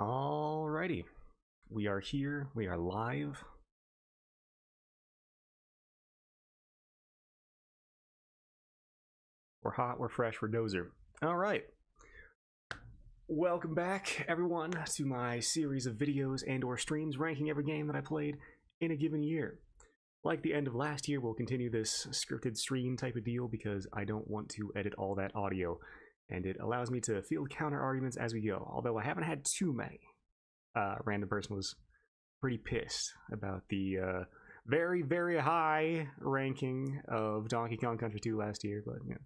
Alrighty, we are here, we are live. We're hot, we're fresh, we're dozer. Alright. Welcome back, everyone, to my series of videos and or streams ranking every game that I played in a given year. Like the end of last year, we'll continue this scripted stream type of deal because I don't want to edit all that audio, and it allows me to field counter arguments as we go, although I haven't had too many. Random person was pretty pissed about the very, very high ranking of Donkey Kong Country 2 last year, but yeah,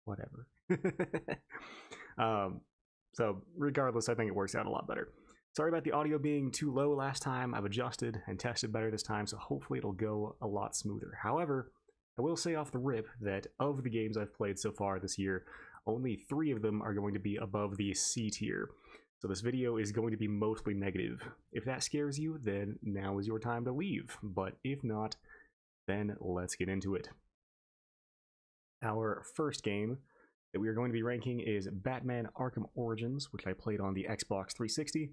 whatever. So regardless, I think it works out a lot better. Sorry about the audio being too low last time. I've adjusted and tested better this time, so hopefully it'll go a lot smoother. However, I will say off the rip that of the games I've played so far this year, only 3 of them are going to be above the C tier. So this video is going to be mostly negative. If that scares you, then now is your time to leave. But if not, then let's get into it. Our first game that we are going to be ranking is Batman Arkham Origins, which I played on the Xbox 360.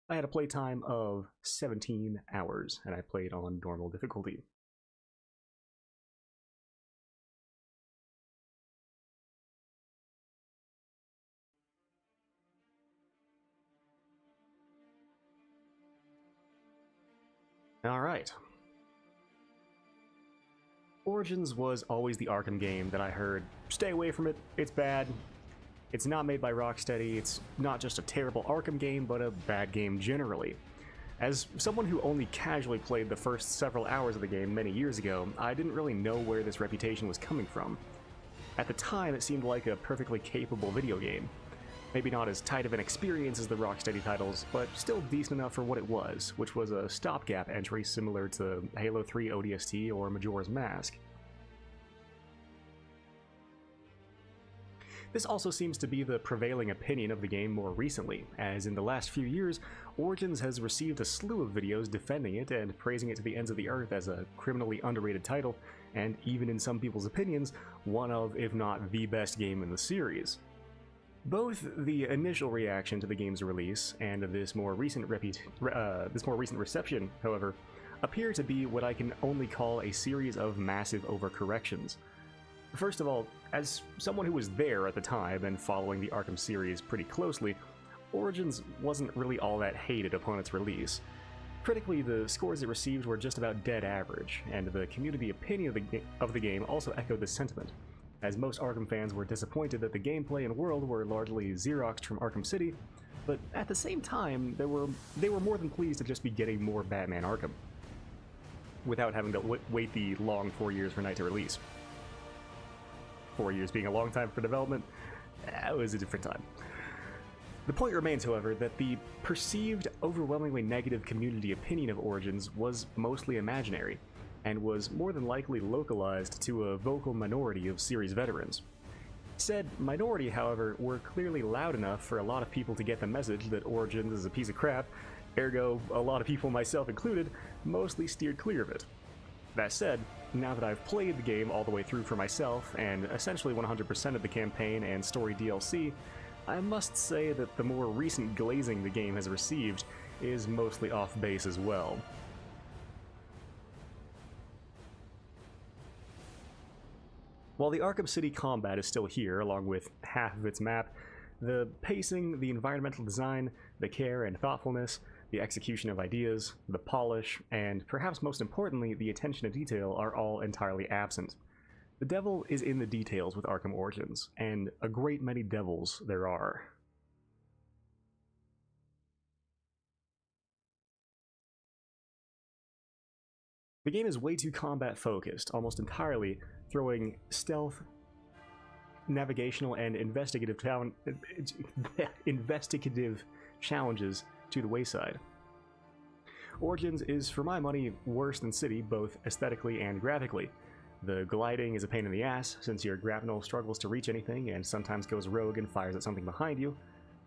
I had a playtime of 17 hours, and I played on normal difficulty. Alright. Origins was always the Arkham game that I heard, stay away from it, it's bad. It's not made by Rocksteady, it's not just a terrible Arkham game, but a bad game generally. As someone who only casually played the first several hours of the game many years ago, I didn't really know where this reputation was coming from. At the time, it seemed like a perfectly capable video game. Maybe not as tight of an experience as the Rocksteady titles, but still decent enough for what it was, which was a stopgap entry similar to Halo 3 ODST or Majora's Mask. This also seems to be the prevailing opinion of the game more recently, as in the last few years, Origins has received a slew of videos defending it and praising it to the ends of the earth as a criminally underrated title, and even in some people's opinions, one of, if not the best game in the series. Both the initial reaction to the game's release and this more recent reception, however, appear to be what I can only call a series of massive overcorrections. First of all, as someone who was there at the time and following the Arkham series pretty closely, Origins wasn't really all that hated upon its release. Critically, the scores it received were just about dead average, and the community opinion of the game also echoed this sentiment, as most Arkham fans were disappointed that the gameplay and world were largely Xeroxed from Arkham City, but at the same time, they were more than pleased to just be getting more Batman Arkham, without having to wait the long 4 years for Night to release. 4 years being a long time for development, that was a different time. The point remains, however, that the perceived, overwhelmingly negative community opinion of Origins was mostly imaginary, and was more than likely localized to a vocal minority of series veterans. Said minority, however, were clearly loud enough for a lot of people to get the message that Origins is a piece of crap, ergo a lot of people, myself included, mostly steered clear of it. That said, now that I've played the game all the way through for myself, and essentially 100% of the campaign and story DLC, I must say that the more recent glazing the game has received is mostly off base as well. While the Arkham City combat is still here, along with half of its map, the pacing, the environmental design, the care and thoughtfulness, the execution of ideas, the polish, and perhaps most importantly, the attention to detail are all entirely absent. The devil is in the details with Arkham Origins, and a great many devils there are. The game is way too combat-focused, almost entirely, throwing stealth, navigational, and investigative challenges to the wayside. Origins is, for my money, worse than City, both aesthetically and graphically. The gliding is a pain in the ass, since your grapnel struggles to reach anything and sometimes goes rogue and fires at something behind you.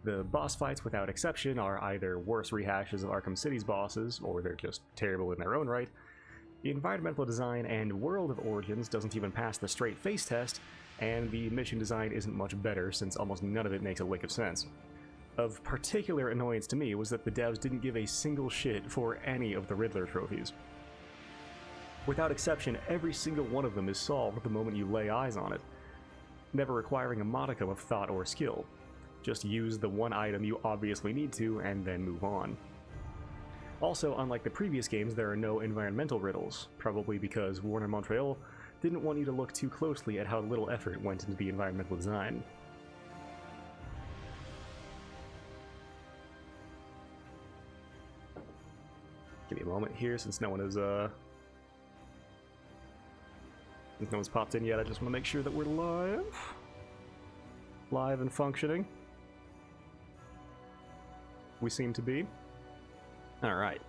The boss fights, without exception, are either worse rehashes of Arkham City's bosses, or they're just terrible in their own right. The environmental design and world of Origins doesn't even pass the straight face test, and the mission design isn't much better since almost none of it makes a lick of sense. Of particular annoyance to me was that the devs didn't give a single shit for any of the Riddler trophies. Without exception, every single one of them is solved the moment you lay eyes on it, never requiring a modicum of thought or skill. Just use the one item you obviously need to, and then move on. Also, unlike the previous games, there are no environmental riddles, probably because Warner Montreal didn't want you to look too closely at how little effort went into the environmental design. Give me a moment here, since no one has, since no one's popped in yet, I just want to make sure that we're live. Live and functioning. We seem to be. Alright.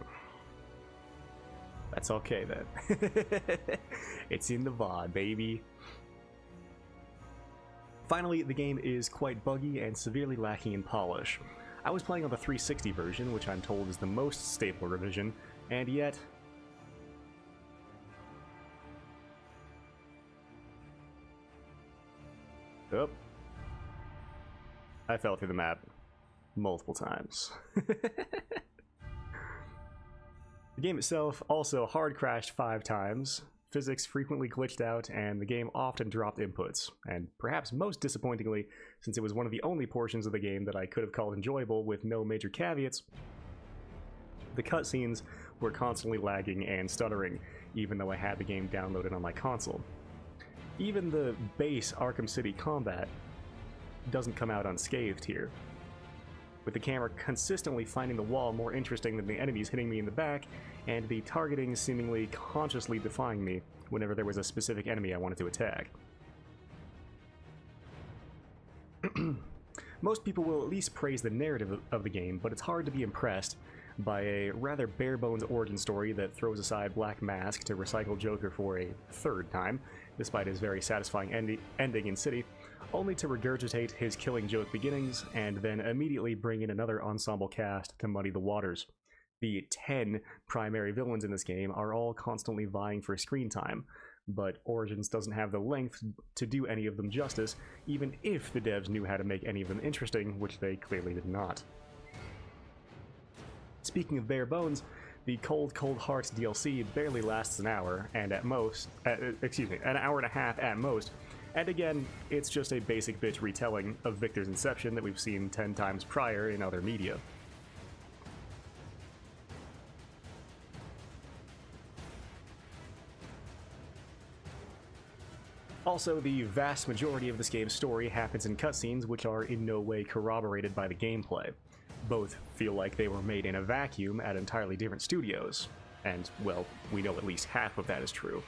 That's okay then. It's in the VOD, baby. Finally, the game is quite buggy and severely lacking in polish. I was playing on the 360 version, which I'm told is the most stable revision, and yet... Oh. I fell through the map multiple times. The game itself also hard crashed 5 times, physics frequently glitched out, and the game often dropped inputs, and perhaps most disappointingly, since it was one of the only portions of the game that I could have called enjoyable with no major caveats, the cutscenes were constantly lagging and stuttering, even though I had the game downloaded on my console. Even the base Arkham City combat doesn't come out unscathed here, with the camera consistently finding the wall more interesting than the enemies hitting me in the back, and the targeting seemingly consciously defying me whenever there was a specific enemy I wanted to attack. Most people will at least praise the narrative of the game, but it's hard to be impressed by a rather bare-bones origin story that throws aside Black Mask to recycle Joker for a 3rd time, despite his very satisfying ending in City, only to regurgitate his Killing Joke beginnings, and then immediately bring in another ensemble cast to muddy the waters. The 10 primary villains in this game are all constantly vying for screen time, but Origins doesn't have the length to do any of them justice, even if the devs knew how to make any of them interesting, which they clearly did not. Speaking of bare bones, the Cold Heart DLC barely lasts an hour, and at most, an hour and a half at most, and again, it's just a basic bitch retelling of Victor's Inception that we've seen 10 times prior in other media. Also, the vast majority of this game's story happens in cutscenes which are in no way corroborated by the gameplay. Both feel like they were made in a vacuum at entirely different studios, and, well, we know at least half of that is true.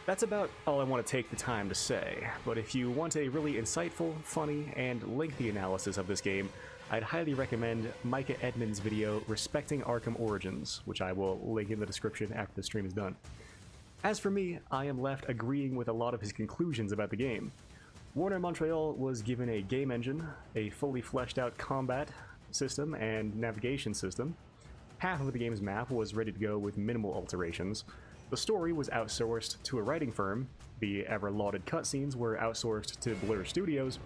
That's about all I want to take the time to say, but if you want a really insightful, funny, and lengthy analysis of this game, I'd highly recommend Micah Edmonds' video Respecting Arkham Origins, which I will link in the description after the stream is done. As for me, I am left agreeing with a lot of his conclusions about the game. Warner Montreal was given a game engine, a fully fleshed out combat system and navigation system. Half of the game's map was ready to go with minimal alterations. The story was outsourced to a writing firm. The ever-lauded cutscenes were outsourced to Blur Studios.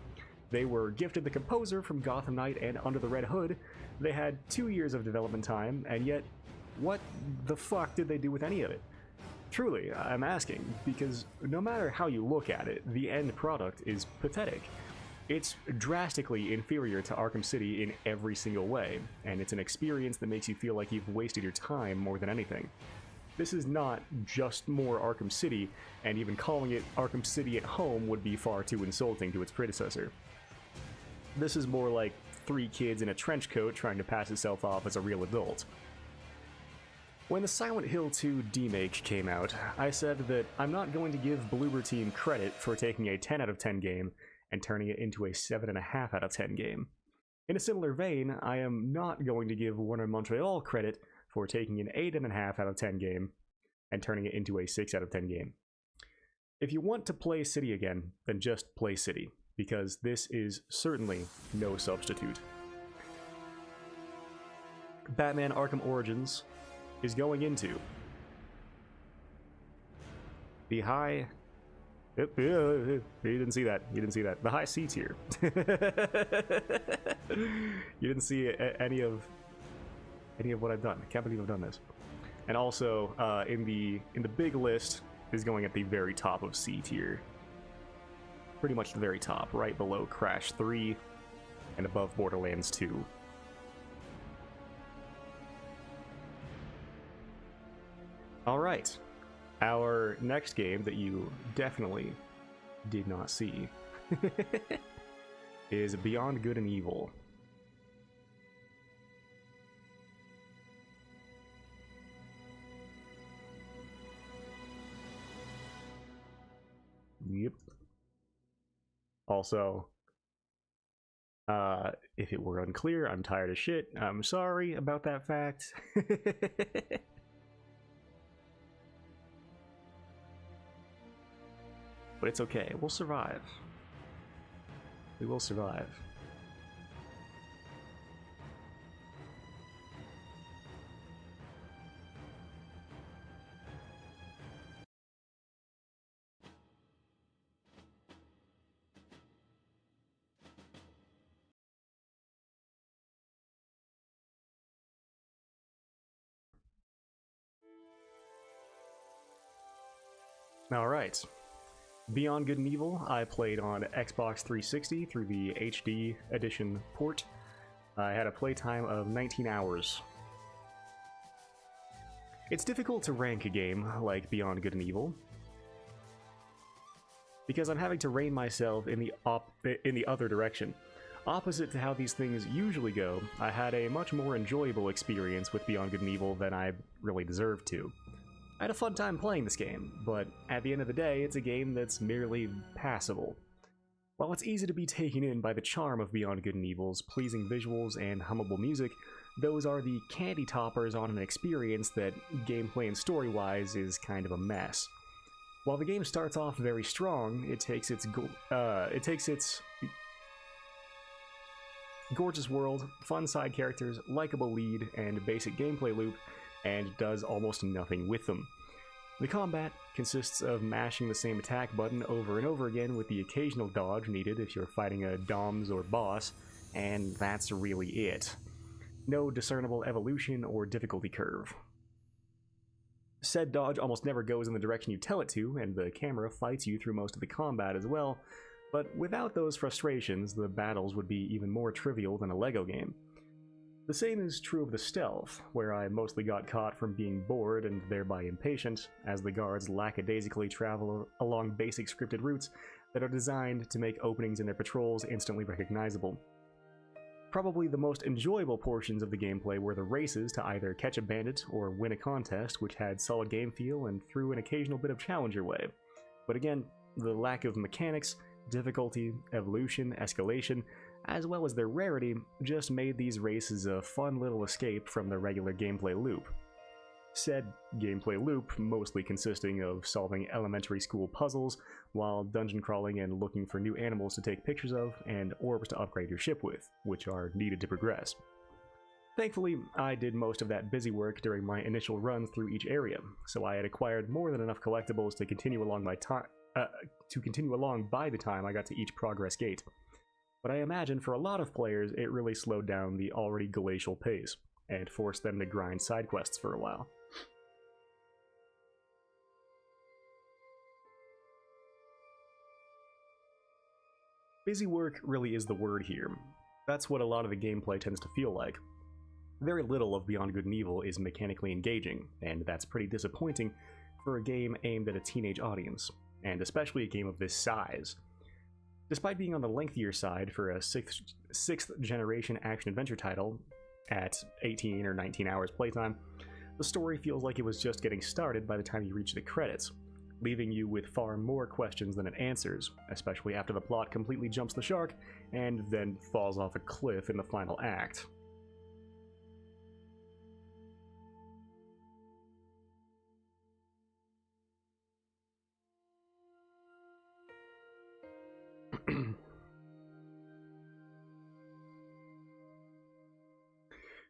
They were gifted the composer from Gotham Knight and Under the Red Hood. They had 2 years of development time, and yet, what the fuck did they do with any of it? Truly, I'm asking, because no matter how you look at it, the end product is pathetic. It's drastically inferior to Arkham City in every single way, and it's an experience that makes you feel like you've wasted your time more than anything. This is not just more Arkham City, and even calling it Arkham City at home would be far too insulting to its predecessor. This is more like 3 kids in a trench coat trying to pass itself off as a real adult. When the Silent Hill 2 demake came out, I said that I'm not going to give Bloober Team credit for taking a 10 out of 10 game and turning it into a 7.5 out of 10 game. In a similar vein, I am not going to give Warner Montreal credit for taking an 8.5 out of 10 game and turning it into a 6 out of 10 game. If you want to play City again, then just play City, because this is certainly no substitute. Batman Arkham Origins is going into the high... Yep, yeah, you didn't see that. You didn't see that. The high C tier. You didn't see any of what I've done. I can't believe I've done this. And also, in the big list is going at the very top of C tier. Pretty much the very top, right below Crash 3 and above Borderlands 2. Alright, our next game that you definitely did not see is Beyond Good and Evil. Yep. Also, if it were unclear, I'm tired of shit. I'm sorry about that fact. But it's okay. We'll survive. We will survive. Alright. Beyond Good and Evil, I played on Xbox 360 through the HD edition port. I had a playtime of 19 hours. It's difficult to rank a game like Beyond Good and Evil, because I'm having to rein myself in the other direction. Opposite to how these things usually go, I had a much more enjoyable experience with Beyond Good and Evil than I really deserved to. I had a fun time playing this game, but at the end of the day, it's a game that's merely passable. While it's easy to be taken in by the charm of Beyond Good and Evil's pleasing visuals and hummable music, those are the candy toppers on an experience that, gameplay and story-wise, is kind of a mess. While the game starts off very strong, it takes its gorgeous world, fun side characters, likable lead, and basic gameplay loop, and does almost nothing with them. The combat consists of mashing the same attack button over and over again with the occasional dodge needed if you're fighting a DOMS or boss, and that's really it. No discernible evolution or difficulty curve. Said dodge almost never goes in the direction you tell it to, and the camera fights you through most of the combat as well, but without those frustrations, the battles would be even more trivial than a LEGO game. The same is true of the stealth, where I mostly got caught from being bored and thereby impatient, as the guards lackadaisically travel along basic scripted routes that are designed to make openings in their patrols instantly recognizable. Probably the most enjoyable portions of the gameplay were the races to either catch a bandit or win a contest, which had solid game feel and threw an occasional bit of challenge your way. But again, the lack of mechanics, difficulty, evolution, escalation, as well as their rarity, just made these races a fun little escape from the regular gameplay loop. Said gameplay loop mostly consisting of solving elementary school puzzles, while dungeon crawling and looking for new animals to take pictures of, and orbs to upgrade your ship with, which are needed to progress. Thankfully, I did most of that busy work during my initial run through each area, so I had acquired more than enough collectibles to continue along by the time I got to each progress gate. But I imagine for a lot of players, it really slowed down the already glacial pace, and forced them to grind side quests for a while. Busy work really is the word here. That's what a lot of the gameplay tends to feel like. Very little of Beyond Good and Evil is mechanically engaging, and that's pretty disappointing for a game aimed at a teenage audience, and especially a game of this size. Despite being on the lengthier side for a sixth generation action-adventure title, at 18 or 19 hours playtime, the story feels like it was just getting started by the time you reach the credits, leaving you with far more questions than it answers, especially after the plot completely jumps the shark and then falls off a cliff in the final act.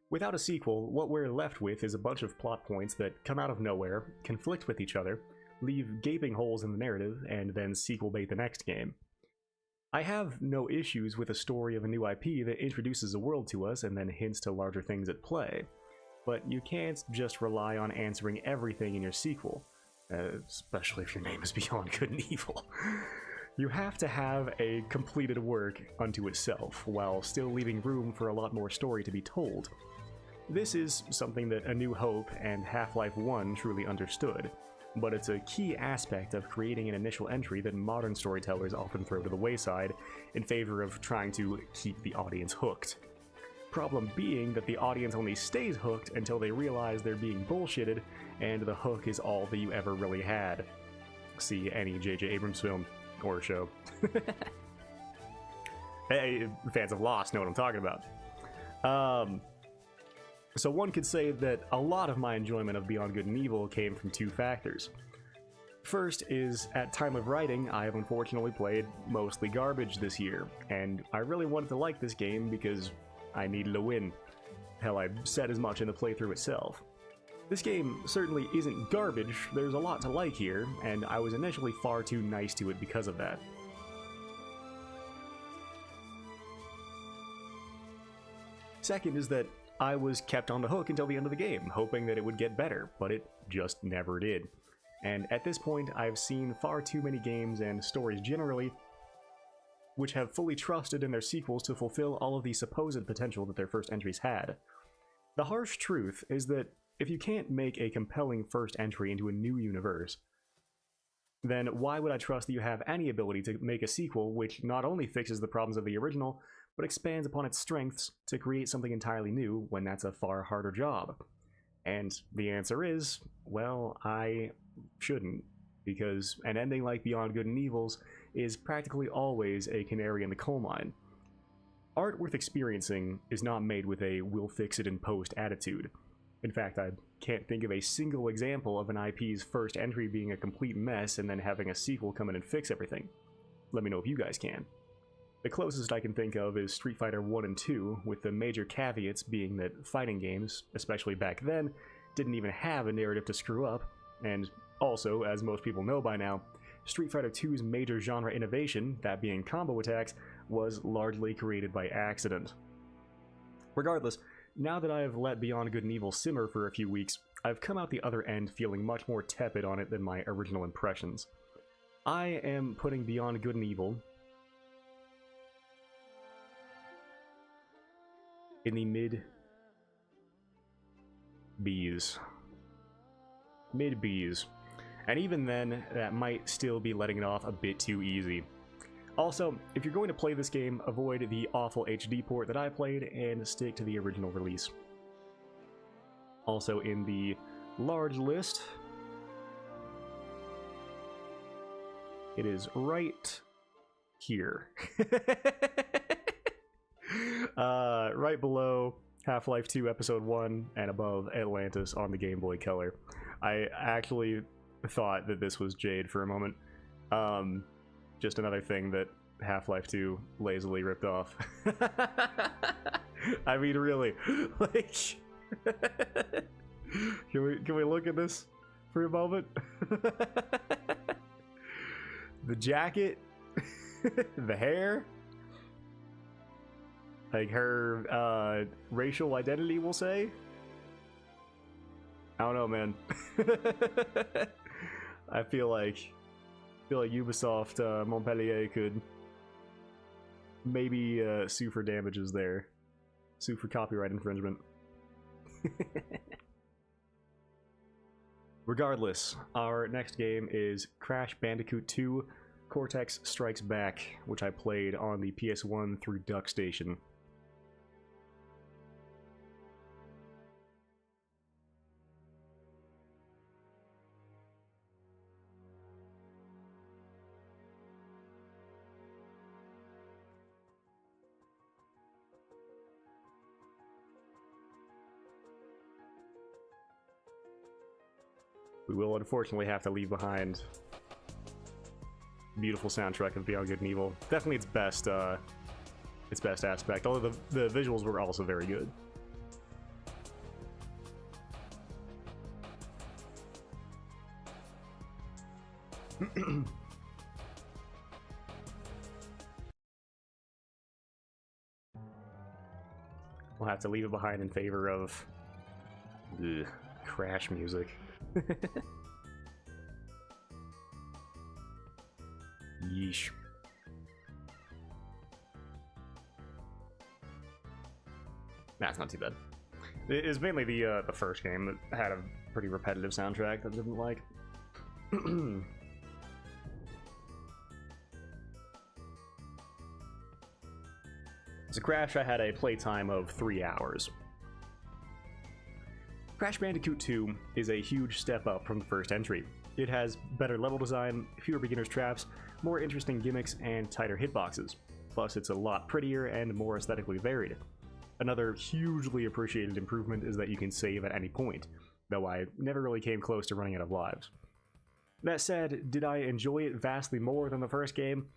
Without a sequel, what we're left with is a bunch of plot points that come out of nowhere, conflict with each other, leave gaping holes in the narrative, and then sequel bait the next game. I have no issues with a story of a new IP that introduces a world to us and then hints to larger things at play, but you can't just rely on answering everything in your sequel, especially if your name is Beyond Good and Evil. You have to have a completed work unto itself, while still leaving room for a lot more story to be told. This is something that A New Hope and Half-Life 1 truly understood, but it's a key aspect of creating an initial entry that modern storytellers often throw to the wayside in favor of trying to keep the audience hooked. Problem being that the audience only stays hooked until they realize they're being bullshitted, and the hook is all that you ever really had. See any J.J. Abrams film or show. Hey, fans of Lost know what I'm talking about. So one could say that a lot of my enjoyment of Beyond Good and Evil came from two factors. First is, at time of writing, I have unfortunately played mostly garbage this year, and I really wanted to like this game because I needed a win. Hell, I said as much in the playthrough itself. This game certainly isn't garbage, there's a lot to like here, and I was initially far too nice to it because of that. Second is that I was kept on the hook until the end of the game, hoping that it would get better, but it just never did. And at this point, I've seen far too many games and stories generally which have fully trusted in their sequels to fulfill all of the supposed potential that their first entries had. The harsh truth is that if you can't make a compelling first entry into a new universe, then why would I trust that you have any ability to make a sequel which not only fixes the problems of the original, but expands upon its strengths to create something entirely new when that's a far harder job? And the answer is, well, I shouldn't, because an ending like Beyond Good and Evil's is practically always a canary in the coal mine. Art worth experiencing is not made with a we'll fix it in post attitude. In fact, I can't think of a single example of an IP's first entry being a complete mess and then having a sequel come in and fix everything. Let me know if you guys can. The closest I can think of is Street Fighter 1 and 2, with the major caveats being that fighting games, especially back then, didn't even have a narrative to screw up, and also, as most people know by now, Street Fighter 2's major genre innovation, that being combo attacks, was largely created by accident. Regardless, now that I have let Beyond Good and Evil simmer for a few weeks, I've come out the other end feeling much more tepid on it than my original impressions. I am putting Beyond Good and Evil in the mid-Bs. Mid-Bs. And even then, that might still be letting it off a bit too easy. Also, if you're going to play this game, avoid the awful HD port that I played and stick to the original release. Also in the large list, it is right here. Right below Half-Life 2 Episode 1 and above Atlantis on the Game Boy Color. I actually thought that this was Jade for a moment. Just another thing that Half-Life 2 lazily ripped off. I mean, really, like, can we look at this for a moment? The jacket, the hair, like her racial identity, we'll say. I don't know, man. I feel like Ubisoft Montpellier could maybe sue for damages there. Sue for copyright infringement. Regardless, our next game is Crash Bandicoot 2 Cortex Strikes Back, which I played on the PS1 through Duckstation. We will unfortunately have to leave behind beautiful soundtrack of Beyond Good and Evil. Definitely its best aspect, although the visuals were also very good. We'll have to leave it behind in favor of Crash music. Yeesh. That's not too bad. It's mainly the first game that had a pretty repetitive soundtrack that I didn't like. So Crash, I had a playtime of 3 hours. Crash Bandicoot 2 is a huge step up from the first entry. It has better level design, fewer beginner's traps, more interesting gimmicks, and tighter hitboxes. Plus, it's a lot prettier and more aesthetically varied. Another hugely appreciated improvement is that you can save at any point, though I never really came close to running out of lives. That said, did I enjoy it vastly more than the first game?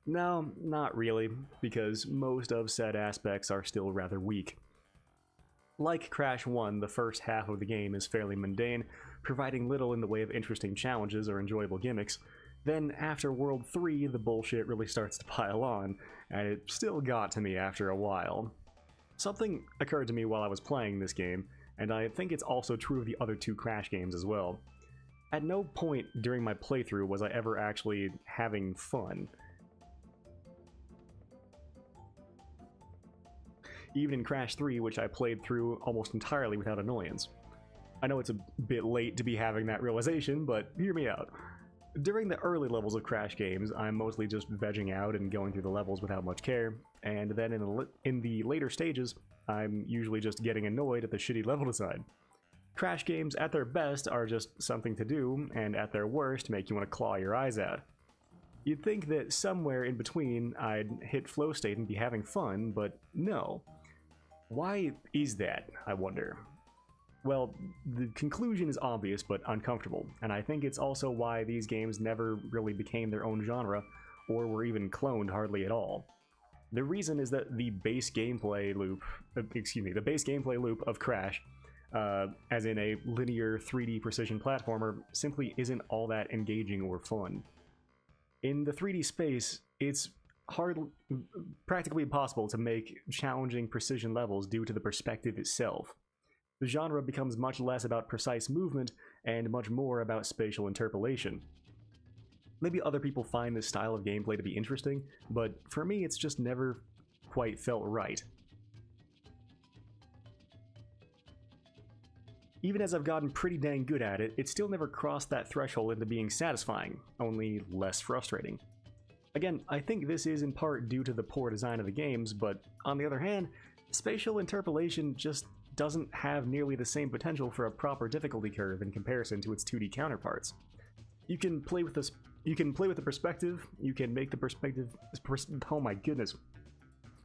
No, not really, because most of said aspects are still rather weak. Like Crash 1, the first half of the game is fairly mundane, providing little in the way of interesting challenges or enjoyable gimmicks. Then, after World 3, the bullshit really starts to pile on, and it still got to me after a while. Something occurred to me while I was playing this game, and I think it's also true of the other 2 Crash games as well. At no point during my playthrough was I ever actually having fun. Even in Crash 3, which I played through almost entirely without annoyance. I know it's a bit late to be having that realization, but hear me out. During the early levels of Crash games, I'm mostly just vegging out and going through the levels without much care, and then in the later stages, I'm usually just getting annoyed at the shitty level design. Crash games at their best are just something to do, and at their worst make you want to claw your eyes out. You'd think that somewhere in between I'd hit flow state and be having fun, but no. Why is that, I wonder? Well, the conclusion is obvious but uncomfortable, and I think it's also why these games never really became their own genre, or were even cloned hardly at all. The reason is that the base gameplay loop of Crash, as in a linear 3D precision platformer, simply isn't all that engaging or fun. In the 3D space, it's practically impossible to make challenging precision levels due to the perspective itself. The genre becomes much less about precise movement and much more about spatial interpolation. Maybe other people find this style of gameplay to be interesting, but for me it's just never quite felt right. Even as I've gotten pretty dang good at it, it still never crossed that threshold into being satisfying, only less frustrating. Again, I think this is in part due to the poor design of the games, but on the other hand, spatial interpolation just doesn't have nearly the same potential for a proper difficulty curve in comparison to its 2D counterparts. You can play with the perspective, you can make the perspective oh my goodness.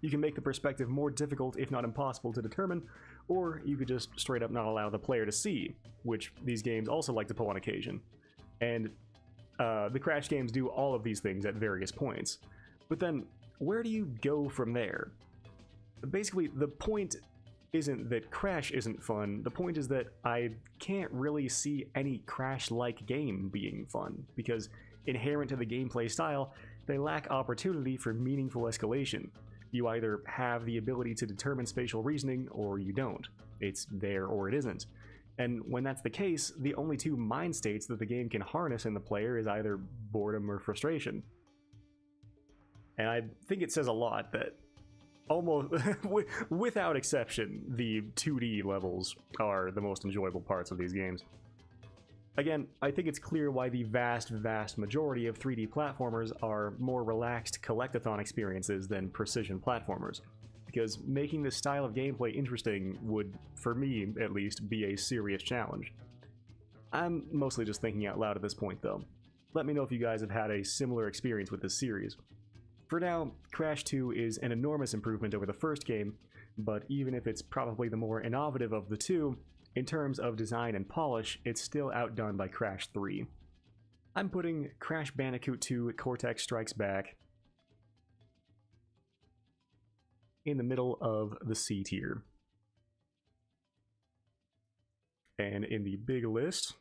You can make the perspective more difficult if not impossible to determine, or you could just straight up not allow the player to see, which these games also like to pull on occasion. And the Crash games do all of these things at various points. But then, where do you go from there? Basically, the point isn't that Crash isn't fun, the point is that I can't really see any Crash-like game being fun, because inherent to the gameplay style, they lack opportunity for meaningful escalation. You either have the ability to determine spatial reasoning, or you don't. It's there or it isn't. And when that's the case, the only 2 mind states that the game can harness in the player is either boredom or frustration. And I think it says a lot that almost without exception, the 2D levels are the most enjoyable parts of these games. Again, I think it's clear why the vast majority of 3D platformers are more relaxed collectathon experiences than precision platformers. Because making this style of gameplay interesting would, for me at least, be a serious challenge. I'm mostly just thinking out loud at this point though. Let me know if you guys have had a similar experience with this series. For now, Crash 2 is an enormous improvement over the first game, but even if it's probably the more innovative of the 2, in terms of design and polish, it's still outdone by Crash 3. I'm putting Crash Bandicoot 2 Cortex Strikes Back in the middle of the C tier. And in the big list,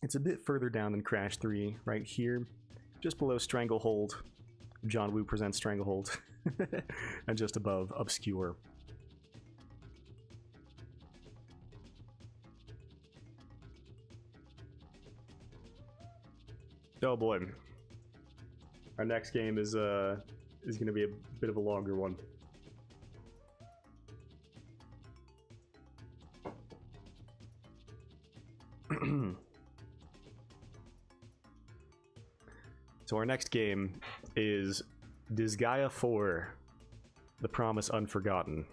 It's a bit further down than Crash 3, right here, just below Stranglehold. John Woo presents Stranglehold, and just above Obscure. Oh boy, our next game is going to be a bit of a longer one. So our next game is Disgaea 4, The Promise Unforgotten.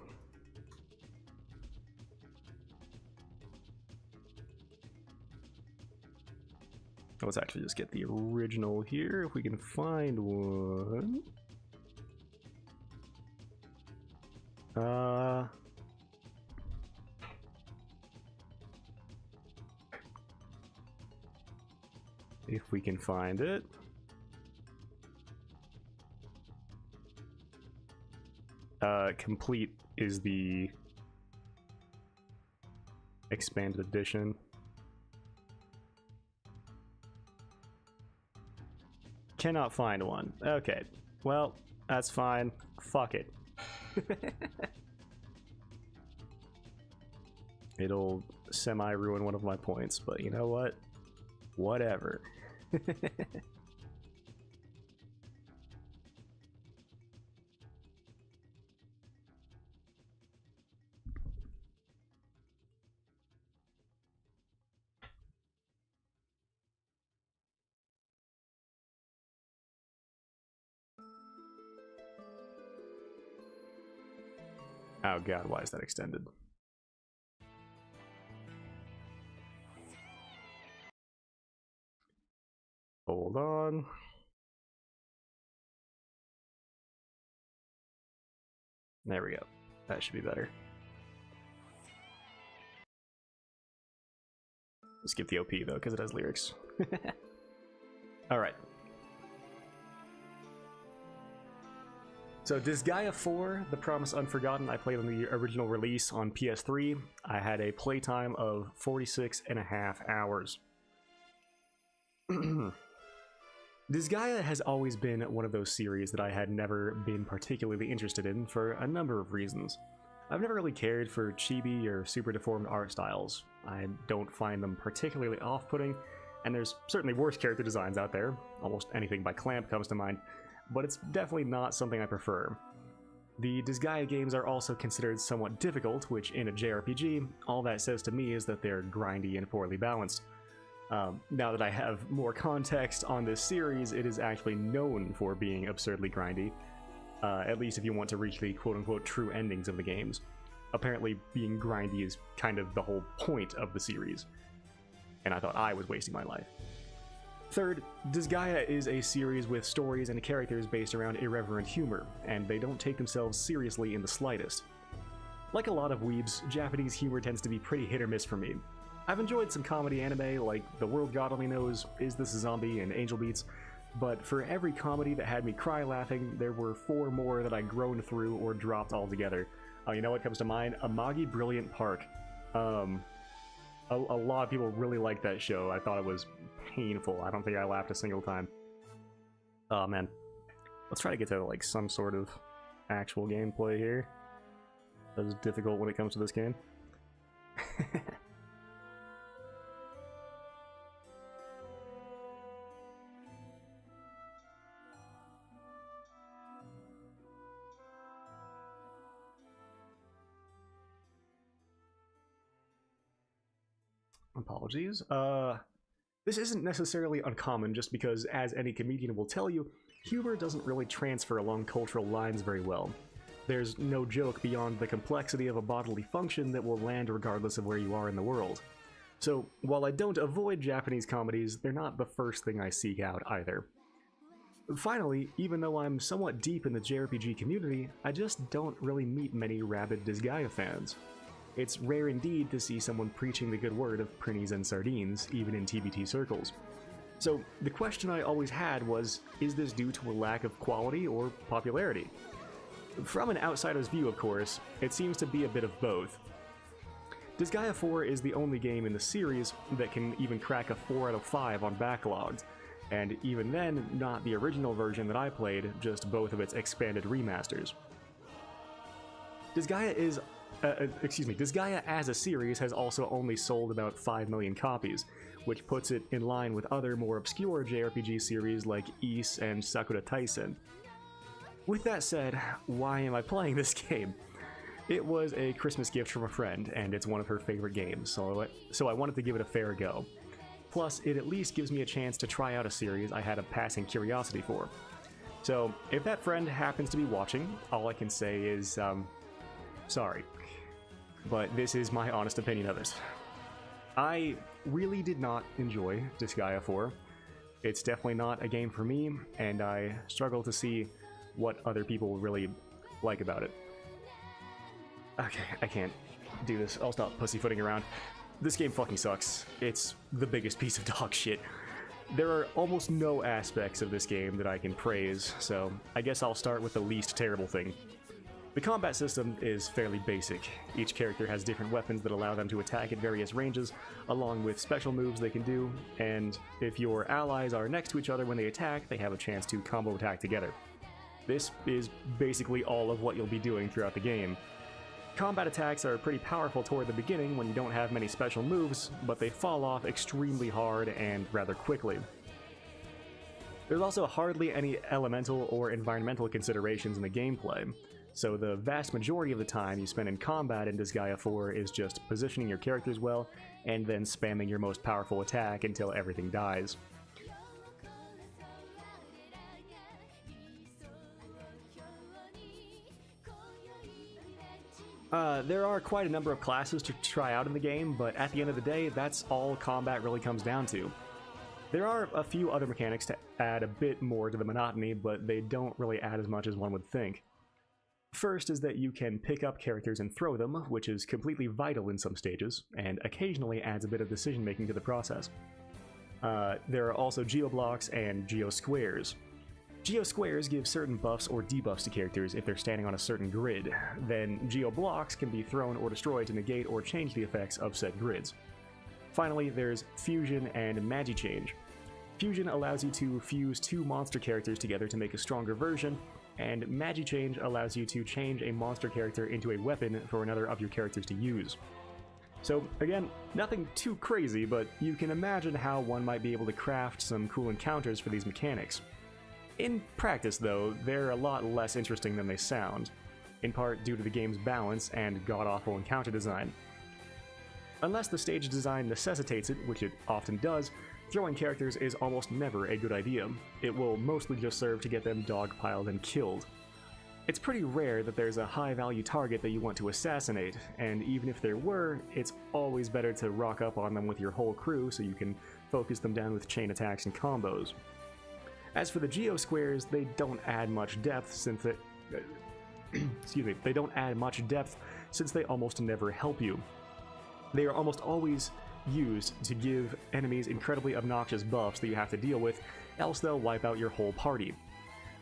Let's actually just get the original here, if we can find one. If we can find it. Complete is the expanded edition. Cannot find one. Okay, well, that's fine. Fuck it. It'll semi-ruin one of my points, but you know what? Whatever. Oh god, why is that extended? Hold on. There we go. That should be better. Skip the OP though, because it has lyrics. Alright. So Disgaea 4, The Promise Unforgotten, I played on the original release on PS3. I had a playtime of 46.5 hours. Disgaea has always been one of those series that I had never been particularly interested in for a number of reasons. I've never really cared for chibi or super deformed art styles. I don't find them particularly off-putting, and there's certainly worse character designs out there. Almost anything by Clamp comes to mind. But it's definitely not something I prefer. The Disgaea games are also considered somewhat difficult, which in a JRPG, all that says to me is that they're grindy and poorly balanced. Now that I have more context on this series, it is actually known for being absurdly grindy, at least if you want to reach the quote-unquote true endings of the games. Apparently, being grindy is kind of the whole point of the series, and I thought I was wasting my life. Third, Disgaea is a series with stories and characters based around irreverent humor, and they don't take themselves seriously in the slightest. Like a lot of weebs, Japanese humor tends to be pretty hit or miss for me. I've enjoyed some comedy anime like The World God Only Knows, Is This a Zombie, and Angel Beats, but for every comedy that had me cry laughing, there were 4 more that I groaned through or dropped altogether. You know what comes to mind? Amagi Brilliant Park. A lot of people really liked that show. I thought it was painful. I don't think I laughed a single time. Oh man. Let's try to get to like some sort of actual gameplay here. That is difficult when it comes to this game. Apologies. This isn't necessarily uncommon just because, as any comedian will tell you, humor doesn't really transfer along cultural lines very well. There's no joke beyond the complexity of a bodily function that will land regardless of where you are in the world. So, while I don't avoid Japanese comedies, they're not the first thing I seek out either. Finally, even though I'm somewhat deep in the JRPG community, I just don't really meet many rabid Disgaea fans. It's rare indeed to see someone preaching the good word of prinnies and sardines, even in TBT circles. So the question I always had was, is this due to a lack of quality or popularity? From an outsider's view, of course, it seems to be a bit of both. Disgaea 4 is the only game in the series that can even crack a 4 out of 5 on Backlogged, and even then, not the original version that I played, just both of its expanded remasters. Disgaea as a series has also only sold about 5 million copies, which puts it in line with other more obscure JRPG series like Ys and Sakura Taisen. With that said, why am I playing this game? It was a Christmas gift from a friend, and it's one of her favorite games, so I wanted to give it a fair go. Plus, it at least gives me a chance to try out a series I had a passing curiosity for. So, if that friend happens to be watching, all I can say is, sorry. But this is my honest opinion of it. I really did not enjoy Disgaea 4. It's definitely not a game for me, and I struggle to see what other people really like about it. Okay, I can't do this. I'll stop pussyfooting around. This game fucking sucks. It's the biggest piece of dog shit. There are almost no aspects of this game that I can praise, so I guess I'll start with the least terrible thing. The combat system is fairly basic. Each character has different weapons that allow them to attack at various ranges, along with special moves they can do, and if your allies are next to each other when they attack, they have a chance to combo attack together. This is basically all of what you'll be doing throughout the game. Combat attacks are pretty powerful toward the beginning when you don't have many special moves, but they fall off extremely hard and rather quickly. There's also hardly any elemental or environmental considerations in the gameplay, so the vast majority of the time you spend in combat in Disgaea 4 is just positioning your characters well, and then spamming your most powerful attack until everything dies. There are quite a number of classes to try out in the game, but at the end of the day, that's all combat really comes down to. There are a few other mechanics to add a bit more to the monotony, but they don't really add as much as one would think. First is that you can pick up characters and throw them, which is completely vital in some stages, and occasionally adds a bit of decision making to the process. There are also geoblocks and geosquares. Geosquares give certain buffs or debuffs to characters if they're standing on a certain grid, then geoblocks can be thrown or destroyed to negate or change the effects of said grids. Finally, there's Fusion and Magichange. Fusion allows you to fuse two monster characters together to make a stronger version, and Magichange allows you to change a monster character into a weapon for another of your characters to use. So again, nothing too crazy, but you can imagine how one might be able to craft some cool encounters for these mechanics. In practice, though, they're a lot less interesting than they sound, in part due to the game's balance and god-awful encounter design. Unless the stage design necessitates it, which it often does, throwing characters is almost never a good idea. It will mostly just serve to get them dogpiled and killed. It's pretty rare that there's a high-value target that you want to assassinate, and even if there were, it's always better to rock up on them with your whole crew so you can focus them down with chain attacks and combos. As for the geosquares, they don't add much depth since they don't add much depth since they almost never help you. They are almost always used to give enemies incredibly obnoxious buffs that you have to deal with, else they'll wipe out your whole party.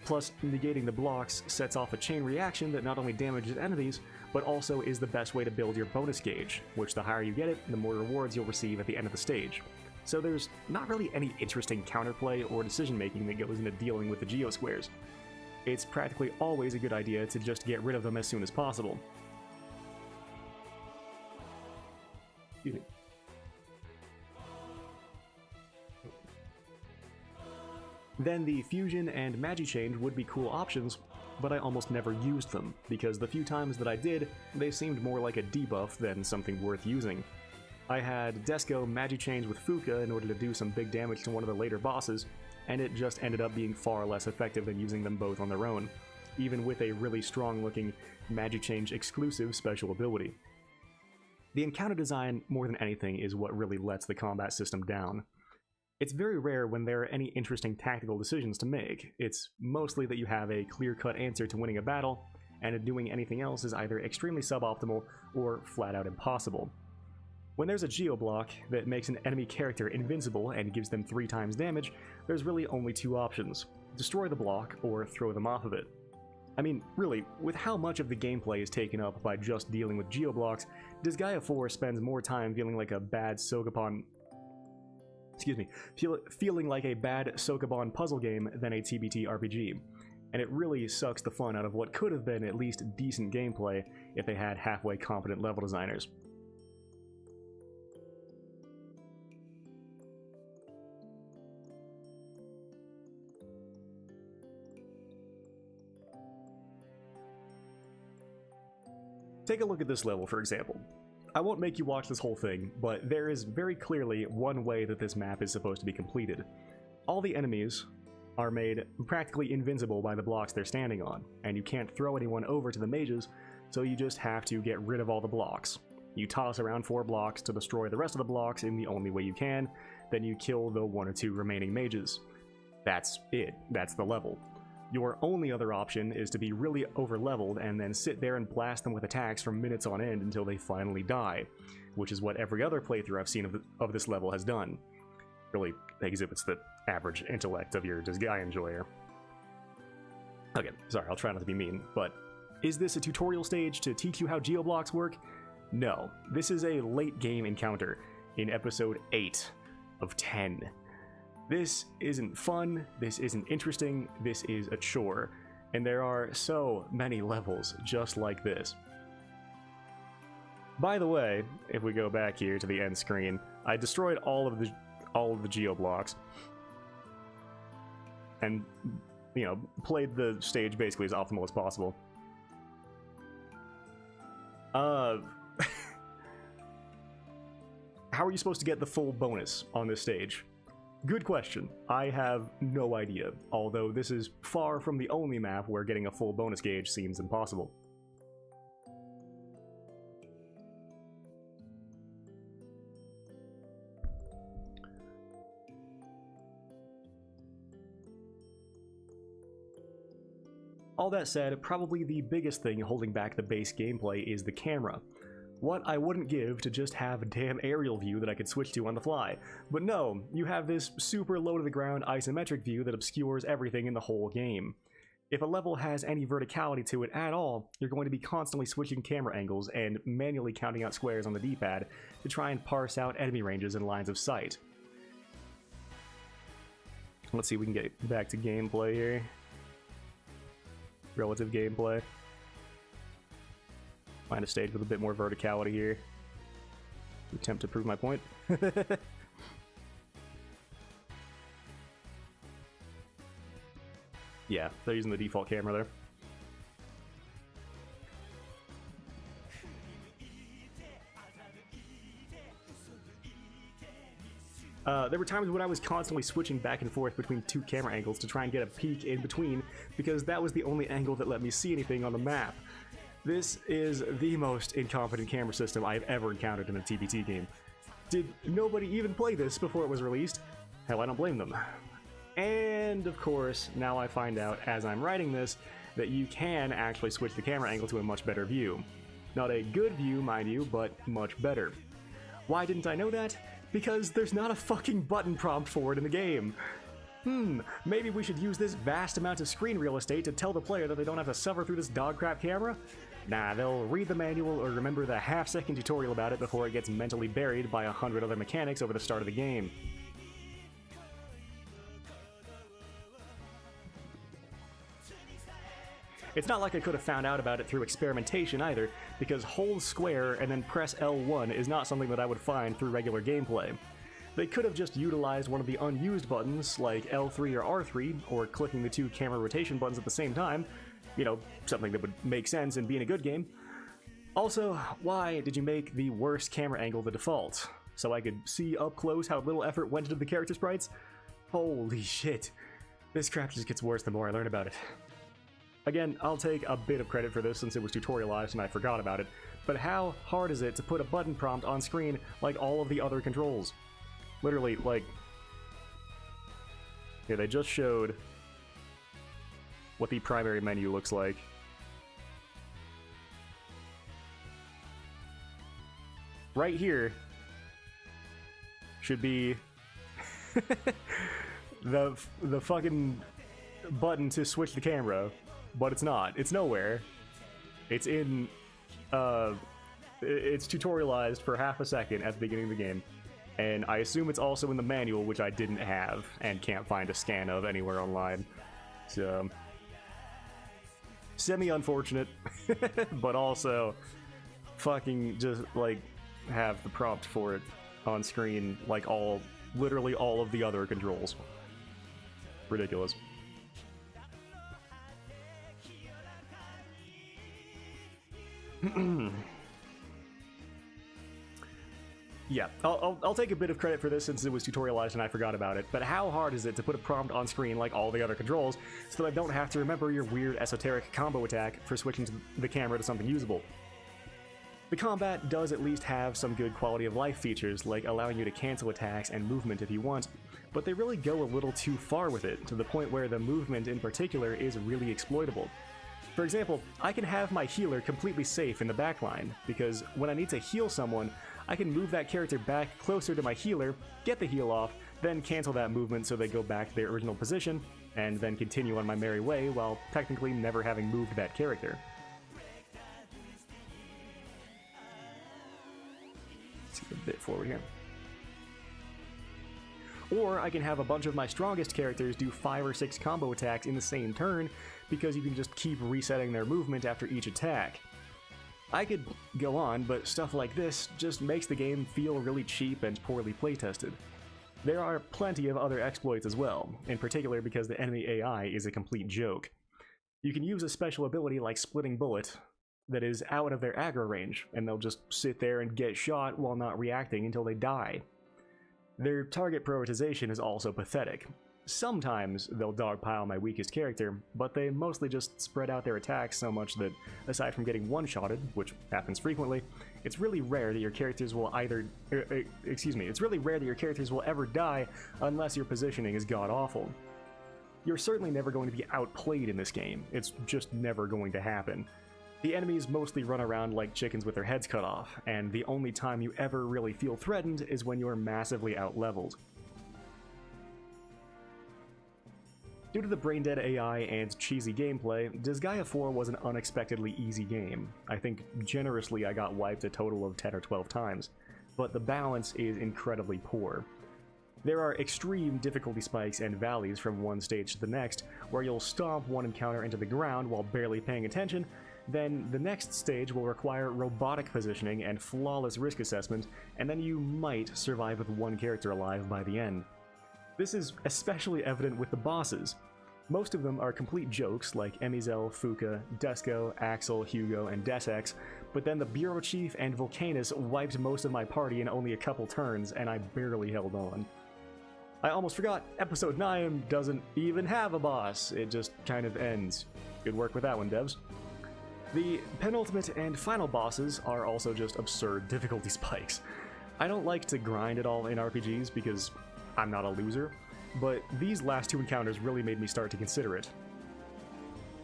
Plus, negating the blocks sets off a chain reaction that not only damages enemies, but also is the best way to build your bonus gauge, which the higher you get it, the more rewards you'll receive at the end of the stage. So there's not really any interesting counterplay or decision-making that goes into dealing with the geosquares. It's practically always a good idea to just get rid of them as soon as possible. Excuse me. Then the Fusion and Magichange would be cool options, but I almost never used them, because the few times that I did, they seemed more like a debuff than something worth using. I had Desco Magichange with Fuka in order to do some big damage to one of the later bosses, and it just ended up being far less effective than using them both on their own, even with a really strong-looking Magichange exclusive special ability. The encounter design, more than anything, is what really lets the combat system down. It's very rare when there are any interesting tactical decisions to make. It's mostly that you have a clear-cut answer to winning a battle, and doing anything else is either extremely suboptimal or flat-out impossible. When there's a geoblock that makes an enemy character invincible and gives them 3 times damage, there's really only 2 options: destroy the block or throw them off of it. I mean, really, with how much of the gameplay is taken up by just dealing with geoblocks, Disgaea 4 spends more time feeling like a bad Sokapon... feeling like a bad Sokapon puzzle game than a TBT RPG. And it really sucks the fun out of what could have been at least decent gameplay if they had halfway competent level designers. Take a look at this level, for example. I won't make you watch this whole thing, but there is very clearly one way that this map is supposed to be completed. All the enemies are made practically invincible by the blocks they're standing on, and you can't throw anyone over to the mages, so you just have to get rid of all the blocks. You toss around 4 blocks to destroy the rest of the blocks in the only way you can, then you kill the 1 or 2 remaining mages. That's it. That's the level. Your only other option is to be really over-leveled and then sit there and blast them with attacks for minutes on end until they finally die, which is what every other playthrough I've seen of this level has done. Really exhibits the average intellect of your Disgaea enjoyer. Okay, sorry, I'll try not to be mean, but is this a tutorial stage to teach you how geoblocks work? No, this is a late game encounter in episode 8 of 10. This isn't fun, this isn't interesting, this is a chore, and there are so many levels just like this. By the way, if we go back here to the end screen, I destroyed all of the geoblocks, and, you know, played the stage basically as optimal as possible. How are you supposed to get the full bonus on this stage? Good question. I have no idea, although this is far from the only map where getting a full bonus gauge seems impossible. All that said, probably the biggest thing holding back the base gameplay is the camera. What I wouldn't give to just have a damn aerial view that I could switch to on the fly. But no, you have this super low-to-the-ground isometric view that obscures everything in the whole game. If a level has any verticality to it at all, you're going to be constantly switching camera angles and manually counting out squares on the D-pad to try and parse out enemy ranges and lines of sight. Let's see if we can get back to gameplay here. Relative gameplay. Find a stage with a bit more verticality here. Attempt to prove my point. Yeah, they're using the default camera there. There were times when I was constantly switching back and forth between 2 camera angles to try and get a peek in between, because that was the only angle that let me see anything on the map. This is the most incompetent camera system I've ever encountered in a TBT game. Did nobody even play this before it was released? Hell, I don't blame them. And of course, now I find out as I'm writing this that you can actually switch the camera angle to a much better view. Not a good view, mind you, but much better. Why didn't I know that? Because there's not a fucking button prompt for it in the game. Maybe we should use this vast amount of screen real estate to tell the player that they don't have to suffer through this dog crap camera? Nah, they'll read the manual or remember the half-second tutorial about it before it gets mentally buried by 100 other mechanics over the start of the game. It's not like I could have found out about it through experimentation either, because hold square and then press L1 is not something that I would find through regular gameplay. They could have just utilized one of the unused buttons, like L3 or R3, or clicking the 2 camera rotation buttons at the same time. You know, something that would make sense and be in a good game. Also, why did you make the worst camera angle the default? So I could see up close how little effort went into the character sprites? Holy shit. This crap just gets worse the more I learn about it. Again, I'll take a bit of credit for this since it was tutorialized and I forgot about it, but how hard is it to put a button prompt on screen like all of the other controls? Literally, like... Yeah, they just showed what the primary menu looks like. Right here should be the fucking button to switch the camera, but it's not. It's nowhere. It's in, it's tutorialized for half a second at the beginning of the game, and I assume it's also in the manual, which I didn't have and can't find a scan of anywhere online. So, semi-unfortunate, but also fucking just, like, have the prompt for it on screen like literally all of the other controls. Ridiculous. Yeah, I'll take a bit of credit for this since it was tutorialized and I forgot about it, but how hard is it to put a prompt on screen like all the other controls so that I don't have to remember your weird esoteric combo attack for switching the camera to something usable? The combat does at least have some good quality of life features, like allowing you to cancel attacks and movement if you want, but they really go a little too far with it, to the point where the movement in particular is really exploitable. For example, I can have my healer completely safe in the backline, because when I need to heal someone, I can move that character back closer to my healer, get the heal off, then cancel that movement so they go back to their original position, and then continue on my merry way while technically never having moved that character. Let's get a bit forward here. Or I can have a bunch of my strongest characters do 5 or 6 combo attacks in the same turn, because you can just keep resetting their movement after each attack. I could go on, but stuff like this just makes the game feel really cheap and poorly playtested. There are plenty of other exploits as well, in particular because the enemy AI is a complete joke. You can use a special ability like Splitting Bullet that is out of their aggro range, and they'll just sit there and get shot while not reacting until they die. Their target prioritization is also pathetic. Sometimes they'll dogpile my weakest character, but they mostly just spread out their attacks so much that, aside from getting one-shotted, which happens frequently, it's really rare that your characters will it's really rare that your characters will ever die unless your positioning is god-awful. You're certainly never going to be outplayed in this game. It's just never going to happen. The enemies mostly run around like chickens with their heads cut off, and the only time you ever really feel threatened is when you're massively out-leveled. Due to the brain-dead AI and cheesy gameplay, Disgaea 4 was an unexpectedly easy game. I think generously I got wiped a total of 10 or 12 times, but the balance is incredibly poor. There are extreme difficulty spikes and valleys from one stage to the next, where you'll stomp one encounter into the ground while barely paying attention, then the next stage will require robotic positioning and flawless risk assessment, and then you might survive with one character alive by the end. This is especially evident with the bosses. Most of them are complete jokes like Emizel, Fuka, Desco, Axel, Hugo, and Desex, but then the Bureau Chief and Volcanus wiped most of my party in only a couple turns, and I barely held on. I almost forgot, Episode 9 doesn't even have a boss, it just kind of ends. Good work with that one, devs. The penultimate and final bosses are also just absurd difficulty spikes. I don't like to grind at all in RPGs because I'm not a loser, but these last 2 encounters really made me start to consider it.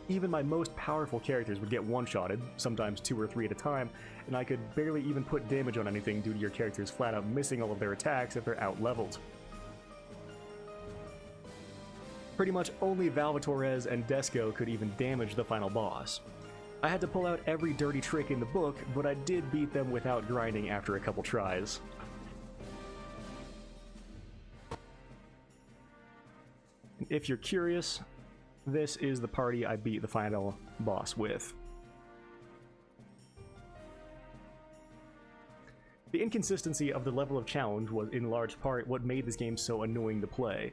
Even my most powerful characters would get one-shotted, sometimes 2 or 3 at a time, and I could barely even put damage on anything due to your characters flat out missing all of their attacks if they're out-leveled. Pretty much only Valvatorez and Desco could even damage the final boss. I had to pull out every dirty trick in the book, but I did beat them without grinding after a couple tries. If you're curious, this is the party I beat the final boss with. The inconsistency of the level of challenge was in large part what made this game so annoying to play.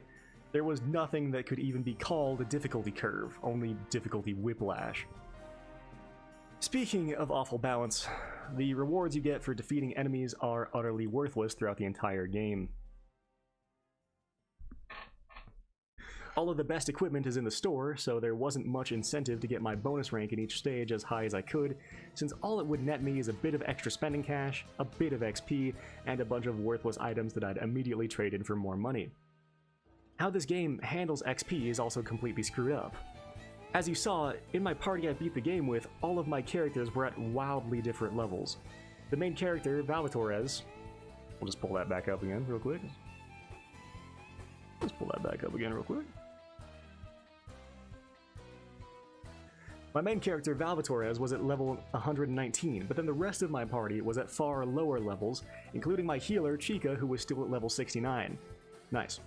There was nothing that could even be called a difficulty curve, only difficulty whiplash. Speaking of awful balance, the rewards you get for defeating enemies are utterly worthless throughout the entire game. All of the best equipment is in the store, so there wasn't much incentive to get my bonus rank in each stage as high as I could, since all it would net me is a bit of extra spending cash, a bit of XP, and a bunch of worthless items that I'd immediately trade in for more money. How this game handles XP is also completely screwed up. As you saw, in my party I beat the game with, all of my characters were at wildly different levels. The main character, Valvatorez, we'll just pull that back up again real quick. My main character, Valvatorez, was at level 119, but then the rest of my party was at far lower levels, including my healer, Chica, who was still at level 69. Nice.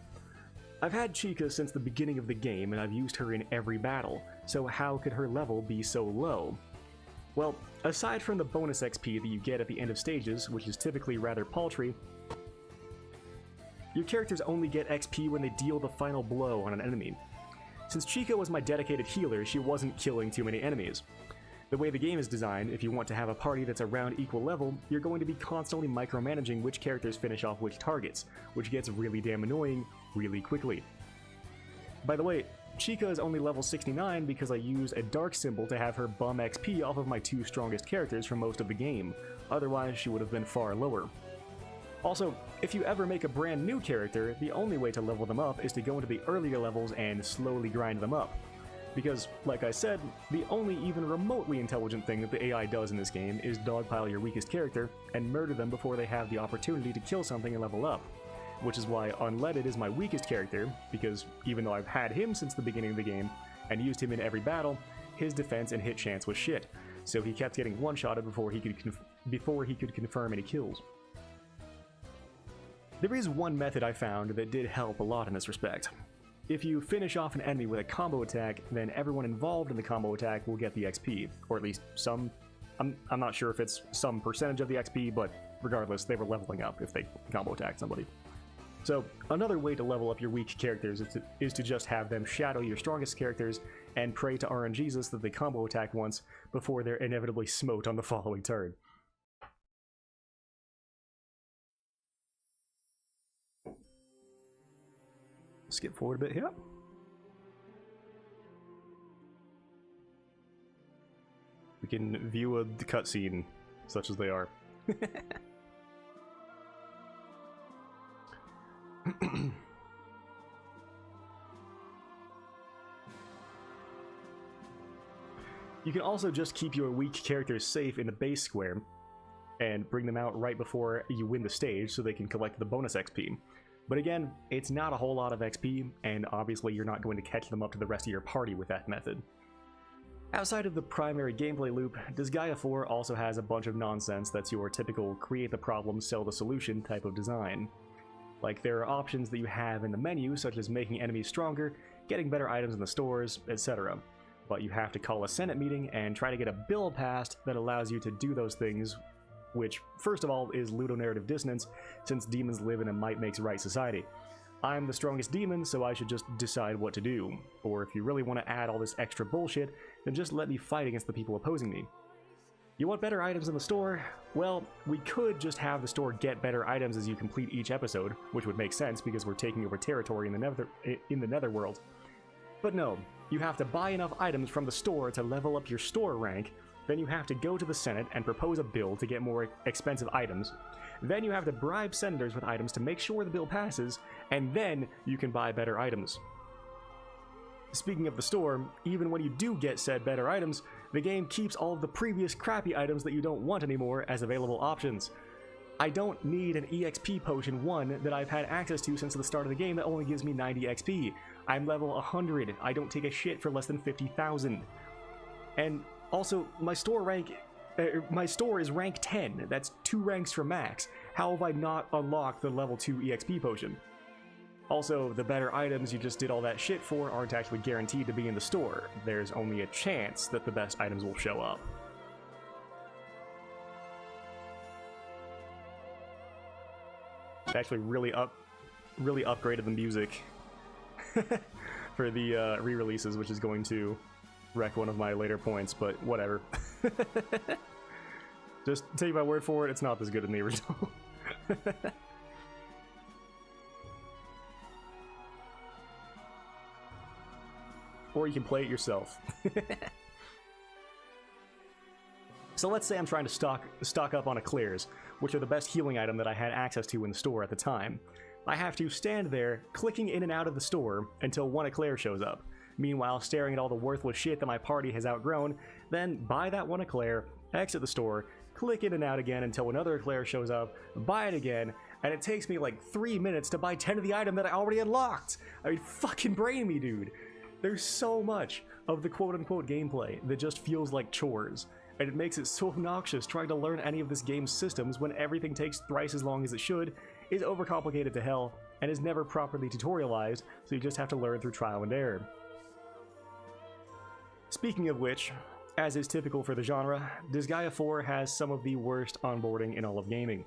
I've had Chica since the beginning of the game, and I've used her in every battle, so how could her level be so low? Well, aside from the bonus XP that you get at the end of stages, which is typically rather paltry, your characters only get XP when they deal the final blow on an enemy. Since Chica was my dedicated healer, she wasn't killing too many enemies. The way the game is designed, if you want to have a party that's around equal level, you're going to be constantly micromanaging which characters finish off which targets, which gets really damn annoying really quickly. By the way, Chica is only level 69 because I use a dark symbol to have her bum XP off of my two strongest characters for most of the game, otherwise she would have been far lower. Also, if you ever make a brand new character, the only way to level them up is to go into the earlier levels and slowly grind them up. Because, like I said, the only even remotely intelligent thing that the AI does in this game is dogpile your weakest character and murder them before they have the opportunity to kill something and level up. Which is why Unleaded is my weakest character, because even though I've had him since the beginning of the game and used him in every battle, his defense and hit chance was shit, so he kept getting one-shotted before he could confirm any kills. There is one method I found that did help a lot in this respect. If you finish off an enemy with a combo attack, then everyone involved in the combo attack will get the XP, or at least some. I'm not sure if it's some percentage of the XP, but regardless, they were leveling up if they combo attacked somebody. So another way to level up your weak characters is to just have them shadow your strongest characters and pray to RNGesus that they combo attack once before they're inevitably smote on the following turn. Skip forward a bit here. We can view a cutscene, such as they are. You can also just keep your weak characters safe in the base square and bring them out right before you win the stage so they can collect the bonus XP. But again, it's not a whole lot of XP, and obviously you're not going to catch them up to the rest of your party with that method. Outside of the primary gameplay loop, Disgaea 4 also has a bunch of nonsense that's your typical create the problem, sell the solution type of design. Like, there are options that you have in the menu, such as making enemies stronger, getting better items in the stores, etc. But you have to call a Senate meeting and try to get a bill passed that allows you to do those things, which, first of all, is ludonarrative dissonance, since demons live in a might makes right society. I'm the strongest demon, so I should just decide what to do. Or if you really want to add all this extra bullshit, then just let me fight against the people opposing me. You want better items in the store? Well, we could just have the store get better items as you complete each episode, which would make sense because we're taking over territory in the Netherworld. But no, you have to buy enough items from the store to level up your store rank, then you have to go to the Senate and propose a bill to get more expensive items, then you have to bribe senators with items to make sure the bill passes, and then you can buy better items. Speaking of the store, even when you do get said better items, the game keeps all of the previous crappy items that you don't want anymore as available options. I don't need an EXP Potion 1 that I've had access to since the start of the game that only gives me 90 XP. I'm level 100, I don't take a shit for less than 50,000. And also, my store is rank 10, that's 2 ranks from max. How have I not unlocked the level 2 EXP Potion? Also, the better items you just did all that shit for aren't actually guaranteed to be in the store. There's only a chance that the best items will show up. They actually really upgraded the music for the re-releases, which is going to wreck one of my later points, but whatever. Just take my word for it, it's not as good in the original. Or you can play it yourself. So let's say I'm trying to stock up on eclairs, which are the best healing item that I had access to in the store at the time. I have to stand there, clicking in and out of the store until one eclair shows up. Meanwhile, staring at all the worthless shit that my party has outgrown, then buy that one eclair, exit the store, click in and out again until another eclair shows up, buy it again, and it takes me like 3 minutes to buy 10 of the item that I already unlocked! I mean, fucking brain me, dude! There's so much of the quote-unquote gameplay that just feels like chores, and it makes it so obnoxious trying to learn any of this game's systems when everything takes thrice as long as it should, is overcomplicated to hell, and is never properly tutorialized, so you just have to learn through trial and error. Speaking of which, as is typical for the genre, Disgaea 4 has some of the worst onboarding in all of gaming.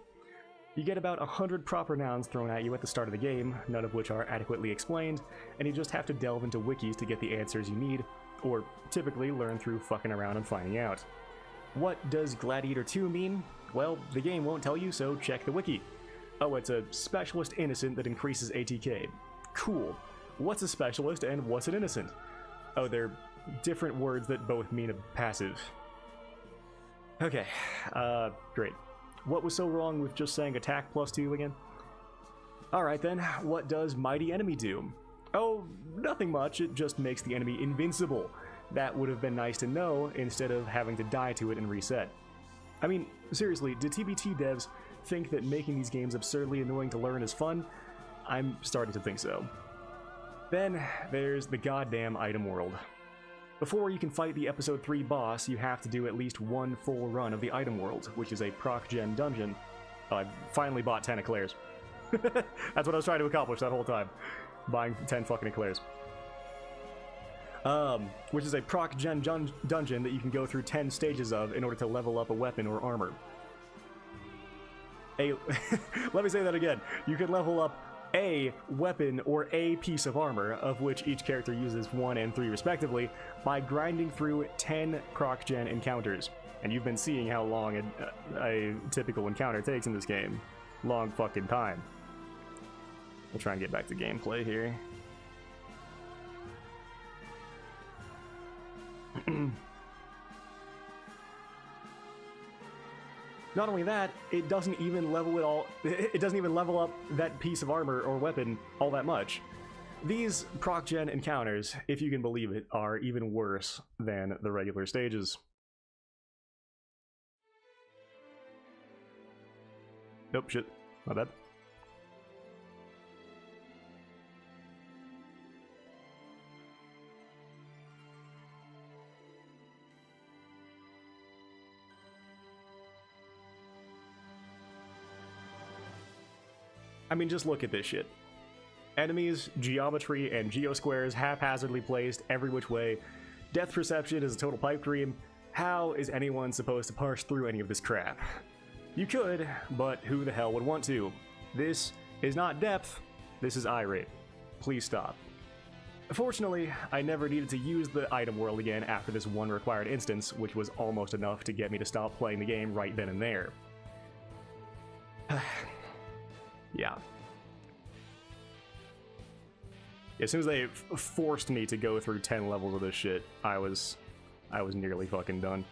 You get about 100 proper nouns thrown at you at the start of the game, none of which are adequately explained, and you just have to delve into wikis to get the answers you need, or typically learn through fucking around and finding out. What does Gladiator II mean? Well, the game won't tell you, so check the wiki. Oh, it's a specialist innocent that increases ATK. Cool. What's a specialist and what's an innocent? Oh, they're different words that both mean a passive. Okay, great. What was so wrong with just saying attack +2 again? Alright then, what does Mighty Enemy do? Oh, nothing much, it just makes the enemy invincible. That would have been nice to know instead of having to die to it and reset. I mean, seriously, do TBT devs think that making these games absurdly annoying to learn is fun? I'm starting to think so. Then, there's the goddamn item world. Before you can fight the Episode 3 boss, you have to do at least one full run of the item world, which is a proc-gen dungeon. Oh, I finally bought 10 eclairs. That's what I was trying to accomplish that whole time. Buying 10 fucking eclairs. Which is a proc-gen dungeon that you can go through 10 stages of in order to level up a weapon or armor. Let me say that again. You can level up a weapon or a piece of armor, of which each character uses 1 and 3 respectively, by grinding through 10 proc-gen encounters. And you've been seeing how long a typical encounter takes in this game. Long fucking time. We'll try and get back to gameplay here. Not only that, it doesn't even level up that piece of armor or weapon all that much. These proc-gen encounters, if you can believe it, are even worse than the regular stages. Nope, shit. My bad. I mean, just look at this shit. Enemies, geometry, and geosquares haphazardly placed every which way. Depth perception is a total pipe dream. How is anyone supposed to parse through any of this crap? You could, but who the hell would want to? This is not depth, this is eye rape. Please stop. Fortunately, I never needed to use the item world again after this one required instance, which was almost enough to get me to stop playing the game right then and there. Yeah. As soon as they forced me to go through 10 levels of this shit, I was nearly fucking done.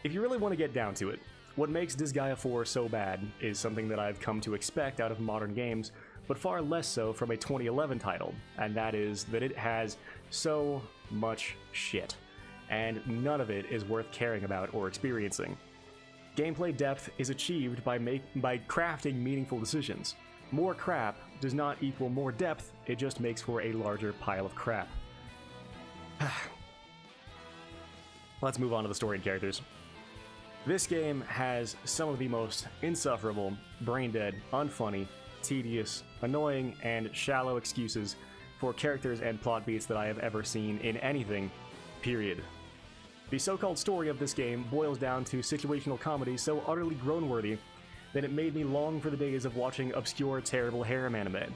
If you really want to get down to it, what makes Disgaea 4 so bad is something that I've come to expect out of modern games, but far less so from a 2011 title, and that is that it has so much shit, and none of it is worth caring about or experiencing. Gameplay depth is achieved by crafting meaningful decisions. More crap does not equal more depth, it just makes for a larger pile of crap. Let's move on to the story and characters. This game has some of the most insufferable, brain-dead, unfunny, tedious, annoying, and shallow excuses for characters and plot beats that I have ever seen in anything, period. The so-called story of this game boils down to situational comedy so utterly groan-worthy that it made me long for the days of watching obscure, terrible harem anime.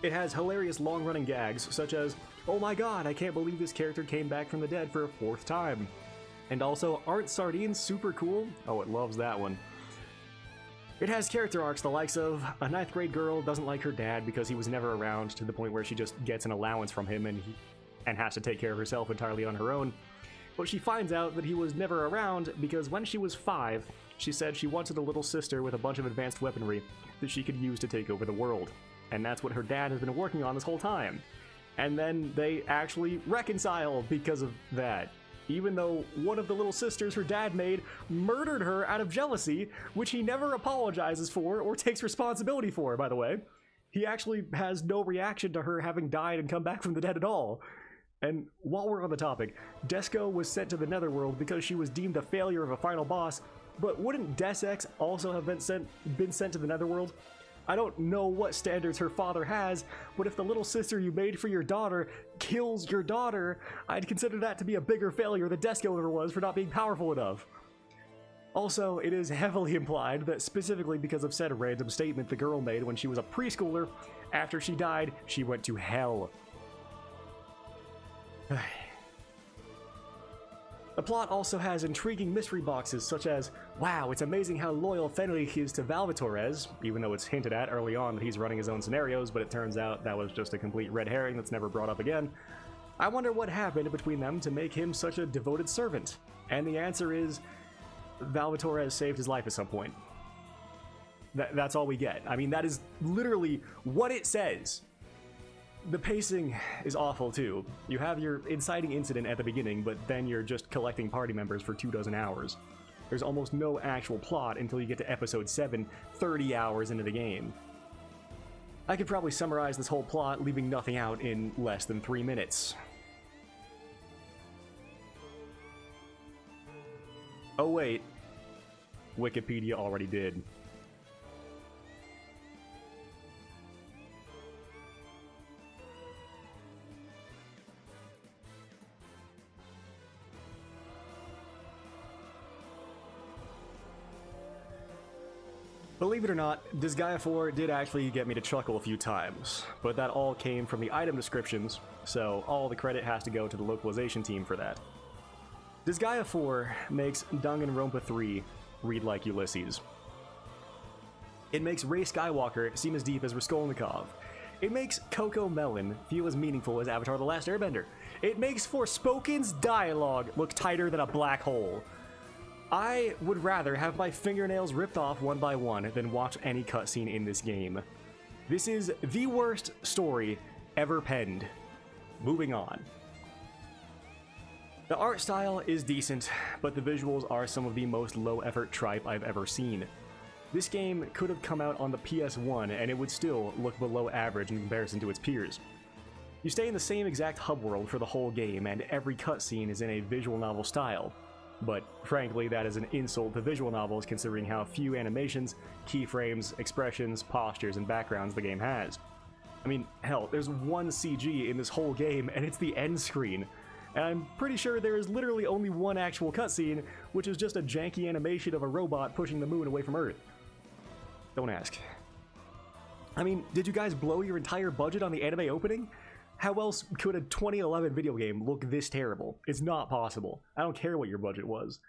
It has hilarious long-running gags, such as, "Oh my god, I can't believe this character came back from the dead for a 4th time." And also, "Aren't sardines super cool?" Oh, it loves that one. It has character arcs the likes of, a 9th grade girl doesn't like her dad because he was never around, to the point where she just gets an allowance from him and has to take care of herself entirely on her own. But she finds out that he was never around because when she was 5, she said she wanted a little sister with a bunch of advanced weaponry that she could use to take over the world. And that's what her dad has been working on this whole time. And then they actually reconcile because of that. Even though one of the little sisters her dad made murdered her out of jealousy, which he never apologizes for or takes responsibility for, by the way. He actually has no reaction to her having died and come back from the dead at all. And while we're on the topic, Desco was sent to the Netherworld because she was deemed a failure of a final boss, but wouldn't Des Ex also have been sent to the Netherworld? I don't know what standards her father has, but if the little sister you made for your daughter kills your daughter, I'd consider that to be a bigger failure than Desco ever was for not being powerful enough. Also, it is heavily implied that specifically because of said random statement the girl made when she was a preschooler, after she died, she went to hell. The plot also has intriguing mystery boxes such as, wow, it's amazing how loyal Fenrir is to Valvatorez, even though it's hinted at early on that he's running his own scenarios, but it turns out that was just a complete red herring that's never brought up again. I wonder what happened between them to make him such a devoted servant. And the answer is, Valvatorez saved his life at some point. That's all we get. I mean, that is literally what it says. The pacing is awful too. You have your inciting incident at the beginning, but then you're just collecting party members for 24 hours. There's almost no actual plot until you get to episode 7, 30 hours into the game. I could probably summarize this whole plot, leaving nothing out, in less than 3 minutes. Oh wait, Wikipedia already did. Believe it or not, Disgaea 4 did actually get me to chuckle a few times, but that all came from the item descriptions, so all the credit has to go to the localization team for that. Disgaea 4 makes Danganronpa 3 read like Ulysses. It makes Rey Skywalker seem as deep as Raskolnikov. It makes Coco Melon feel as meaningful as Avatar: The Last Airbender. It makes Forspoken's dialogue look tighter than a black hole. I would rather have my fingernails ripped off one by one than watch any cutscene in this game. This is the worst story ever penned. Moving on. The art style is decent, but the visuals are some of the most low-effort tripe I've ever seen. This game could have come out on the PS1 and it would still look below average in comparison to its peers. You stay in the same exact hub world for the whole game, and every cutscene is in a visual novel style. But frankly, that is an insult to visual novels considering how few animations, keyframes, expressions, postures, and backgrounds the game has. I mean, hell, there's one CG in this whole game, and it's the end screen. And I'm pretty sure there is literally only one actual cutscene, which is just a janky animation of a robot pushing the moon away from Earth. Don't ask. I mean, did you guys blow your entire budget on the anime opening? How else could a 2011 video game look this terrible? It's not possible. I don't care what your budget was.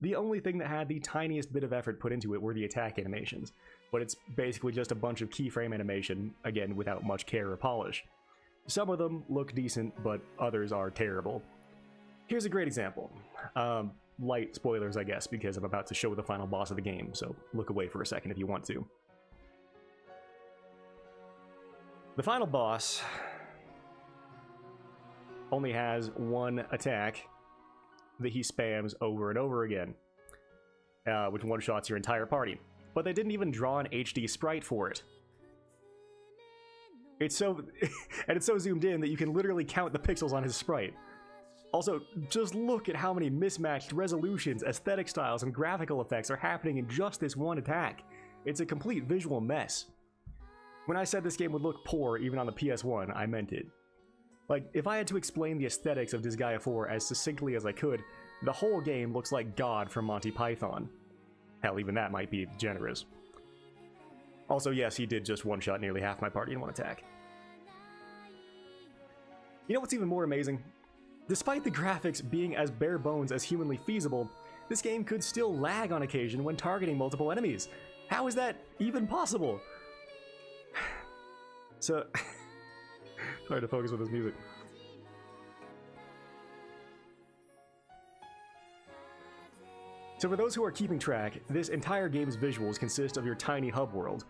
The only thing that had the tiniest bit of effort put into it were the attack animations, but it's basically just a bunch of keyframe animation, again without much care or polish. Some of them look decent, but others are terrible. Here's a great example. Light spoilers, I guess, because I'm about to show the final boss of the game, so look away for a second if you want to. The final boss only has one attack that he spams over and over again, which one-shots your entire party. But they didn't even draw an HD sprite for it. It's so and it's so zoomed in that you can literally count the pixels on his sprite. Also, just look at how many mismatched resolutions, aesthetic styles, and graphical effects are happening in just this one attack. It's a complete visual mess. When I said this game would look poor even on the PS1, I meant it. Like, if I had to explain the aesthetics of Disgaea 4 as succinctly as I could, the whole game looks like God from Monty Python. Hell, even that might be generous. Also, yes, he did just one-shot nearly half my party in one attack. You know what's even more amazing? Despite the graphics being as bare bones as humanly feasible, this game could still lag on occasion when targeting multiple enemies. How is that even possible? So, hard to focus with this music. So for those who are keeping track, this entire game's visuals consist of your tiny hub world.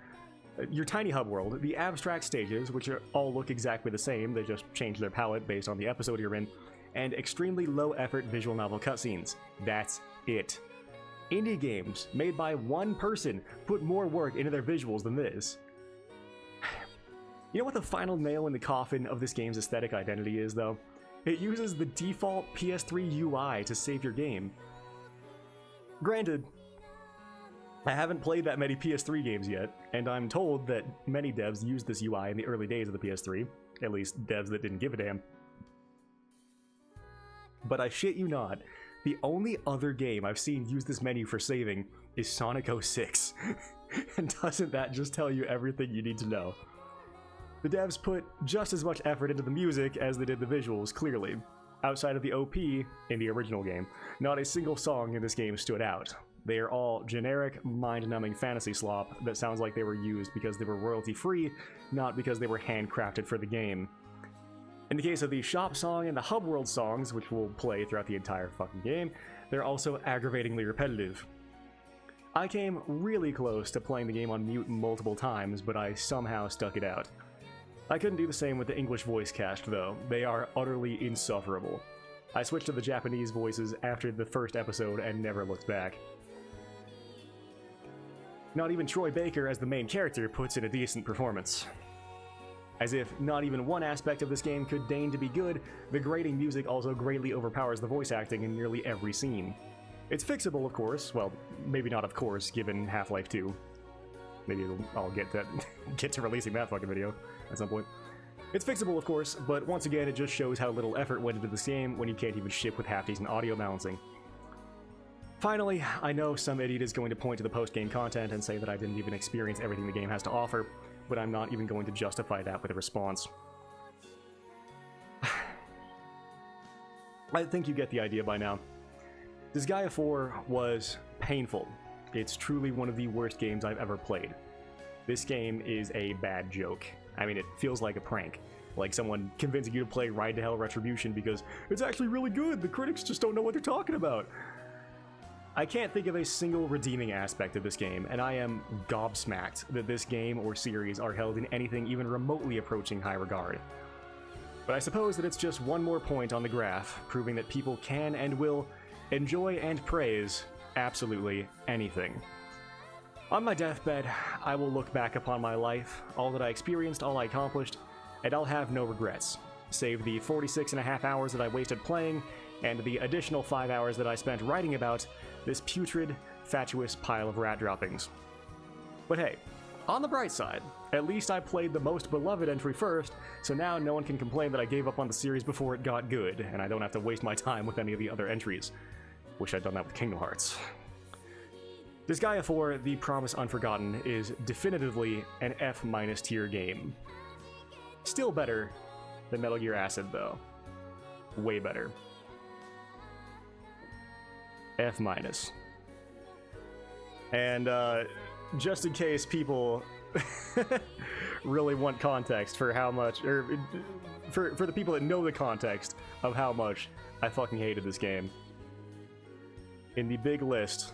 your tiny hub world, the abstract stages, which all look exactly the same, they just change their palette based on the episode you're in, and extremely low-effort visual novel cutscenes. That's it. Indie games made by one person put more work into their visuals than this. You know what the final nail in the coffin of this game's aesthetic identity is, though? It uses the default PS3 UI to save your game. Granted, I haven't played that many PS3 games yet, and I'm told that many devs used this UI in the early days of the PS3, at least devs that didn't give a damn. But I shit you not, the only other game I've seen use this menu for saving is Sonic 06. And doesn't that just tell you everything you need to know? The devs put just as much effort into the music as they did the visuals, clearly. Outside of the OP in the original game, not a single song in this game stood out. They are all generic, mind-numbing fantasy slop that sounds like they were used because they were royalty-free, not because they were handcrafted for the game. In the case of the shop song and the hub world songs, which will play throughout the entire fucking game, they're also aggravatingly repetitive. I came really close to playing the game on mute multiple times, but I somehow stuck it out. I couldn't do the same with the English voice cast, though. They are utterly insufferable. I switched to the Japanese voices after the first episode and never looked back. Not even Troy Baker as the main character puts in a decent performance. As if not even one aspect of this game could deign to be good, the grating music also greatly overpowers the voice acting in nearly every scene. It's fixable, of course. Well, maybe not of course, given Half-Life 2. Maybe I'll get to releasing that fucking video at some point. It's fixable, of course, but once again, it just shows how little effort went into this game when you can't even ship with half-decent audio balancing. Finally, I know some idiot is going to point to the post-game content and say that I didn't even experience everything the game has to offer, but I'm not even going to justify that with a response. I think you get the idea by now. Disgaea 4 was painful. It's truly one of the worst games I've ever played. This game is a bad joke. I mean, it feels like a prank. Like someone convincing you to play Ride to Hell Retribution because it's actually really good, the critics just don't know what they're talking about. I can't think of a single redeeming aspect of this game, and I am gobsmacked that this game or series are held in anything even remotely approaching high regard. But I suppose that it's just one more point on the graph, proving that people can and will enjoy and praise absolutely anything. On my deathbed, I will look back upon my life, all that I experienced, all I accomplished, and I'll have no regrets, save the 46.5 hours that I wasted playing, and the additional 5 hours that I spent writing about this putrid, fatuous pile of rat droppings. But hey, on the bright side, at least I played the most beloved entry first, so now no one can complain that I gave up on the series before it got good, and I don't have to waste my time with any of the other entries. Wish I'd done that with Kingdom Hearts. Disgaea 4, The Promise Unforgotten, is definitively an F- tier game. Still better than Metal Gear Acid, though. Way better. F-. And, just in case people really want context for how much, or for the people that know the context of how much I fucking hated this game, in the big list,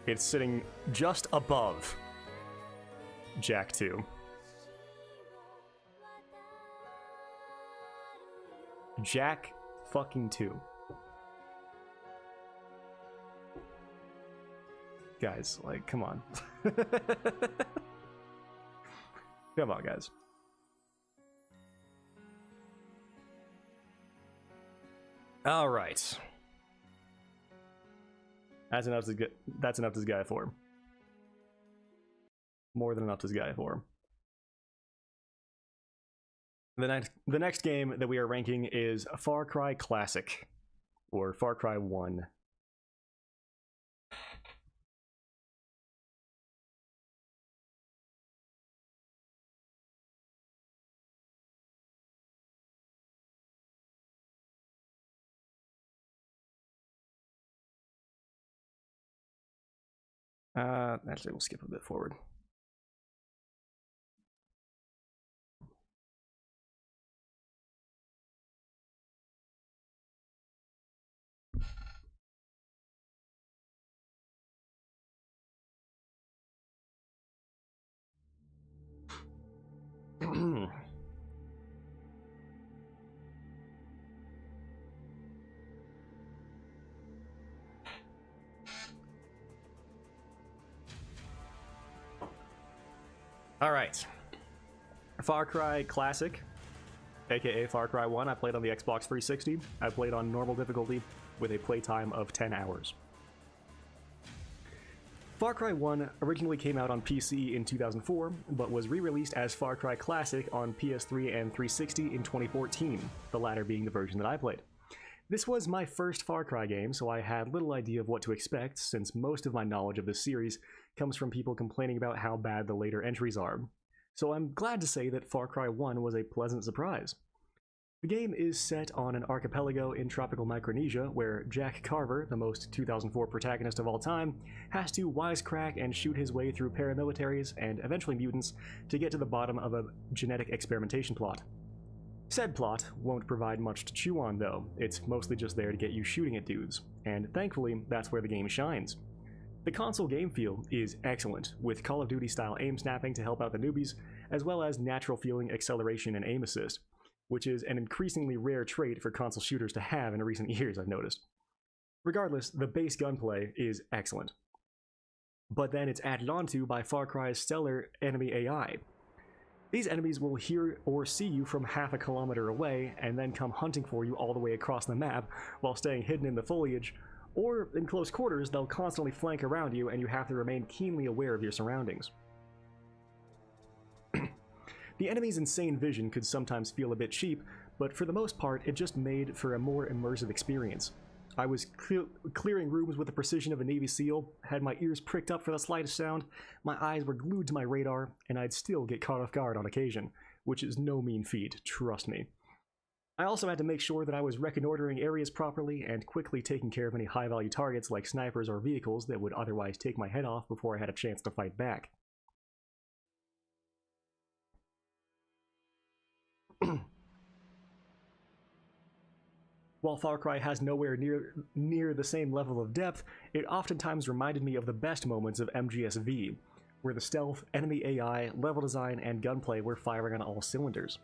it's sitting just above Jak 2. Jak fucking 2. Guys, like, come on. Come on, guys. All right. That's enough Disgaea 4. More than enough Disgaea 4. The next game that we are ranking is Far Cry Classic, or Far Cry 1. Actually, we'll skip a bit forward. Alright. Far Cry Classic, aka Far Cry 1, I played on the Xbox 360. I played on normal difficulty with a playtime of 10 hours. Far Cry 1 originally came out on PC in 2004, but was re-released as Far Cry Classic on PS3 and 360 in 2014, the latter being the version that I played. This was my first Far Cry game, so I had little idea of what to expect, since most of my knowledge of this series comes from people complaining about how bad the later entries are. So I'm glad to say that Far Cry 1 was a pleasant surprise. The game is set on an archipelago in tropical Micronesia, where Jack Carver, the most 2004 protagonist of all time, has to wisecrack and shoot his way through paramilitaries and eventually mutants to get to the bottom of a genetic experimentation plot. Said plot won't provide much to chew on though, it's mostly just there to get you shooting at dudes, and thankfully that's where the game shines. The console game feel is excellent, with Call of Duty style aim snapping to help out the newbies, as well as natural feeling acceleration and aim assist, which is an increasingly rare trait for console shooters to have in recent years, I've noticed. Regardless, the base gunplay is excellent. But then it's added onto by Far Cry's stellar enemy AI. These enemies will hear or see you from half a kilometer away and then come hunting for you all the way across the map while staying hidden in the foliage, or in close quarters they'll constantly flank around you and you have to remain keenly aware of your surroundings. The enemy's insane vision could sometimes feel a bit cheap, but for the most part it just made for a more immersive experience. I was clearing rooms with the precision of a Navy SEAL, had my ears pricked up for the slightest sound, my eyes were glued to my radar, and I'd still get caught off guard on occasion, which is no mean feat, trust me. I also had to make sure that I was reconnoitering areas properly and quickly taking care of any high-value targets like snipers or vehicles that would otherwise take my head off before I had a chance to fight back. While Far Cry has nowhere near the same level of depth, it oftentimes reminded me of the best moments of MGS-V, where the stealth, enemy AI, level design, and gunplay were firing on all cylinders.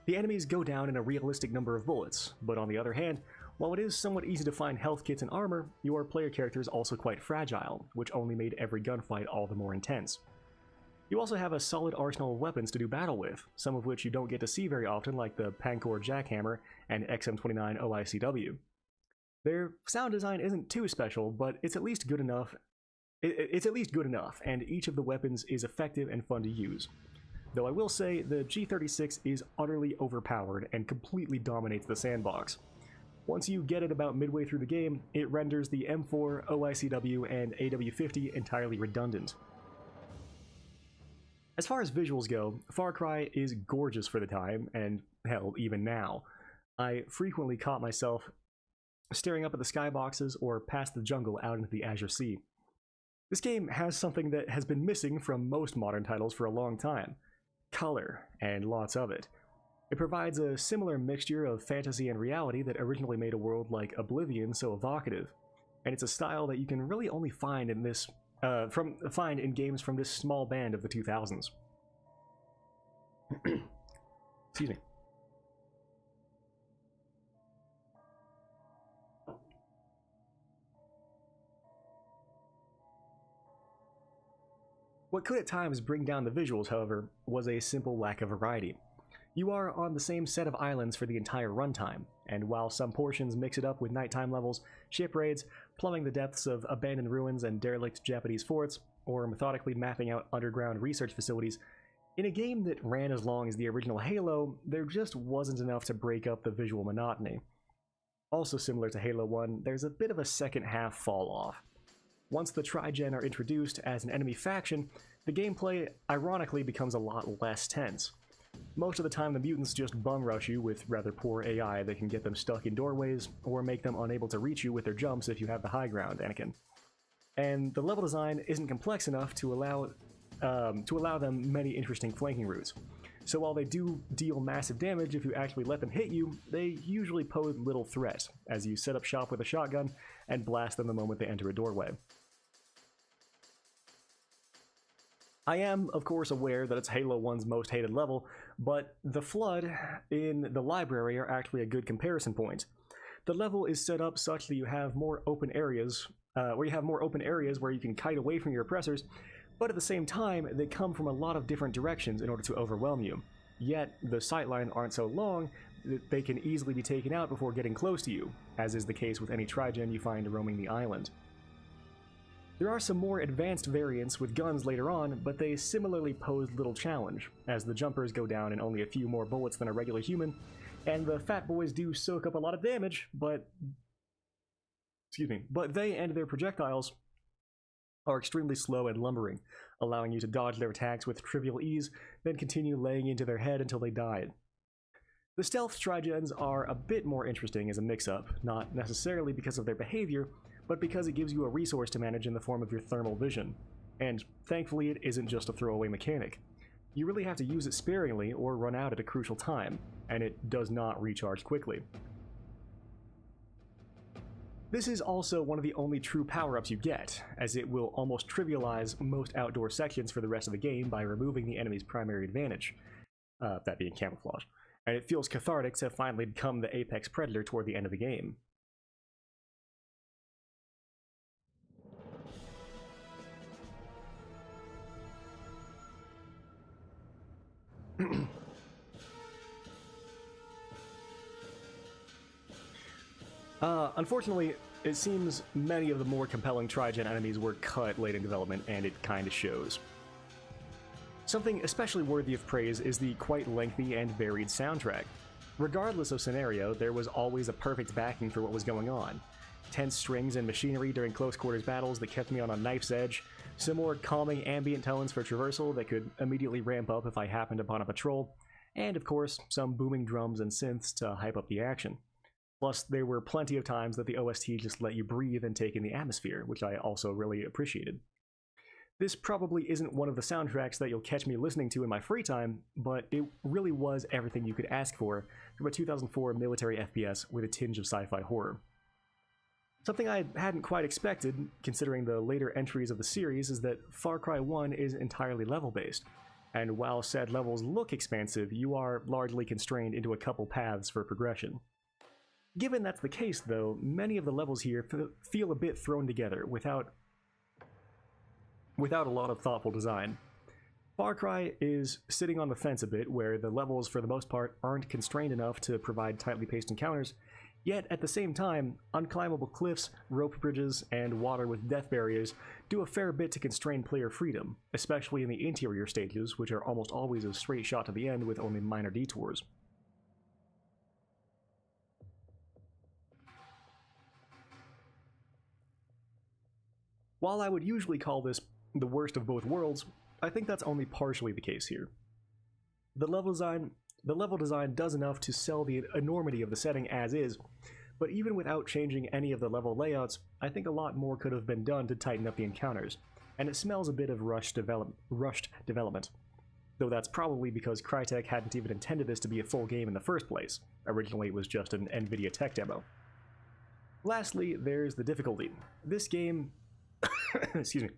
The enemies go down in a realistic number of bullets, but on the other hand, while it is somewhat easy to find health kits and armor, your player character is also quite fragile, which only made every gunfight all the more intense. You also have a solid arsenal of weapons to do battle with, some of which you don't get to see very often, like the Pancor Jackhammer and XM29 OICW. Their sound design isn't too special, but it's at least good enough. And each of the weapons is effective and fun to use. Though I will say, the G36 is utterly overpowered and completely dominates the sandbox. Once you get it about midway through the game, it renders the M4, OICW, and AW50 entirely redundant. As far as visuals go, Far Cry is gorgeous for the time, and hell, even now. I frequently caught myself staring up at the skyboxes or past the jungle out into the Azure Sea. This game has something that has been missing from most modern titles for a long time: color, and lots of it. It provides a similar mixture of fantasy and reality that originally made a world like Oblivion so evocative, and it's a style that you can really only find in games from this small band of the 2000s. Excuse me. What could at times bring down the visuals, however, was a simple lack of variety. You are on the same set of islands for the entire runtime, and while some portions mix it up with nighttime levels, ship raids, plumbing the depths of abandoned ruins and derelict Japanese forts, or methodically mapping out underground research facilities, in a game that ran as long as the original Halo, there just wasn't enough to break up the visual monotony. Also similar to Halo 1, there's a bit of a second half fall off. Once the Trigen are introduced as an enemy faction, the gameplay ironically becomes a lot less tense. Most of the time the mutants just bum rush you with rather poor AI that can get them stuck in doorways, or make them unable to reach you with their jumps if you have the high ground, Anakin. And the level design isn't complex enough to allow them many interesting flanking routes. So while they do deal massive damage if you actually let them hit you, they usually pose little threat, as you set up shop with a shotgun and blast them the moment they enter a doorway. I am, of course, aware that it's Halo 1's most hated level, but the Flood in the library are actually a good comparison point. The level is set up such that you have more open areas, where you can kite away from your oppressors, But at the same time, they come from a lot of different directions in order to overwhelm you. Yet, the sightline aren't so long that they can easily be taken out before getting close to you, as is the case with any Trigen you find roaming the island. There are some more advanced variants with guns later on, but they similarly pose little challenge, as the jumpers go down in only a few more bullets than a regular human, and the fat boys do soak up a lot of damage, but they and their projectiles are extremely slow and lumbering, allowing you to dodge their attacks with trivial ease, then continue laying into their head until they die. The stealth Trigens are a bit more interesting as a mix-up, not necessarily because of their behavior, but because it gives you a resource to manage in the form of your thermal vision. And thankfully it isn't just a throwaway mechanic. You really have to use it sparingly or run out at a crucial time, and it does not recharge quickly. This is also one of the only true power-ups you get, as it will almost trivialize most outdoor sections for the rest of the game by removing the enemy's primary advantage, that being camouflage, and it feels cathartic to finally become the apex predator toward the end of the game. Unfortunately, it seems many of the more compelling Trigen enemies were cut late in development, and it kinda shows. Something especially worthy of praise is the quite lengthy and varied soundtrack. Regardless of scenario, there was always a perfect backing for what was going on. Tense strings and machinery during close quarters battles that kept me on a knife's edge, some more calming ambient tones for traversal that could immediately ramp up if I happened upon a patrol, and of course, some booming drums and synths to hype up the action. Plus, there were plenty of times that the OST just let you breathe and take in the atmosphere, which I also really appreciated. This probably isn't one of the soundtracks that you'll catch me listening to in my free time, but it really was everything you could ask for from a 2004 military FPS with a tinge of sci-fi horror. Something I hadn't quite expected, considering the later entries of the series, is that Far Cry 1 is entirely level-based, and while said levels look expansive, you are largely constrained into a couple paths for progression. Given that's the case, though, many of the levels here feel a bit thrown together, without a lot of thoughtful design. Far Cry is sitting on the fence a bit, where the levels, for the most part, aren't constrained enough to provide tightly paced encounters, yet at the same time, unclimbable cliffs, rope bridges, and water with death barriers do a fair bit to constrain player freedom, especially in the interior stages, which are almost always a straight shot to the end with only minor detours. While I would usually call this the worst of both worlds, I think that's only partially the case here. The level design does enough to sell the enormity of the setting as is, but even without changing any of the level layouts, I think a lot more could have been done to tighten up the encounters, and it smells a bit of rushed development. Though that's probably because Crytek hadn't even intended this to be a full game in the first place. Originally it was just an NVIDIA tech demo. Lastly, there's the difficulty. This game excuse me.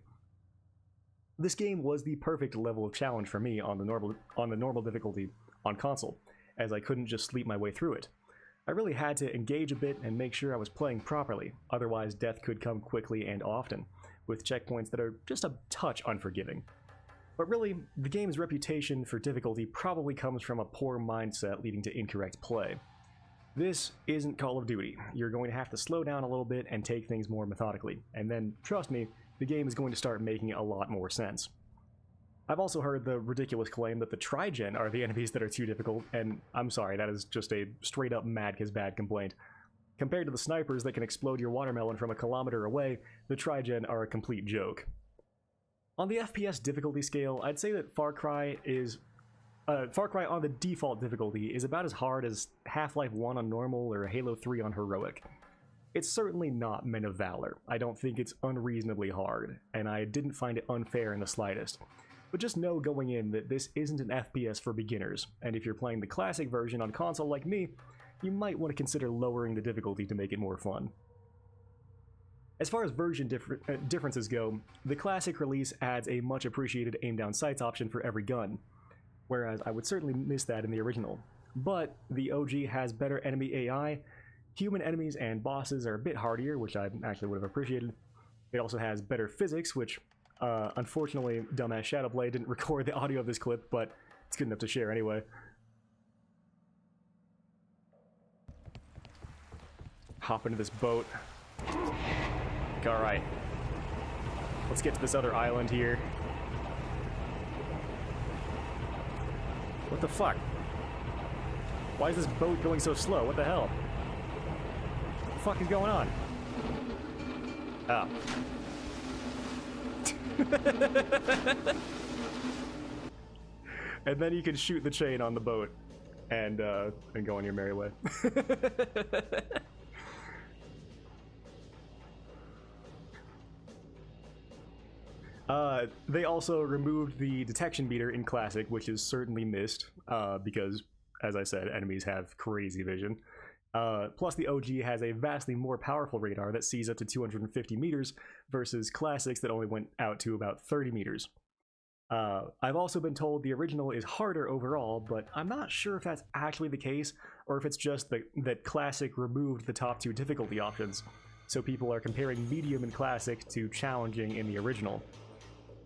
This game was the perfect level of challenge for me on the normal difficulty on console, as I couldn't just sleep my way through it. I really had to engage a bit and make sure I was playing properly, otherwise death could come quickly and often, with checkpoints that are just a touch unforgiving. But really, the game's reputation for difficulty probably comes from a poor mindset leading to incorrect play. This isn't Call of Duty. You're going to have to slow down a little bit and take things more methodically, and then, trust me, the game is going to start making a lot more sense. I've also heard the ridiculous claim that the Trigen are the enemies that are too difficult, and I'm sorry, that is just a straight-up mad-'cause-bad complaint. Compared to the snipers that can explode your watermelon from a kilometer away, the Trigen are a complete joke. On the FPS difficulty scale, I'd say that Far Cry on the default difficulty is about as hard as Half-Life 1 on normal or Halo 3 on heroic. It's certainly not Men of Valor. I don't think it's unreasonably hard, and I didn't find it unfair in the slightest. But just know going in that this isn't an FPS for beginners, and if you're playing the classic version on console like me, you might want to consider lowering the difficulty to make it more fun. As far as version differences go, the classic release adds a much appreciated aim-down sights option for every gun, whereas I would certainly miss that in the original. But the OG has better enemy AI, human enemies and bosses are a bit hardier, which I actually would have appreciated. It also has better physics, which Unfortunately, dumbass Shadowblade didn't record the audio of this clip, but it's good enough to share anyway. Hop into this boat. Alright. Let's get to this other island here. What the fuck? Why is this boat going so slow? What the hell? What the fuck is going on? Oh. And then you can shoot the chain on the boat and go on your merry way. They also removed the detection meter in Classic, which is certainly missed, because, as I said, enemies have crazy vision. Plus, the OG has a vastly more powerful radar that sees up to 250 meters, versus Classics that only went out to about 30 meters. I've also been told the original is harder overall, but I'm not sure if that's actually the case, or if it's just that Classic removed the top two difficulty options, so people are comparing medium in Classic to challenging in the original.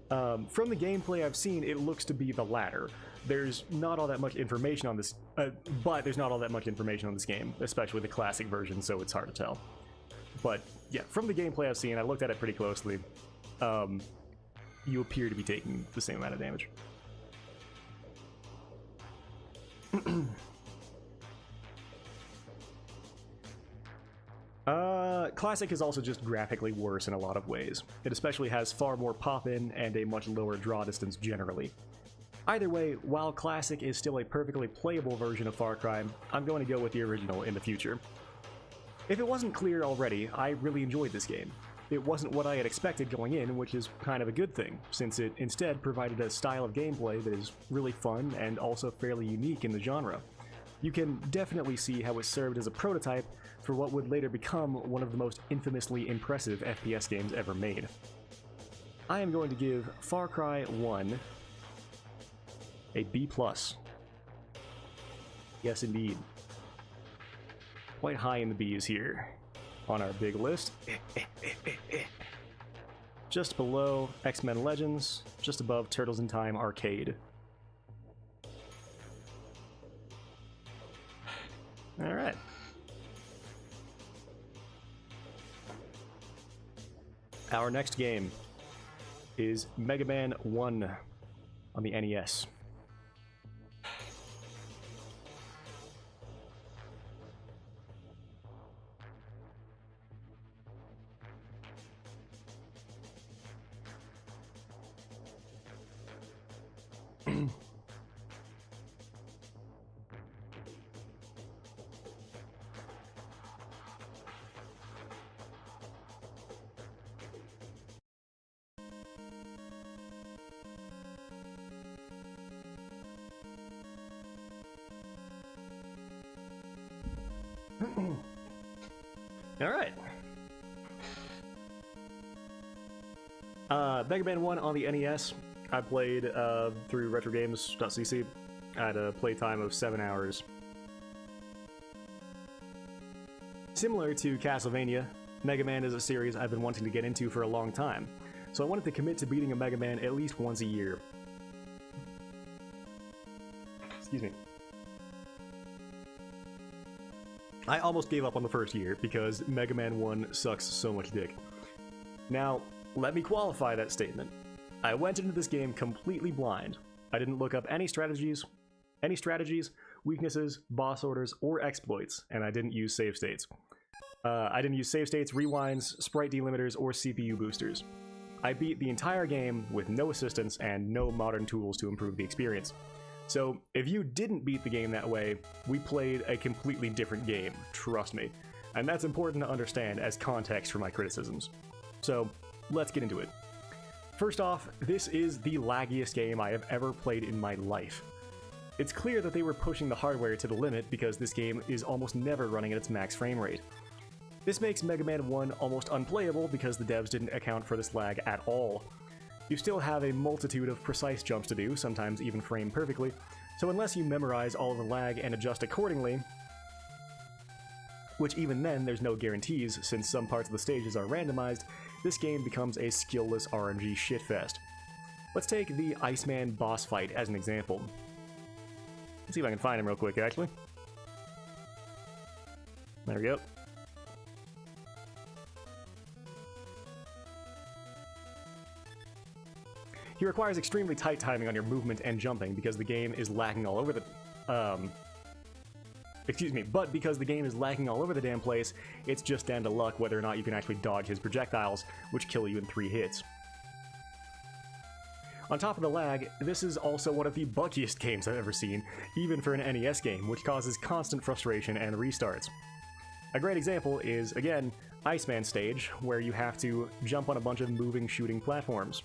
From the gameplay I've seen, it looks to be the latter. There's not all that much information on this, but there's not all that much information on this game, especially the Classic version, so it's hard to tell. But yeah, from the gameplay I've seen, I looked at it pretty closely. You appear to be taking the same amount of damage. Classic is also just graphically worse in a lot of ways. It especially has far more pop-in and a much lower draw distance generally. Either way, while Classic is still a perfectly playable version of Far Cry, I'm going to go with the original in the future. If it wasn't clear already, I really enjoyed this game. It wasn't what I had expected going in, which is kind of a good thing, since it instead provided a style of gameplay that is really fun and also fairly unique in the genre. You can definitely see how it served as a prototype for what would later become one of the most infamously impressive FPS games ever made. I am going to give Far Cry 1 a B+. Yes, indeed. Quite high in the B's here on our big list. Just below X-Men Legends, just above Turtles in Time Arcade. Alright. Our next game is Mega Man 1 on the NES. Alright. Mega Man 1 on the NES. I played through retrogames.cc. I had a playtime of 7 hours. Similar to Castlevania, Mega Man is a series I've been wanting to get into for a long time, so I wanted to commit to beating a Mega Man at least once a year. Excuse me. I almost gave up on the first year because Mega Man 1 sucks so much dick. Now, let me qualify that statement. I went into this game completely blind. I didn't look up any strategies, weaknesses, boss orders, or exploits, and I didn't use save states. I didn't use save states, rewinds, sprite delimiters, or CPU boosters. I beat the entire game with no assistance and no modern tools to improve the experience. So, if you didn't beat the game that way, we played a completely different game, trust me. And that's important to understand as context for my criticisms. So, let's get into it. First off, this is the laggiest game I have ever played in my life. It's clear that they were pushing the hardware to the limit because this game is almost never running at its max frame rate. This makes Mega Man 1 almost unplayable because the devs didn't account for this lag at all. You still have a multitude of precise jumps to do, sometimes even framed perfectly, so unless you memorize all of the lag and adjust accordingly, which even then there's no guarantees since some parts of the stages are randomized, this game becomes a skillless RNG shitfest. Let's take the Iceman boss fight as an example. Let's see if I can find him real quick, actually. There we go. He requires extremely tight timing on your movement and jumping because the game is lacking all over the... but because the game is lacking all over the damn place, it's just down to luck whether or not you can actually dodge his projectiles, which kill you in 3 hits. On top of the lag, this is also one of the buggiest games I've ever seen, even for an NES game, which causes constant frustration and restarts. A great example is, again, Iceman stage, where you have to jump on a bunch of moving shooting platforms.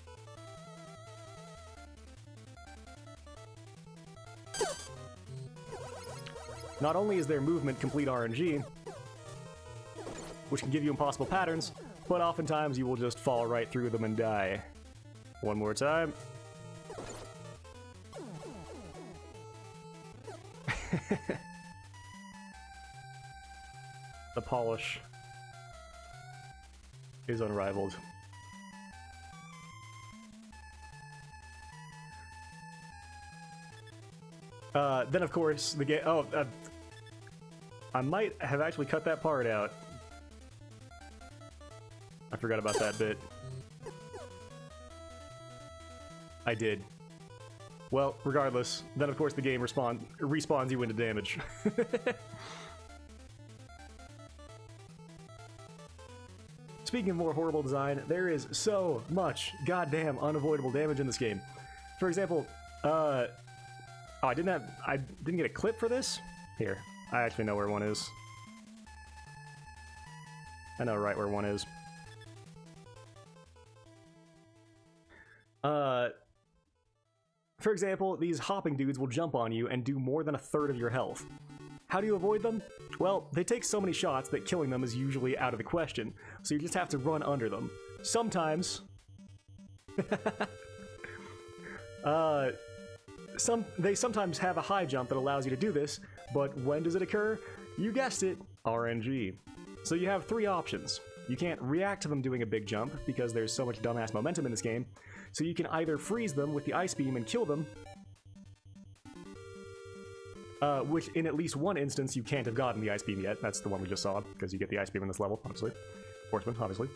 Not only is their movement complete RNG, which can give you impossible patterns, but oftentimes you will just fall right through them and die. One more time. The polish is unrivaled. Then of course the game. I might have actually cut that part out. I forgot about that bit. I did. Well, regardless, then of course the game respawns you into damage. Speaking of more horrible design, there is so much goddamn unavoidable damage in this game. For example, oh, I didn't get a clip for this? Here, I actually know where one is. I know right where one is. For example, these hopping dudes will jump on you and do more than 1/3 of your health. How do you avoid them? Well, they take so many shots that killing them is usually out of the question, so you just have to run under them. Sometimes... they sometimes have a high jump that allows you to do this, but when does it occur? You guessed it, RNG. So you have 3 options. You can't react to them doing a big jump, because there's so much dumbass momentum in this game, so you can either freeze them with the ice beam and kill them, which in at least one instance you can't have gotten the ice beam yet. That's the one we just saw, because you get the ice beam in this level, obviously. Horseman, obviously.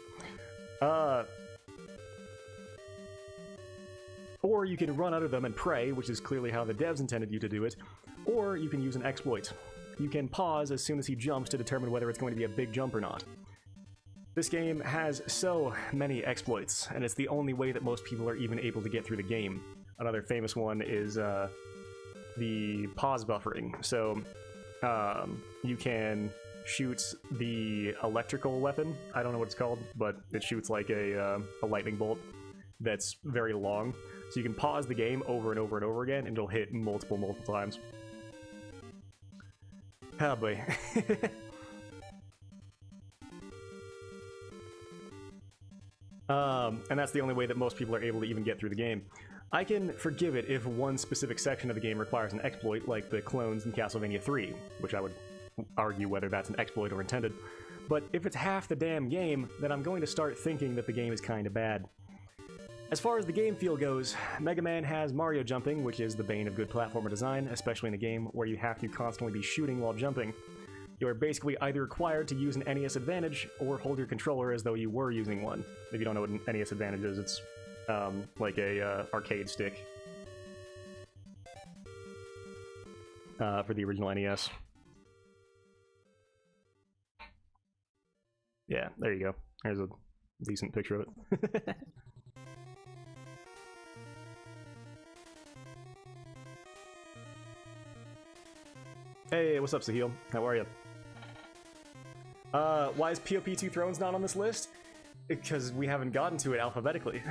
Or you can run under them and pray, which is clearly how the devs intended you to do it, or you can use an exploit. You can pause as soon as he jumps to determine whether it's going to be a big jump or not. This game has so many exploits, and it's the only way that most people are even able to get through the game. Another famous one is the pause buffering. So you can shoot the electrical weapon. I don't know what it's called, but it shoots like a lightning bolt that's very long. So you can pause the game over and over and over again, and it'll hit multiple times. Oh boy. And that's the only way that most people are able to even get through the game. I can forgive it if one specific section of the game requires an exploit, like the clones in Castlevania III, which I would argue whether that's an exploit or intended. But if it's half the damn game, then I'm going to start thinking that the game is kinda bad. As far as the game feel goes, Mega Man has Mario jumping, which is the bane of good platformer design, especially in a game where you have to constantly be shooting while jumping. You are basically either required to use an NES advantage or hold your controller as though you were using one. If you don't know what an NES advantage is, it's like a arcade stick for the original NES. Yeah, there you go. There's a decent picture of it. Hey, what's up, Sahil? How are you? Why is POP2 Thrones not on this list? Because we haven't gotten to it alphabetically.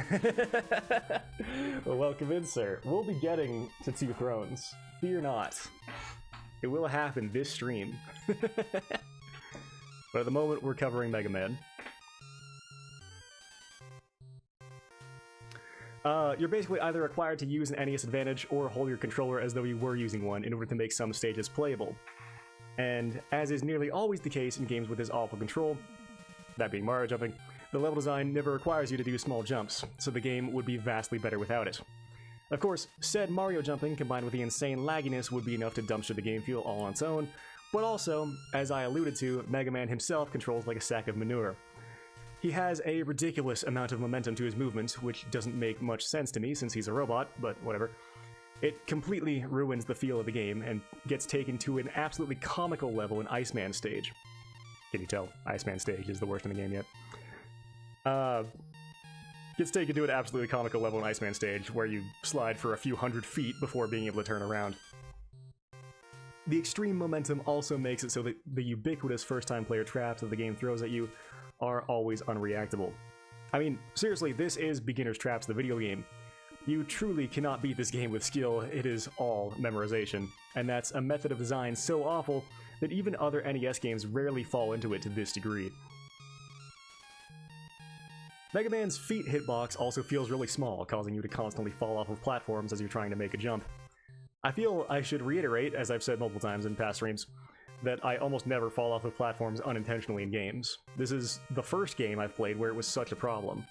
Well, welcome in, sir. We'll be getting to 2 Thrones. Fear not. It will happen this stream. But at the moment, we're covering Mega Man. You're basically either required to use an NES advantage or hold your controller as though you were using one in order to make some stages playable. And as is nearly always the case in games with this awful control, that being Mario jumping, The level design never requires you to do small jumps, so the game would be vastly better without it. Of course, said Mario jumping combined with the insane lagginess would be enough to dumpster the game feel all on its own, but also, as I alluded to, Mega Man himself controls like a sack of manure. He has a ridiculous amount of momentum to his movement, which doesn't make much sense to me since he's a robot, but whatever. It completely ruins the feel of the game and gets taken to an absolutely comical level in Iceman stage. Can you tell? Iceman stage is the worst in the game yet. Gets taken to an absolutely comical level in Iceman stage, where you slide for a few hundred feet before being able to turn around. The extreme momentum also makes it so that the ubiquitous first-time player traps that the game throws at you are always unreactable. I mean, seriously, this is Beginner's Traps, the video game. You truly cannot beat this game with skill, it is all memorization, and that's a method of design so awful that even other NES games rarely fall into it to this degree. Mega Man's feet hitbox also feels really small, causing you to constantly fall off of platforms as you're trying to make a jump. I feel I should reiterate, as I've said multiple times in past streams, that I almost never fall off of platforms unintentionally in games. This is the first game I've played where it was such a problem.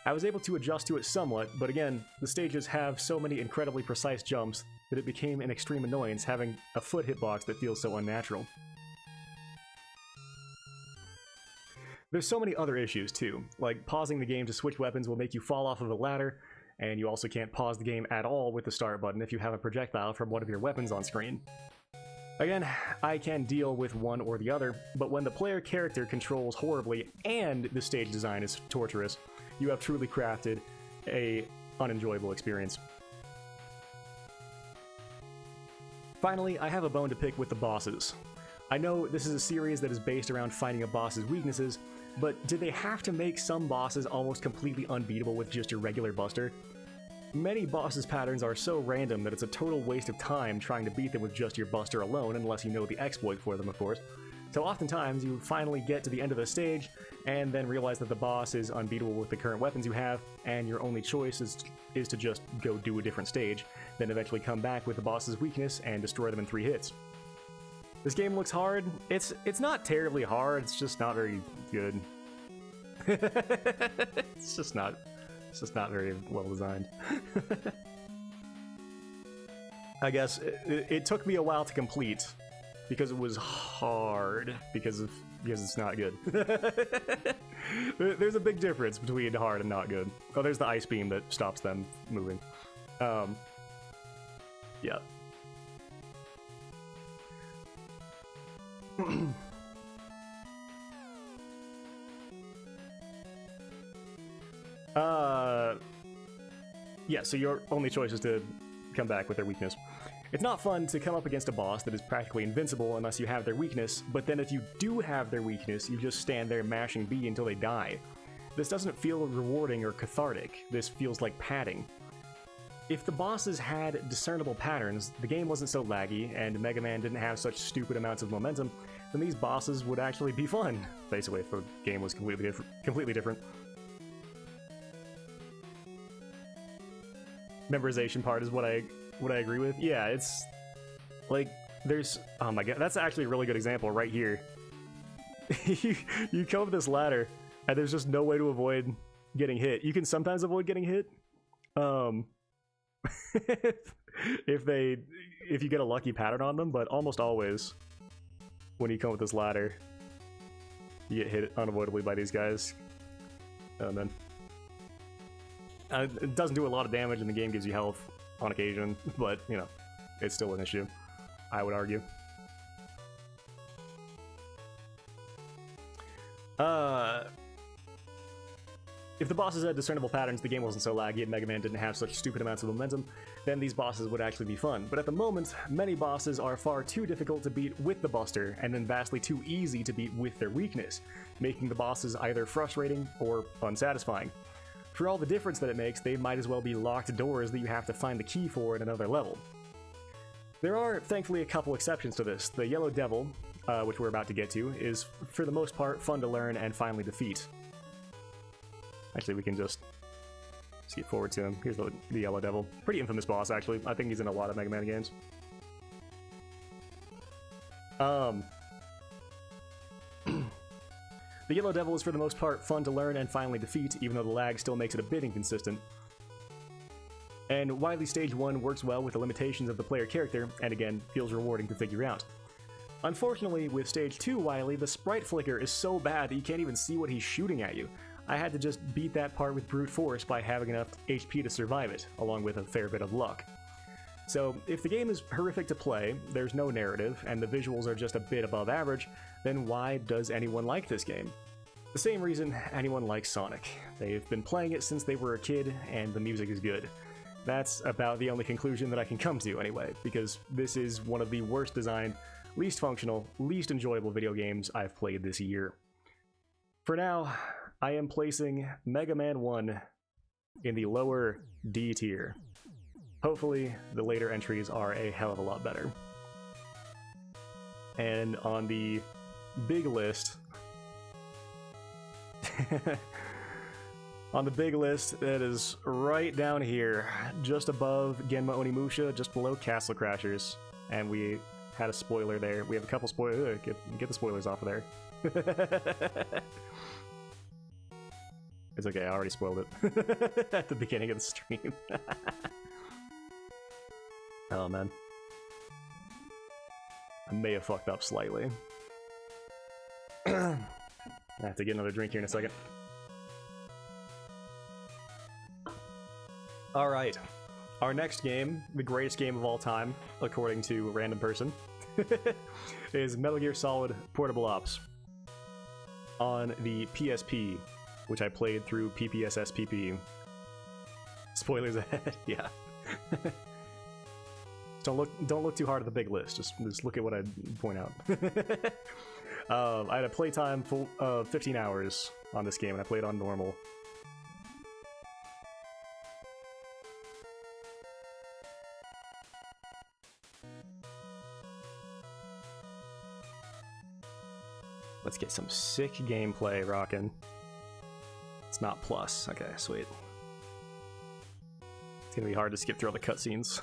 I was able to adjust to it somewhat, but again, the stages have so many incredibly precise jumps that it became an extreme annoyance having a foot hitbox that feels so unnatural. There's so many other issues too, like pausing the game to switch weapons will make you fall off of a ladder, and you also can't pause the game at all with the start button if you have a projectile from one of your weapons on screen. Again, I can deal with one or the other, but when the player character controls horribly and the stage design is torturous, you have truly crafted a unenjoyable experience. Finally, I have a bone to pick with the bosses. I know this is a series that is based around finding a boss's weaknesses, but did they have to make some bosses almost completely unbeatable with just your regular buster? Many bosses' patterns are so random that it's a total waste of time trying to beat them with just your buster alone, unless you know the exploit for them, of course. So oftentimes, you finally get to the end of the stage, and then realize that the boss is unbeatable with the current weapons you have, and your only choice is to just go do a different stage, then eventually come back with the boss's weakness and destroy them in 3 hits. This game looks hard. It's not terribly hard, it's just not very good. It's just not very well designed. I guess it took me a while to complete because it was hard because it's not good. There's a big difference between hard and not good. Oh, there's the ice beam that stops them moving. Yeah. Yeah, so your only choice is to come back with their weakness. It's not fun to come up against a boss that is practically invincible unless you have their weakness, but then if you do have their weakness, you just stand there mashing B until they die. This doesn't feel rewarding or cathartic, this feels like padding. If the bosses had discernible patterns, the game wasn't so laggy, and Mega Man didn't have such stupid amounts of momentum, then these bosses would actually be fun, basically, if the game was completely different. Memorization part is what I agree with. Yeah, it's like there's oh my god, that's actually a really good example right here. you come up this ladder and there's just no way to avoid getting hit. You can sometimes avoid getting hit. If you get a lucky pattern on them, but almost always when you come up this ladder you get hit unavoidably by these guys. And then it doesn't do a lot of damage, and the game gives you health on occasion, but, you know, it's still an issue, I would argue. If the bosses had discernible patterns, the game wasn't so laggy, and Mega Man didn't have such stupid amounts of momentum, then these bosses would actually be fun. But at the moment, many bosses are far too difficult to beat with the buster, and then vastly too easy to beat with their weakness, making the bosses either frustrating or unsatisfying. For all the difference that it makes, they might as well be locked doors that you have to find the key for in another level. There are, thankfully, a couple exceptions to this. The Yellow Devil, which we're about to get to, is, for the most part, fun to learn and finally defeat. Actually, we can just skip forward to him. Here's the Yellow Devil. Pretty infamous boss, actually. I think he's in a lot of Mega Man games. The The Yellow Devil is for the most part fun to learn and finally defeat, even though the lag still makes it a bit inconsistent. And Wily Stage 1 works well with the limitations of the player character, and again, feels rewarding to figure out. Unfortunately, with Stage 2 Wily, the sprite flicker is so bad that you can't even see what he's shooting at you. I had to just beat that part with brute force by having enough HP to survive it, along with a fair bit of luck. So, if the game is horrific to play, there's no narrative, and the visuals are just a bit above average, then why does anyone like this game? The same reason anyone likes Sonic. They've been playing it since they were a kid, and the music is good. That's about the only conclusion that I can come to anyway, because this is one of the worst designed, least functional, least enjoyable video games I've played this year. For now, I am placing Mega Man 1 in the lower D tier. Hopefully, the later entries are a hell of a lot better. And on the big list... on the big list, that is right down here, just above Genma Onimusha, just below Castle Crashers. And we had a spoiler there. We have a couple spoilers. Get the spoilers off of there. It's okay, I already spoiled it at the beginning of the stream. Oh man. I may have fucked up slightly. I have to get another drink here in a second. Alright. Our next game, the greatest game of all time, according to a random person, is Metal Gear Solid Portable Ops on the PSP, which I played through PPSSPP. Spoilers ahead, yeah. Don't look too hard at the big list. Just look at what I point out. I had a playtime full of 15 hours on this game, and I played on normal. Let's get some sick gameplay rockin'. It's not plus. Okay, sweet. It's gonna be hard to skip through all the cutscenes.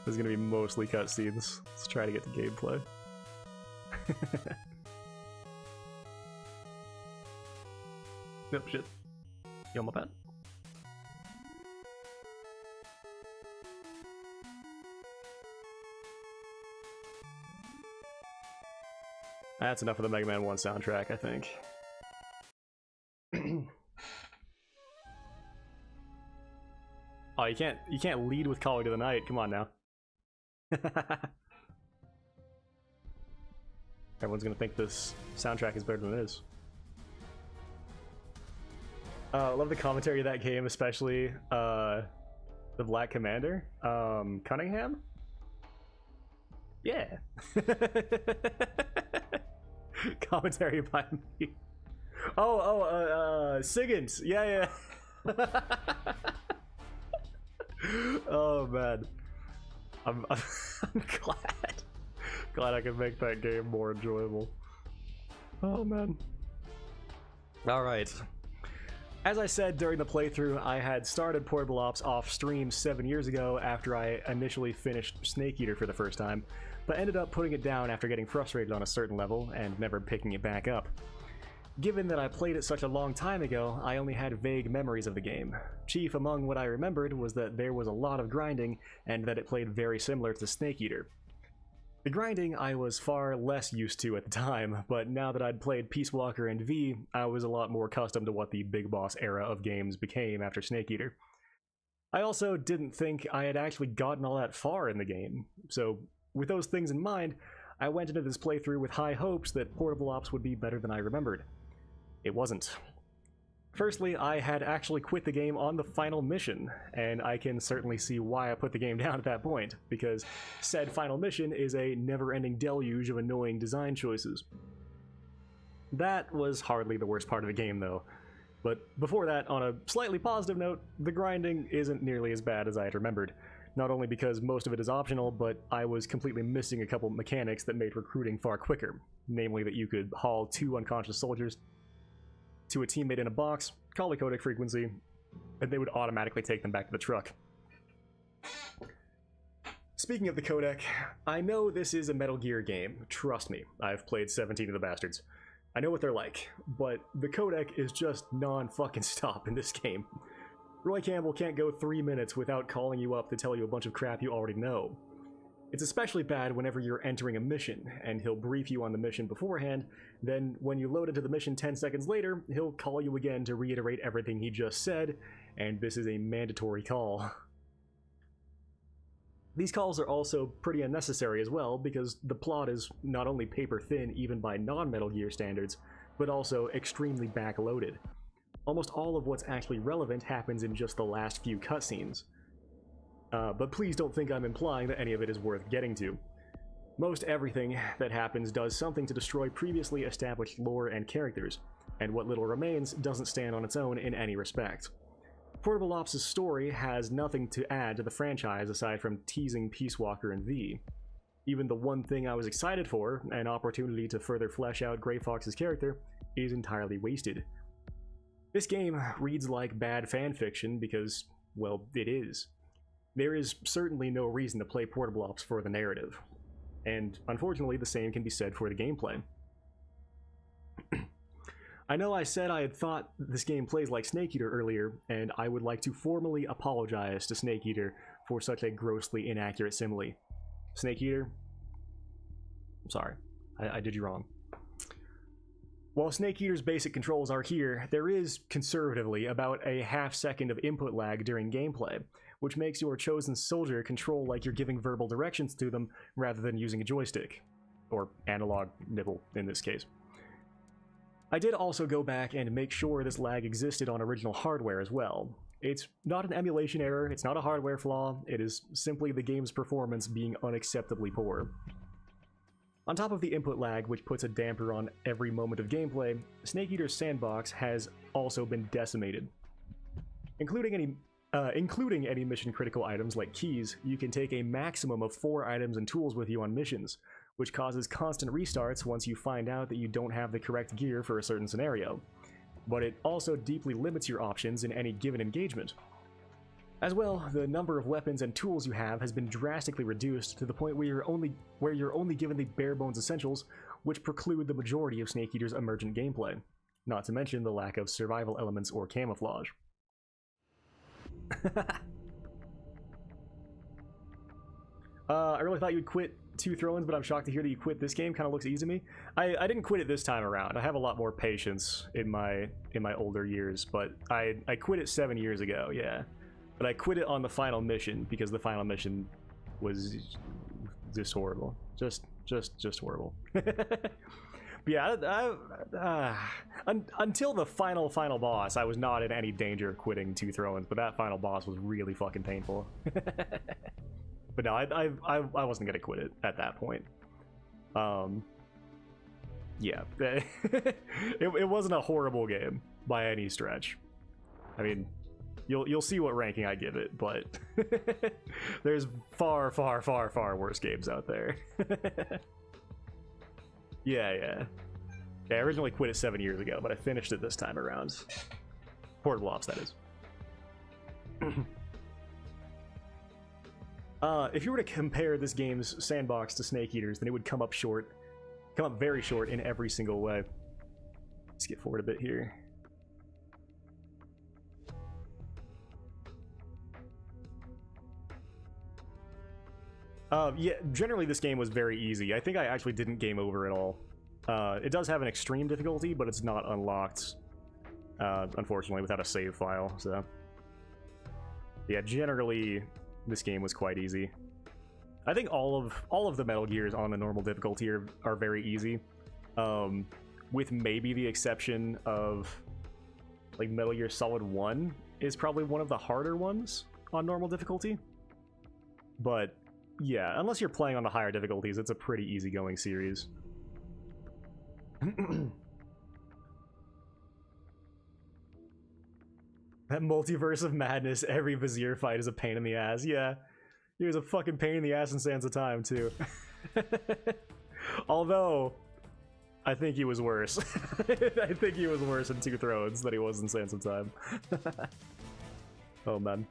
There's gonna be mostly cutscenes. Let's try to get the gameplay. Nope, shit. You on my pad? That's enough of the Mega Man 1 soundtrack, I think. Oh, you can't lead with Calling to the Night. Come on now. Everyone's gonna think this soundtrack is better than it is. I love the commentary of that game, especially the Black Commander. Cunningham? Yeah. Commentary by me. Siggins. Yeah. Oh man, I'm glad I can make that game more enjoyable. Oh man. All right. As I said during the playthrough, I had started Portable Ops off stream 7 years ago after I initially finished Snake Eater for the first time, but ended up putting it down after getting frustrated on a certain level and never picking it back up. Given that I played it such a long time ago, I only had vague memories of the game. Chief among what I remembered was that there was a lot of grinding, and that it played very similar to Snake Eater. The grinding I was far less used to at the time, but now that I'd played Peace Walker and V, I was a lot more accustomed to what the Big Boss era of games became after Snake Eater. I also didn't think I had actually gotten all that far in the game, so with those things in mind, I went into this playthrough with high hopes that Portable Ops would be better than I remembered. It wasn't. Firstly, I had actually quit the game on the final mission, and I can certainly see why I put the game down at that point, because said final mission is a never-ending deluge of annoying design choices. That was hardly the worst part of the game, though. But before that, on a slightly positive note, the grinding isn't nearly as bad as I had remembered. Not only because most of it is optional, but I was completely missing a couple mechanics that made recruiting far quicker. Namely that you could haul 2 unconscious soldiers to a teammate in a box, call the codec frequency, and they would automatically take them back to the truck. Speaking of the codec, I know this is a Metal Gear game. Trust me, I've played 17 of the bastards. I know what they're like, but the codec is just non-fucking stop in this game. Roy Campbell can't go 3 minutes without calling you up to tell you a bunch of crap you already know. It's especially bad whenever you're entering a mission, and he'll brief you on the mission beforehand, then when you load into the mission 10 seconds later, he'll call you again to reiterate everything he just said, and this is a mandatory call. These calls are also pretty unnecessary as well, because the plot is not only paper thin even by non-Metal Gear standards, but also extremely backloaded. Almost all of what's actually relevant happens in just the last few cutscenes. But please don't think I'm implying that any of it is worth getting to. Most everything that happens does something to destroy previously established lore and characters, and what little remains doesn't stand on its own in any respect. Portable Ops' story has nothing to add to the franchise aside from teasing Peace Walker and V. Even the one thing I was excited for, an opportunity to further flesh out Gray Fox's character, is entirely wasted. This game reads like bad fanfiction because, well, it is. There is certainly no reason to play Portable Ops for the narrative. And unfortunately, the same can be said for the gameplay. I know I said I had thought this game plays like Snake Eater earlier, and I would like to formally apologize to Snake Eater for such a grossly inaccurate simile. Snake Eater? I'm sorry. I did you wrong. While Snake Eater's basic controls are here, there is, conservatively, about a half-second of input lag during gameplay, which makes your chosen soldier control like you're giving verbal directions to them rather than using a joystick. Or analog nibble, in this case. I did also go back and make sure this lag existed on original hardware as well. It's not an emulation error, it's not a hardware flaw, it is simply the game's performance being unacceptably poor. On top of the input lag, which puts a damper on every moment of gameplay, Snake Eater's sandbox has also been decimated. Including any mission-critical items like keys, you can take a maximum of 4 items and tools with you on missions, which causes constant restarts once you find out that you don't have the correct gear for a certain scenario. But it also deeply limits your options in any given engagement. As well, the number of weapons and tools you have has been drastically reduced to the point where you're only given the bare-bones essentials, which preclude the majority of Snake Eater's emergent gameplay, not to mention the lack of survival elements or camouflage. I really thought you'd quit Two Thrones, but I'm shocked to hear that you quit this game. Kind of looks easy to me. I didn't quit it this time around. I have a lot more patience in my older years, but I quit it 7 years ago, yeah. But I quit it on the final mission because the final mission was just horrible. Just horrible. But yeah, until the final boss, I was not in any danger of quitting Two Thrones, but that final boss was really fucking painful. But no, I wasn't gonna quit it at that point. Yeah, it wasn't a horrible game by any stretch. I mean, you'll see what ranking I give it, but there's far worse games out there. Yeah, I originally quit it 7 years ago, but I finished it this time around. Portable Ops, that is. If you were to compare this game's sandbox to Snake Eater's, then it would come up very short in every single way. Let's get forward a bit here. Yeah, generally this game was very easy. I think I actually didn't game over at all. It does have an extreme difficulty, but it's not unlocked, unfortunately, without a save file, so... Yeah, generally, this game was quite easy. I think all of the Metal Gears on the normal difficulty are very easy, with maybe the exception of, like, Metal Gear Solid 1 is probably one of the harder ones on normal difficulty. But yeah, unless you're playing on the higher difficulties, it's a pretty easygoing series. That multiverse of madness, every Vizier fight is a pain in the ass. Yeah, he was a fucking pain in the ass in Sands of Time, too. Although, I think he was worse. I think he was worse in Two Thrones than he was in Sands of Time. Oh, man.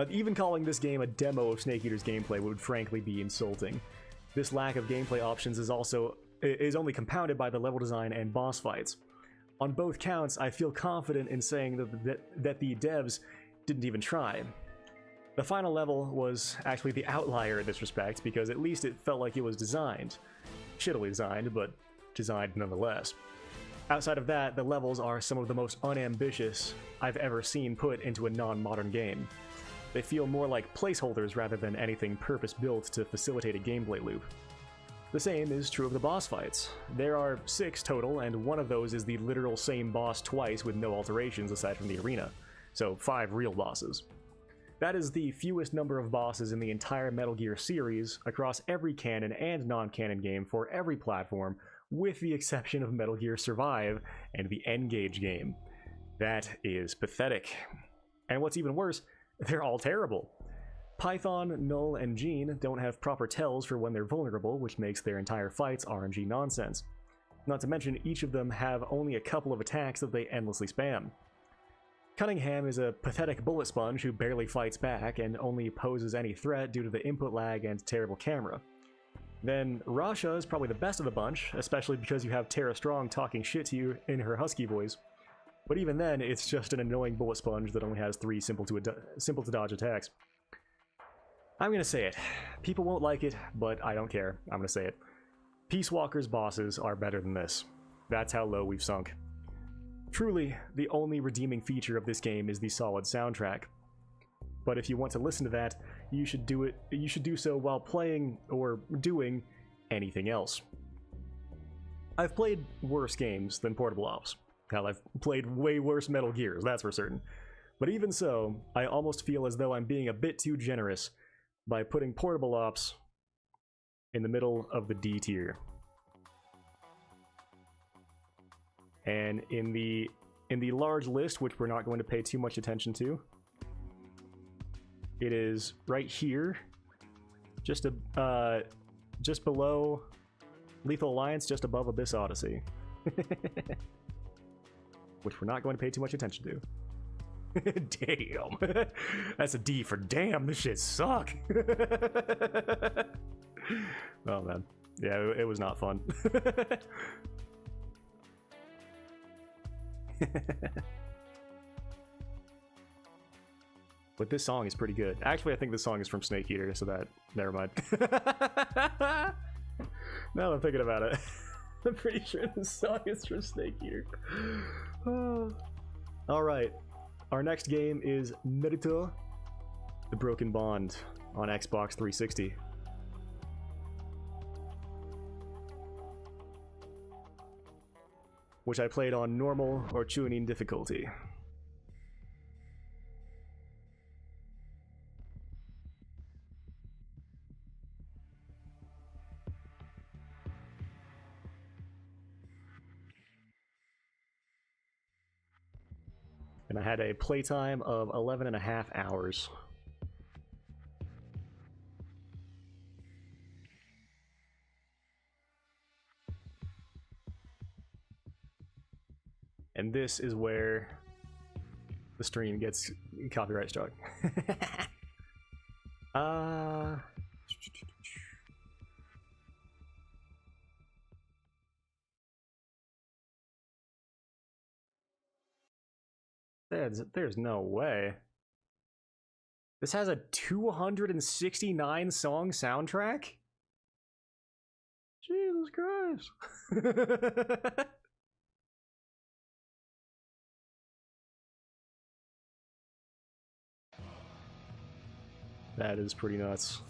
Even calling this game a demo of Snake Eater's gameplay would frankly be insulting. This lack of gameplay options is also is only compounded by the level design and boss fights. On both counts, I feel confident in saying that the devs didn't even try. The final level was actually the outlier in this respect, because at least it felt like it was designed. Shittily designed, but designed nonetheless. Outside of that, the levels are some of the most unambitious I've ever seen put into a non-modern game. They feel more like placeholders rather than anything purpose-built to facilitate a gameplay loop. The same is true of the boss fights. There are 6 total, and one of those is the literal same boss twice with no alterations aside from the arena, so 5 real bosses. That is the fewest number of bosses in the entire Metal Gear series across every canon and non-canon game for every platform, with the exception of Metal Gear Survive and the N-Gage game. That is pathetic. And what's even worse, they're all terrible. Python, Null, and Gene don't have proper tells for when they're vulnerable, which makes their entire fights RNG nonsense. Not to mention, each of them have only a couple of attacks that they endlessly spam. Cunningham is a pathetic bullet sponge who barely fights back and only poses any threat due to the input lag and terrible camera. Then Rasha is probably the best of the bunch, especially because you have Tara Strong talking shit to you in her husky voice. But even then, it's just an annoying bullet sponge that only has 3 simple to dodge attacks. I'm gonna say it. People won't like it, but I don't care. I'm gonna say it. Peace Walker's bosses are better than this. That's how low we've sunk. Truly, the only redeeming feature of this game is the solid soundtrack. But if you want to listen to that, you should do so while playing or doing anything else. I've played worse games than Portable Ops. Hell, I've played way worse Metal Gears, that's for certain. But even so, I almost feel as though I'm being a bit too generous by putting Portable Ops in the middle of the D tier. And in the large list, which we're not going to pay too much attention to, it is right here, just below Lethal Alliance, just above Abyss Odyssey. Which we're not going to pay too much attention to. Damn. That's a D for damn, this shit suck. Oh man. Yeah, it was not fun. But this song is pretty good. Actually, I think this song is from Snake Eater, so that... Never mind. Now that I'm thinking about it, I'm pretty sure this song is from Snake Eater. Alright. Our next game is Naruto, The Broken Bond on Xbox 360. Which I played on normal or Chuunin difficulty. And I had a playtime of 11.5 hours. And this is where the stream gets copyright struck. There's no way. This has a 269 song soundtrack? Jesus Christ. That is pretty nuts.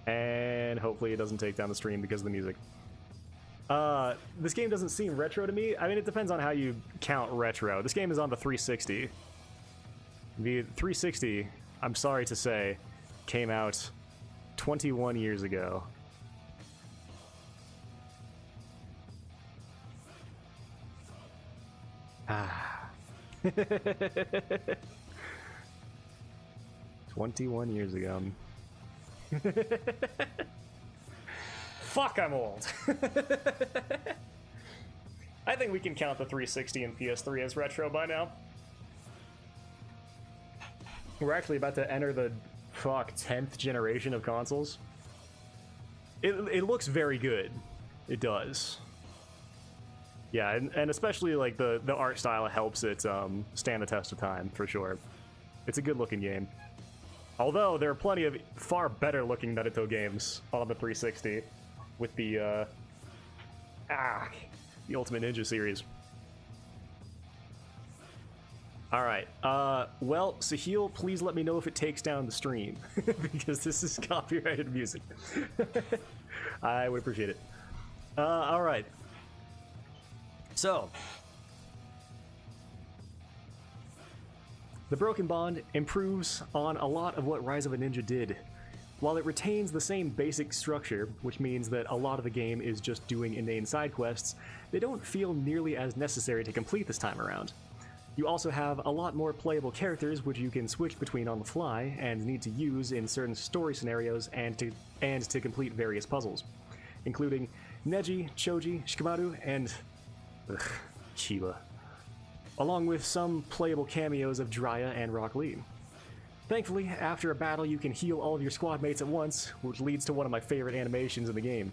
And hopefully it doesn't take down the stream because of the music. This game doesn't seem retro to me. I mean, it depends on how you count retro. This game is on the 360. The 360, I'm sorry to say, came out 21 years ago. Ah. 21 years ago. Fuck, I'm old. I think we can count the 360 and PS3 as retro by now. We're actually about to enter the 10th generation of consoles. it looks very good. It does. Yeah, and especially like the art style helps it stand the test of time for sure. It's a good looking game. Although there are plenty of far better looking Naruto games on the 360 with the Ultimate Ninja series. Alright, well, Sahil, please let me know if it takes down the stream, because this is copyrighted music. I would appreciate it. Alright. So, the Broken Bond improves on a lot of what Rise of a Ninja did. While it retains the same basic structure, which means that a lot of the game is just doing inane side quests, they don't feel nearly as necessary to complete this time around. You also have a lot more playable characters which you can switch between on the fly and need to use in certain story scenarios and to complete various puzzles, including Neji, Choji, Shikamaru, and Chiba, along with some playable cameos of Jiraiya and Rock Lee. Thankfully, after a battle you can heal all of your squad mates at once, which leads to one of my favorite animations in the game.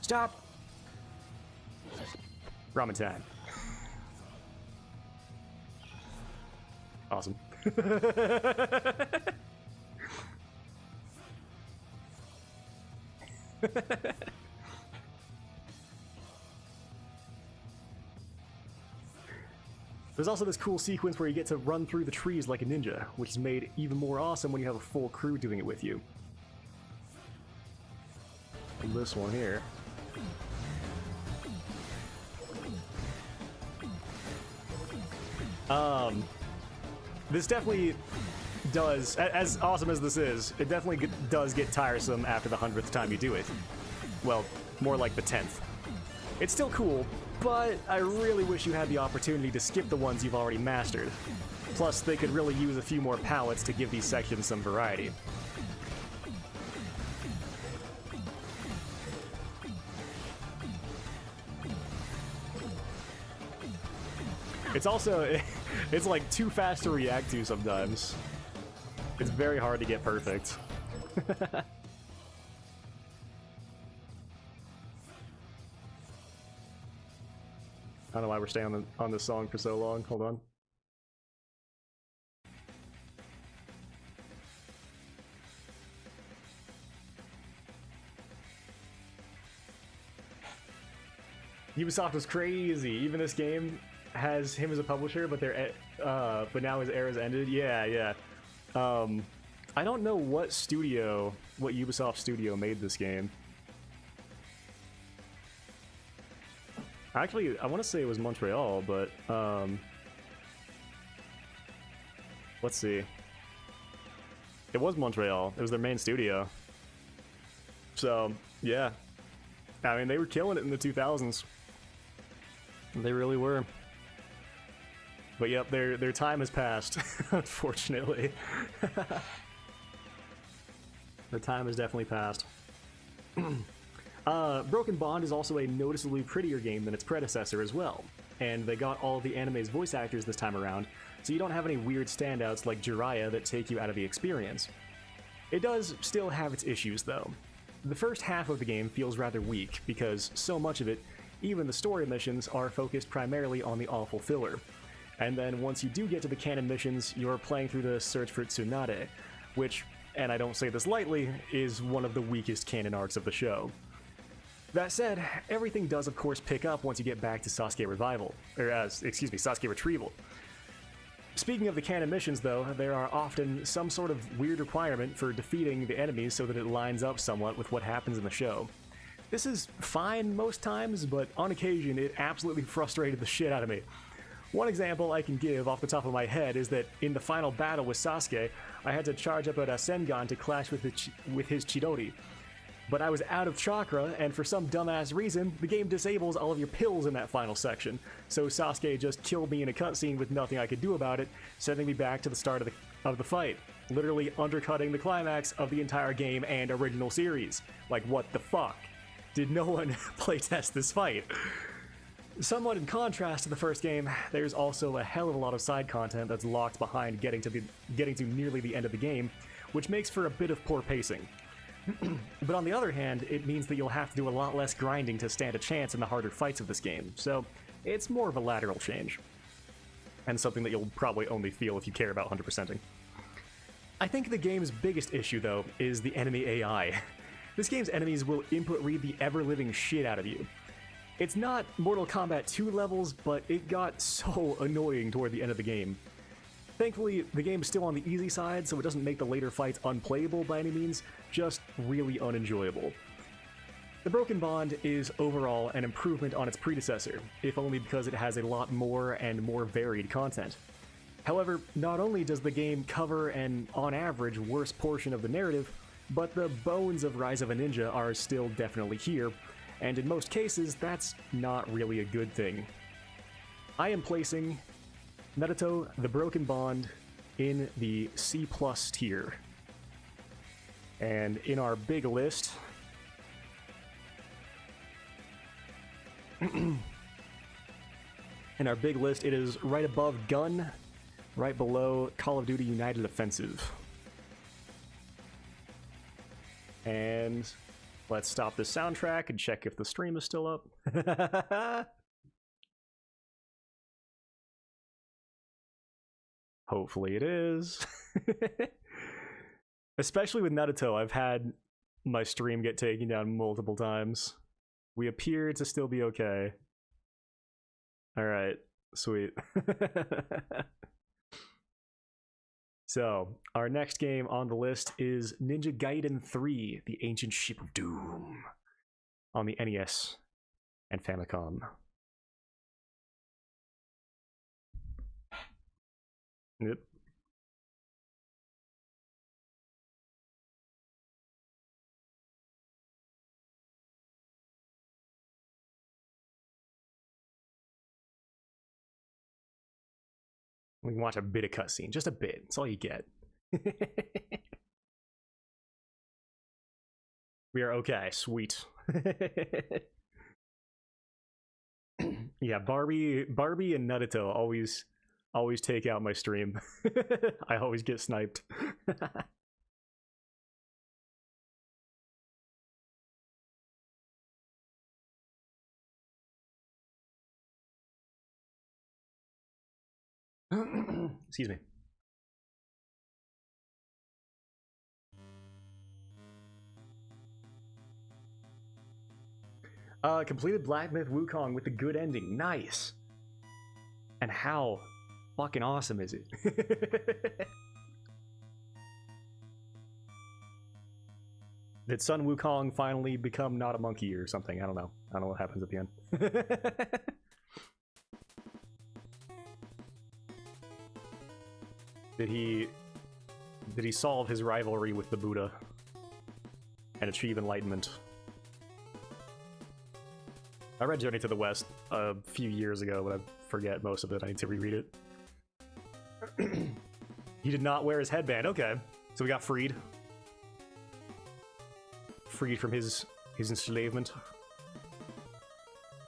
Stop! Ramen time. Awesome. There's also this cool sequence where you get to run through the trees like a ninja, which is made even more awesome when you have a full crew doing it with you. And this one here. This definitely does, as awesome as this is, it definitely does get tiresome after the 100th time you do it. Well, more like the 10th. It's still cool, but I really wish you had the opportunity to skip the ones you've already mastered. Plus, they could really use a few more palettes to give these sections some variety. It's also, it's like too fast to react to sometimes. It's very hard to get perfect. I don't know why we're staying on this song for so long. Hold on. Ubisoft was crazy. Even this game has him as a publisher, but but now his era's ended. Yeah. I don't know what Ubisoft studio made this game. Actually, I want to say it was Montreal, but let's see. It was Montreal. It was their main studio. So, yeah. I mean, they were killing it in the 2000s. They really were. But yep, their time has passed, unfortunately. Their time has definitely passed. Broken Bond is also a noticeably prettier game than its predecessor as well, and they got all of the anime's voice actors this time around, so you don't have any weird standouts like Jiraiya that take you out of the experience. It does still have its issues though. The first half of the game feels rather weak, because so much of it, even the story missions, are focused primarily on the awful filler. And then once you do get to the canon missions, you're playing through the search for Tsunade, which, and I don't say this lightly, is one of the weakest canon arcs of the show. That said, everything does of course pick up once you get back to Sasuke Sasuke Retrieval. Speaking of the canon missions though, there are often some sort of weird requirement for defeating the enemies so that it lines up somewhat with what happens in the show. This is fine most times, but on occasion it absolutely frustrated the shit out of me. One example I can give off the top of my head is that in the final battle with Sasuke, I had to charge up a Rasengan to clash with his Chidori. But I was out of chakra, and for some dumbass reason, the game disables all of your pills in that final section, so Sasuke just killed me in a cutscene with nothing I could do about it, sending me back to the start of the fight, literally undercutting the climax of the entire game and original series. Like, what the fuck? Did no one playtest this fight? Somewhat in contrast to the first game, there's also a hell of a lot of side content that's locked behind getting to nearly the end of the game, which makes for a bit of poor pacing. But on the other hand, it means that you'll have to do a lot less grinding to stand a chance in the harder fights of this game, so it's more of a lateral change. And something that you'll probably only feel if you care about 100%ing. I think the game's biggest issue, though, is the enemy AI. This game's enemies will input read the ever-living shit out of you. It's not Mortal Kombat 2 levels, but it got so annoying toward the end of the game. Thankfully, the game is still on the easy side, so it doesn't make the later fights unplayable by any means, just really unenjoyable. The Broken Bond is overall an improvement on its predecessor, if only because it has a lot more and more varied content. However, not only does the game cover an, on average, worse portion of the narrative, but the bones of Rise of a Ninja are still definitely here, and in most cases, that's not really a good thing. I am placing Naruto The Broken Bond in the C+ tier. And in our big list, it is right above Gun, right below Call of Duty United Offensive. And let's stop the soundtrack and check if the stream is still up. Hopefully it is. Especially with Naruto, I've had my stream get taken down multiple times. We appear to still be okay. Alright, sweet. So, our next game on the list is Ninja Gaiden III, The Ancient Ship of Doom, on the NES and Famicom. Yep. We can watch a bit of cutscene, just a bit. That's all you get. We are okay, sweet. Yeah, Barbie and Naruto always take out my stream. I always get sniped. Excuse me. Completed Black Myth Wukong with a good ending. Nice. And how fucking awesome is it? Did Sun Wukong finally become not a monkey or something? I don't know. I don't know what happens at the end. Did he solve his rivalry with the Buddha and achieve enlightenment? I read Journey to the West a few years ago, but I forget most of it. I need to reread it. He did not wear his headband. Okay, so we got freed. Freed from his enslavement.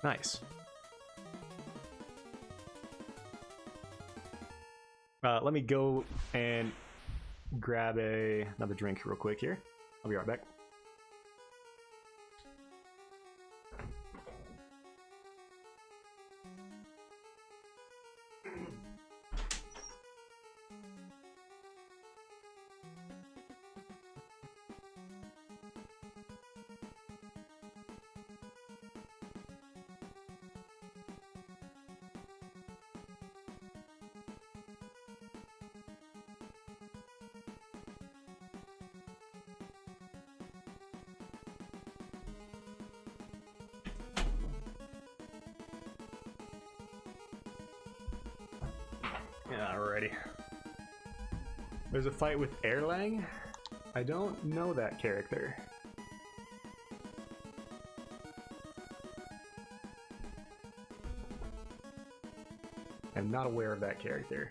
Nice. Let me go and grab another drink real quick here. I'll be right back. Alrighty. There's a fight with Erlang? I don't know that character. I'm not aware of that character.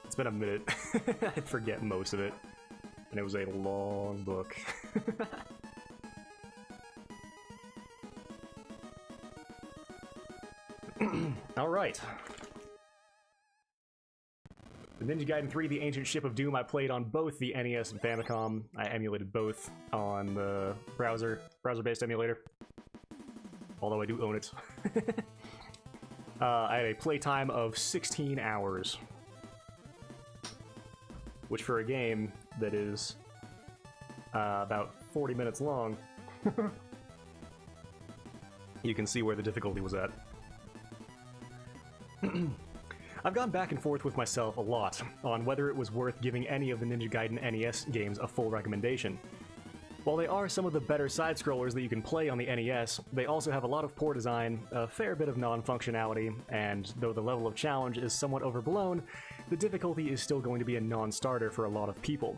It's been a minute. I forget most of it. And it was a long book. Alright. The Ninja Gaiden 3, The Ancient Ship of Doom, I played on both the NES and Famicom. I emulated both on the browser-based emulator. Although I do own it. I had a playtime of 16 hours. Which for a game that is about 40 minutes long, you can see where the difficulty was at. I've gone back and forth with myself a lot on whether it was worth giving any of the Ninja Gaiden NES games a full recommendation. While they are some of the better side-scrollers that you can play on the NES, they also have a lot of poor design, a fair bit of non-functionality, and though the level of challenge is somewhat overblown, the difficulty is still going to be a non-starter for a lot of people.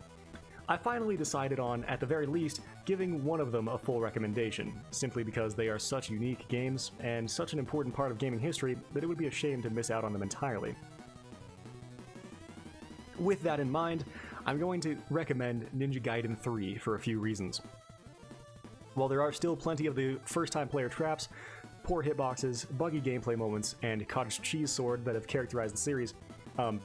I finally decided on, at the very least, giving one of them a full recommendation, simply because they are such unique games, and such an important part of gaming history that it would be a shame to miss out on them entirely. With that in mind, I'm going to recommend Ninja Gaiden 3 for a few reasons. While there are still plenty of the first-time player traps, poor hitboxes, buggy gameplay moments, and cottage cheese sword that have characterized the series,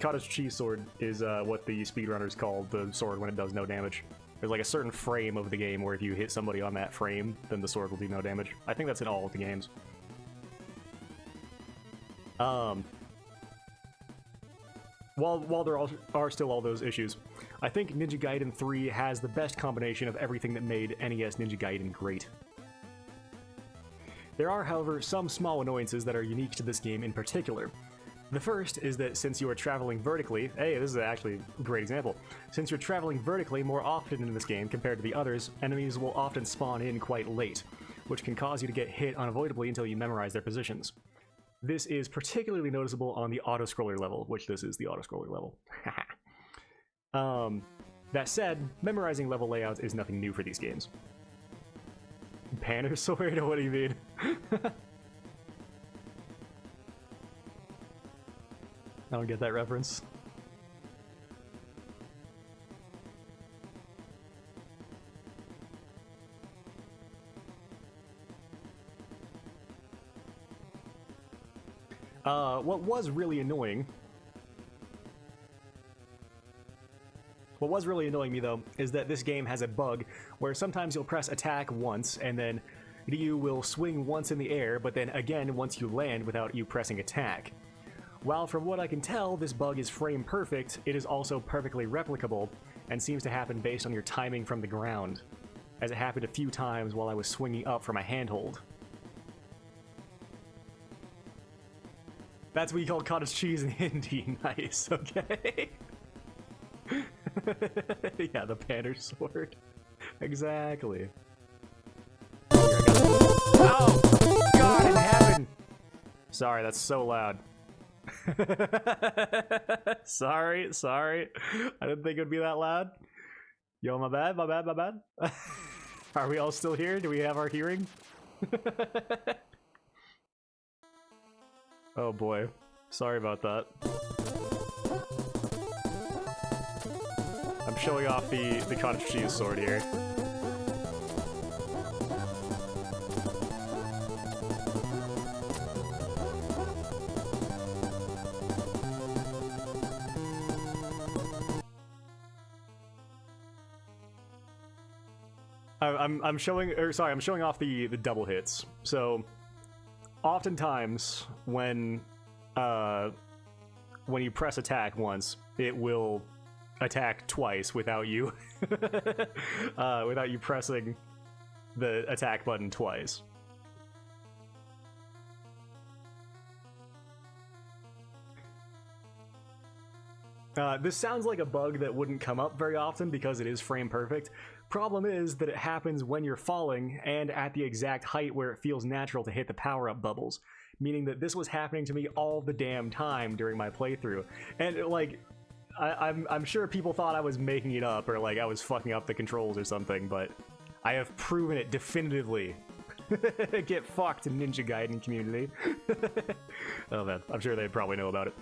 cottage cheese sword is what the speedrunners call the sword when it does no damage. There's like a certain frame of the game where if you hit somebody on that frame, then the sword will do no damage. I think that's in all of the games. While there are still all those issues, I think Ninja Gaiden 3 has the best combination of everything that made NES Ninja Gaiden great. There are, however, some small annoyances that are unique to this game in particular. The first is that since you are traveling vertically, hey, this is actually a great example. Since you're traveling vertically more often in this game compared to the others, enemies will often spawn in quite late, which can cause you to get hit unavoidably until you memorize their positions. This is particularly noticeable on the auto-scroller level, which this is the auto-scroller level. That said, memorizing level layouts is nothing new for these games. Banner sword? What do you mean? I don't get that reference. What was really annoying me though is that this game has a bug where sometimes you'll press attack once and then Ryu will swing once in the air, but then again once you land without you pressing attack. While from what I can tell this bug is frame perfect, it is also perfectly replicable and seems to happen based on your timing from the ground, as it happened a few times while I was swinging up from a handhold. That's what you call cottage cheese in Hindi. Nice, okay. Yeah, the banner sword. Exactly. Oh! God in heaven! Sorry, that's so loud. Sorry. I didn't think it would be that loud. Yo, my bad. Are we all still here? Do we have our hearing? Oh boy. Sorry about that. I'm showing off the cottage cheese sword here. I'm showing off the double hits. So oftentimes when you press attack once, it will attack twice without you pressing the attack button twice. This sounds like a bug that wouldn't come up very often because it is frame perfect. Problem is that it happens when you're falling and at the exact height where it feels natural to hit the power-up bubbles, meaning that this was happening to me all the damn time during my playthrough. And like, I'm sure people thought I was making it up or like I was fucking up the controls or something, but I have proven it definitively. Get fucked, Ninja Gaiden community. Oh man, I'm sure they probably know about it.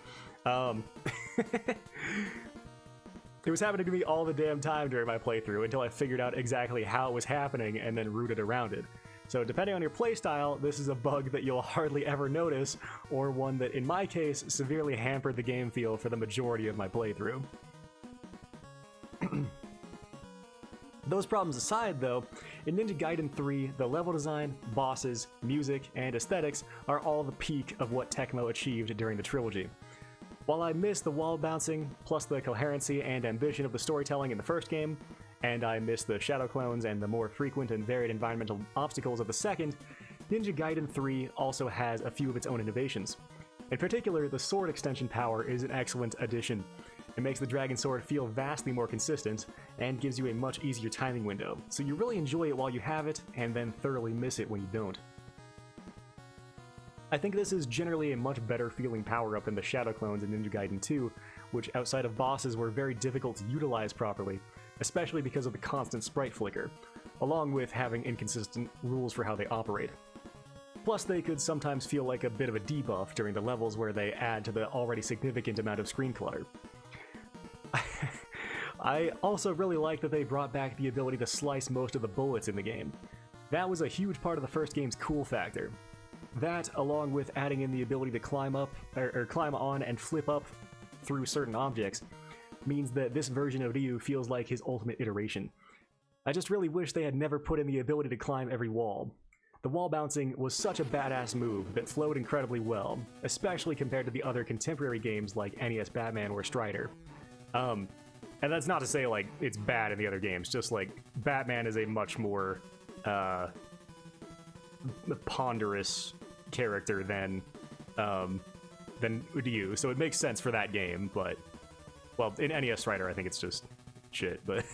It was happening to me all the damn time during my playthrough until I figured out exactly how it was happening and then rooted around it. So depending on your playstyle, this is a bug that you'll hardly ever notice, or one that, in my case, severely hampered the game feel for the majority of my playthrough. Those problems aside, though, in Ninja Gaiden 3, the level design, bosses, music, and aesthetics are all the peak of what Tecmo achieved during the trilogy. While I miss the wall bouncing, plus the coherency and ambition of the storytelling in the first game, and I miss the shadow clones and the more frequent and varied environmental obstacles of the second, Ninja Gaiden 3 also has a few of its own innovations. In particular, the sword extension power is an excellent addition. It makes the Dragon Sword feel vastly more consistent, and gives you a much easier timing window, so you really enjoy it while you have it, and then thoroughly miss it when you don't. I think this is generally a much better feeling power-up than the Shadow Clones in Ninja Gaiden 2, which outside of bosses were very difficult to utilize properly, especially because of the constant sprite flicker, along with having inconsistent rules for how they operate. Plus, they could sometimes feel like a bit of a debuff during the levels where they add to the already significant amount of screen clutter. I also really like that they brought back the ability to slice most of the bullets in the game. That was a huge part of the first game's cool factor. That, along with adding in the ability to climb up, or climb on and flip up through certain objects, means that this version of Ryu feels like his ultimate iteration. I just really wish they had never put in the ability to climb every wall. The wall bouncing was such a badass move that flowed incredibly well, especially compared to the other contemporary games like NES Batman or Strider. And that's not to say, like, it's bad in the other games, just, like, Batman is a much more, ponderous character than Ryu, so it makes sense for that game, but, well, in NES Strider, I think it's just shit, but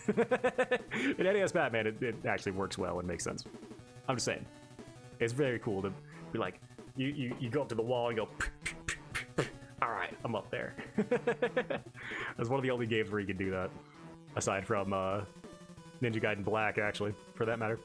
in NES Batman, it actually works well and makes sense. I'm just saying. It's very cool to be like, you go up to the wall and go, alright, I'm up there. That's one of the only games where you can do that. Aside from Ninja Gaiden Black, actually, for that matter.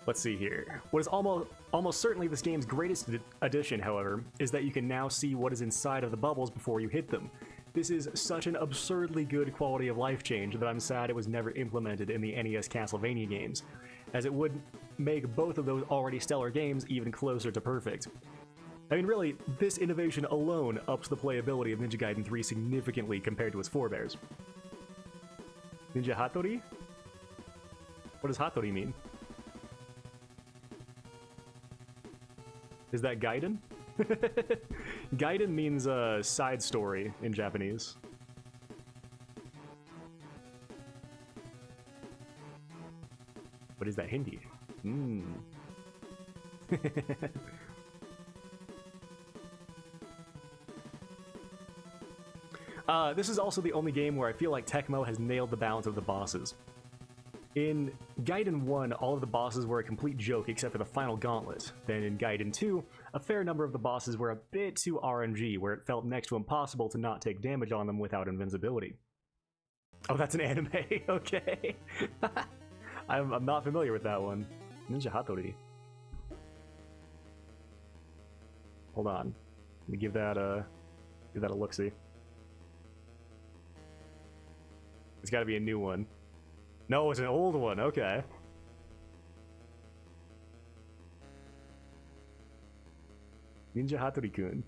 Let's see here. What is almost certainly this game's greatest addition, however, is that you can now see what is inside of the bubbles before you hit them. This is such an absurdly good quality of life change that I'm sad it was never implemented in the NES Castlevania games, as it would make both of those already stellar games even closer to perfect. I mean, really, this innovation alone ups the playability of Ninja Gaiden 3 significantly compared to its forebears. Ninja Hattori? What does Hattori mean? Is that Gaiden? Gaiden means side story in Japanese. What is that, Hindi? This is also the only game where I feel like Tecmo has nailed the balance of the bosses. In Gaiden 1, all of the bosses were a complete joke except for the final gauntlet. Then in Gaiden 2, a fair number of the bosses were a bit too RNG, where it felt next to impossible to not take damage on them without invincibility. Oh, that's an anime, okay. I'm not familiar with that one. Ninja Hattori. Hold on. Let me give that a look-see. It's gotta be a new one. No, it's an old one, okay. Ninja Hattori-kun.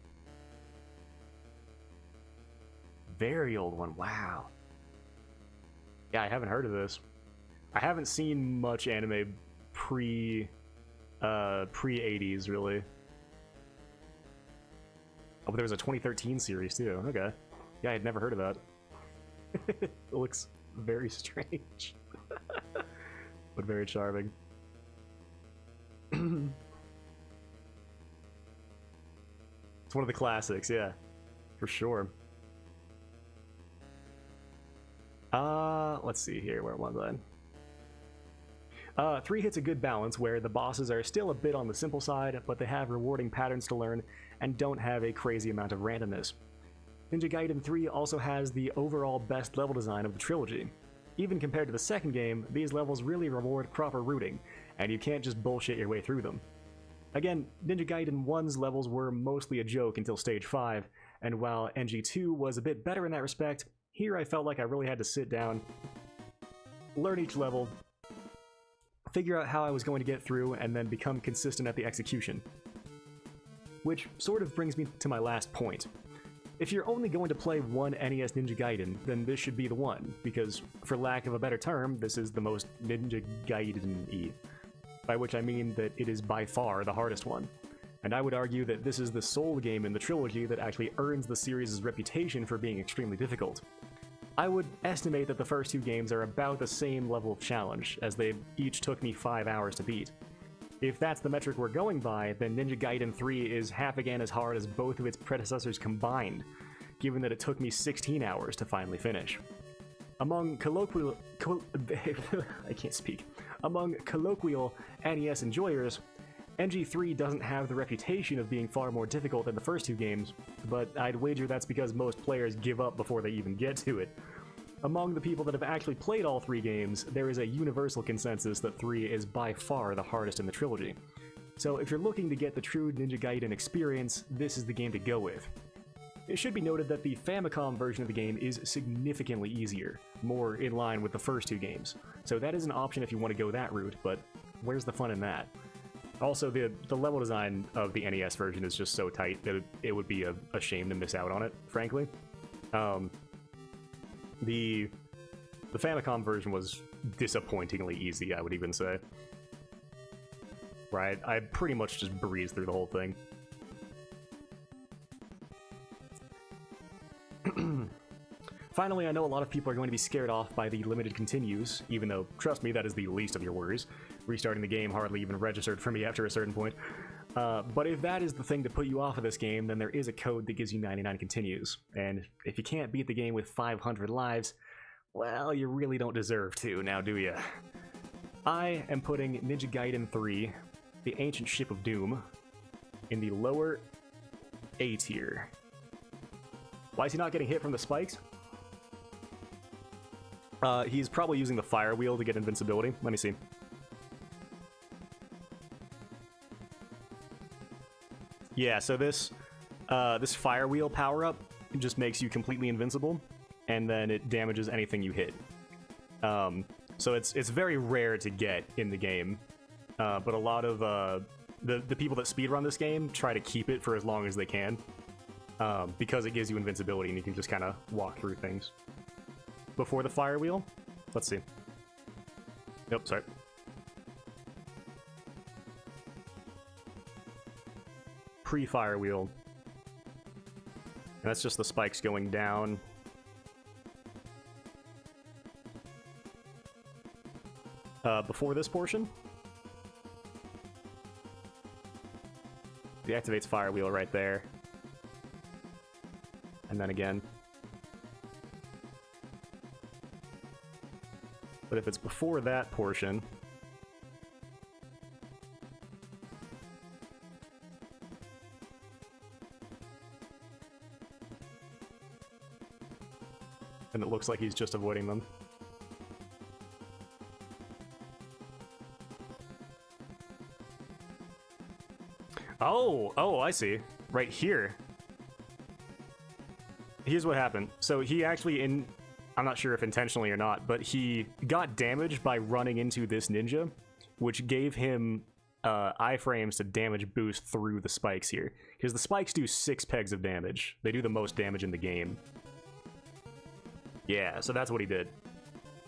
Very old one, wow. Yeah, I haven't heard of this. I haven't seen much anime pre-80s, really. Oh, but there was a 2013 series, too. Okay. Yeah, I had never heard of that. It looks very strange. But very charming. It's one of the classics, yeah. For sure. Let's see here, where was I? 3 hits a good balance where the bosses are still a bit on the simple side, but they have rewarding patterns to learn and don't have a crazy amount of randomness. Ninja Gaiden 3 also has the overall best level design of the trilogy. Even compared to the second game, these levels really reward proper routing, and you can't just bullshit your way through them. Again, Ninja Gaiden 1's levels were mostly a joke until Stage 5, and while NG2 was a bit better in that respect, here I felt like I really had to sit down learn each level, figure out how I was going to get through, and then become consistent at the execution. Which sort of brings me to my last point. If you're only going to play one NES Ninja Gaiden, then this should be the one, because, for lack of a better term, this is the most Ninja Gaiden-y. By which I mean that it is by far the hardest one. And I would argue that this is the sole game in the trilogy that actually earns the series' reputation for being extremely difficult. I would estimate that the first two games are about the same level of challenge, as they each took me 5 hours to beat. If that's the metric we're going by, then Ninja Gaiden 3 is half again as hard as both of its predecessors combined, given that it took me 16 hours to finally finish. Among colloquial NES enjoyers, NG3 doesn't have the reputation of being far more difficult than the first two games, but I'd wager that's because most players give up before they even get to it. Among the people that have actually played all three games, there is a universal consensus that 3 is by far the hardest in the trilogy. So if you're looking to get the true Ninja Gaiden experience, this is the game to go with. It should be noted that the Famicom version of the game is significantly easier, more in line with the first two games. So that is an option if you want to go that route, but where's the fun in that? Also, the level design of the NES version is just so tight that it would be a shame to miss out on it, frankly. The Famicom version was disappointingly easy, I would even say. Right, I pretty much just breezed through the whole thing. Finally, I know a lot of people are going to be scared off by the limited continues, even though, trust me, that is the least of your worries. Restarting the game hardly even registered for me after a certain point. But if that is the thing to put you off of this game, then there is a code that gives you 99 continues. And if you can't beat the game with 500 lives, well, you really don't deserve to, now do ya? I am putting Ninja Gaiden 3, the Ancient Ship of Doom, in the lower A tier. Why is he not getting hit from the spikes? He's probably using the fire wheel to get invincibility. Let me see. Yeah, so this fire wheel power-up just makes you completely invincible, and then it damages anything you hit. So it's very rare to get in the game, but a lot of the people that speedrun this game try to keep it for as long as they can, because it gives you invincibility and you can just kind of walk through things. Before the fire wheel? Let's see. Nope, sorry. Pre-fire wheel. And that's just the spikes going down. Before this portion, deactivates fire wheel right there. And then again. But if it's before that portion, and it looks like he's just avoiding them. Oh, I see. Right here. Here's what happened. So he actually, I'm not sure if intentionally or not, but he got damaged by running into this ninja, which gave him iframes to damage boost through the spikes here. Because the spikes do 6 pegs of damage. They do the most damage in the game. Yeah, so that's what he did.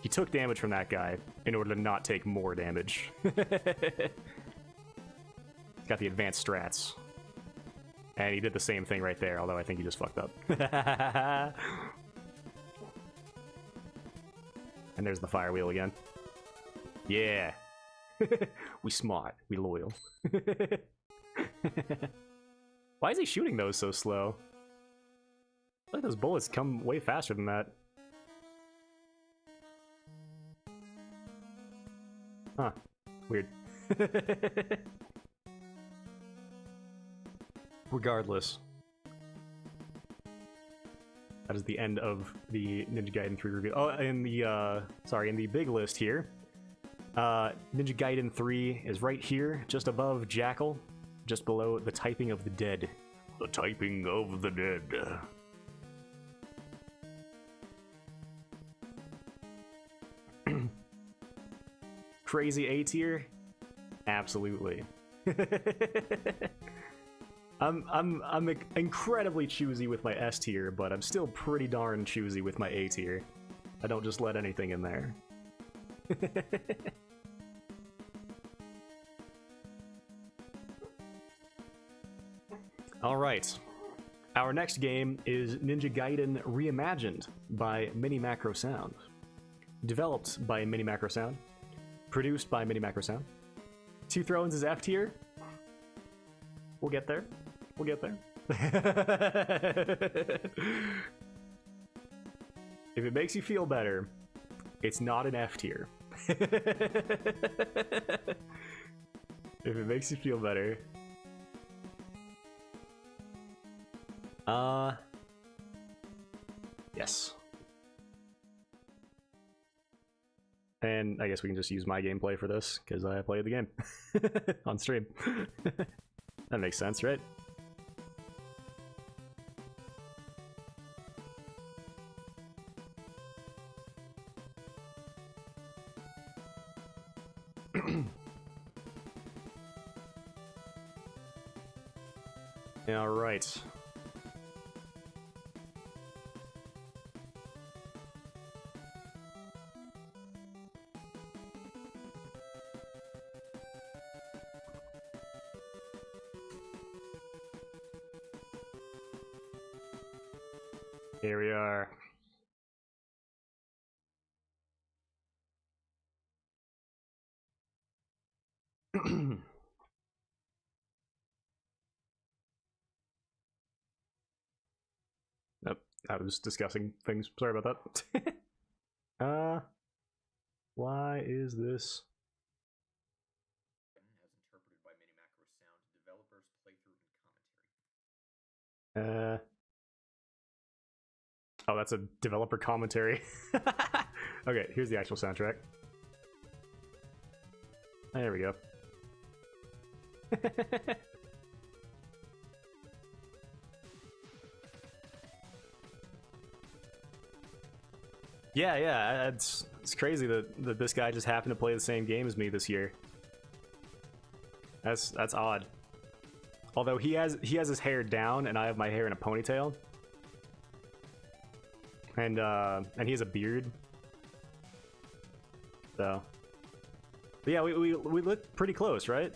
He took damage from that guy in order to not take more damage. Got the advanced strats. And he did the same thing right there, although I think he just fucked up. And there's the fire wheel again. Yeah. We smart. We loyal. Why is he shooting those so slow? I feel like those bullets come way faster than that. Huh. Weird. Regardless. That is the end of the Ninja Gaiden 3 review. Oh, in the big list here, Ninja Gaiden 3 is right here, just above Jackal, just below the Typing of the Dead. The Typing of the Dead. Crazy A tier? Absolutely. I'm incredibly choosy with my S tier, but I'm still pretty darn choosy with my A tier. I don't just let anything in there. Alright. Our next game is Ninja Gaiden Reimagined by MiniMacro Sound. Developed by MiniMacro Sound. Produced by MiniMacro Sound. Two Thrones is F tier. We'll get there. We'll get there. If it makes you feel better, it's not an F tier. If it makes you feel better. Yes. And I guess we can just use my gameplay for this, because I played the game on stream. That makes sense, right? All right. Here we are. Nope, I was discussing things. Sorry about that. Why is this? As interpreted by MiniMacro Sound, developers, playthrough, and commentary. Oh, that's a developer commentary. Okay, here's the actual soundtrack. There we go. Yeah, it's crazy that this guy just happened to play the same game as me this year. That's odd. Although he has his hair down and I have my hair in a ponytail. And he has a beard. So, but yeah, we look pretty close, right?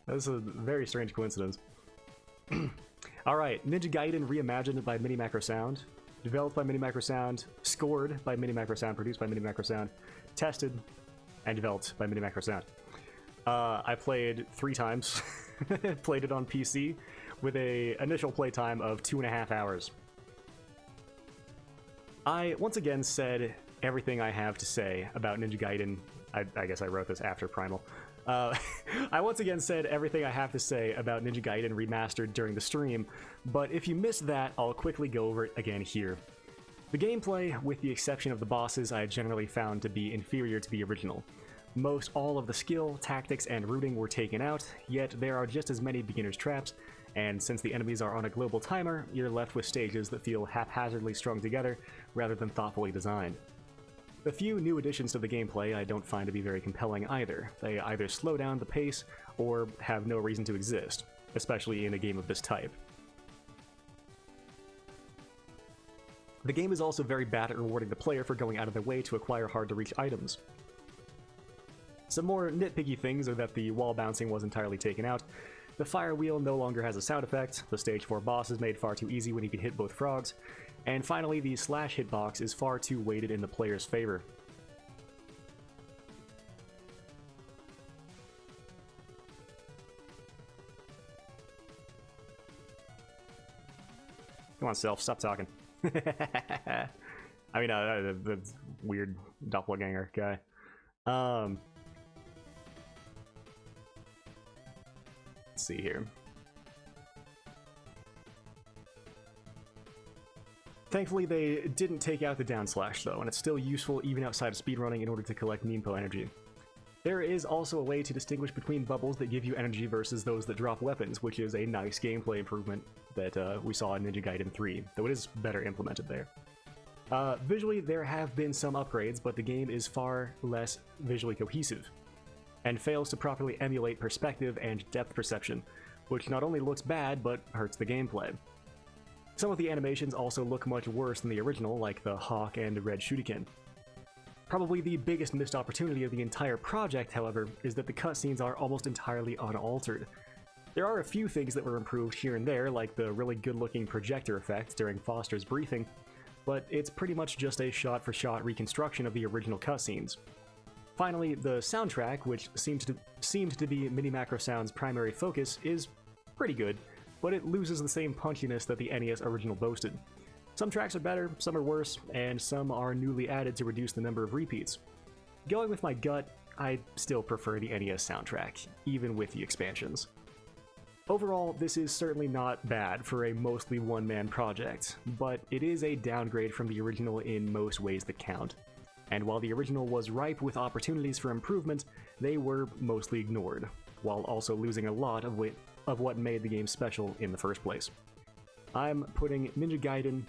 That's a very strange coincidence. Alright, Ninja Gaiden Reimagined by MiniMacro Sound. Developed by MiniMacro Sound. Scored by MiniMacro Sound. Produced by MiniMacro Sound. Tested and developed by MiniMacro Sound. I played 3 times. Played it on PC with a initial playtime of 2.5 hours. I once again said everything I have to say about Ninja Gaiden. I guess I wrote this after Primal. I once again said everything I have to say about Ninja Gaiden Remastered during the stream, but if you missed that, I'll quickly go over it again here. The gameplay, with the exception of the bosses, I generally found to be inferior to the original. Most all of the skill, tactics, and routing were taken out, yet there are just as many beginner's traps, and since the enemies are on a global timer, you're left with stages that feel haphazardly strung together rather than thoughtfully designed. The few new additions to the gameplay I don't find to be very compelling either. They either slow down the pace or have no reason to exist, especially in a game of this type. The game is also very bad at rewarding the player for going out of their way to acquire hard-to-reach items. Some more nitpicky things are that the wall bouncing was entirely taken out, the fire wheel no longer has a sound effect, the stage 4 boss is made far too easy when you can hit both frogs, and finally the slash hitbox is far too weighted in the player's favor. Come on, Self, stop talking. I mean, the weird doppelganger guy. Let's see here. Thankfully, they didn't take out the down slash though, and it's still useful even outside of speedrunning in order to collect Ninpo energy. There is also a way to distinguish between bubbles that give you energy versus those that drop weapons, which is a nice gameplay improvement that we saw in Ninja Gaiden 3, though it is better implemented there. Visually, there have been some upgrades, but the game is far less visually cohesive, and fails to properly emulate perspective and depth perception, which not only looks bad, but hurts the gameplay. Some of the animations also look much worse than the original, like the Hawk and Red Shuriken. Probably the biggest missed opportunity of the entire project, however, is that the cutscenes are almost entirely unaltered. There are a few things that were improved here and there, like the really good-looking projector effect during Foster's briefing, but it's pretty much just a shot-for-shot reconstruction of the original cutscenes. Finally, the soundtrack, which seemed to be MiniMacro Sound's primary focus, is pretty good, but it loses the same punchiness that the NES original boasted. Some tracks are better, some are worse, and some are newly added to reduce the number of repeats. Going with my gut, I still prefer the NES soundtrack, even with the expansions. Overall, this is certainly not bad for a mostly one-man project, but it is a downgrade from the original in most ways that count. And while the original was ripe with opportunities for improvement, they were mostly ignored, while also losing a lot of what made the game special in the first place. I'm putting Ninja Gaiden,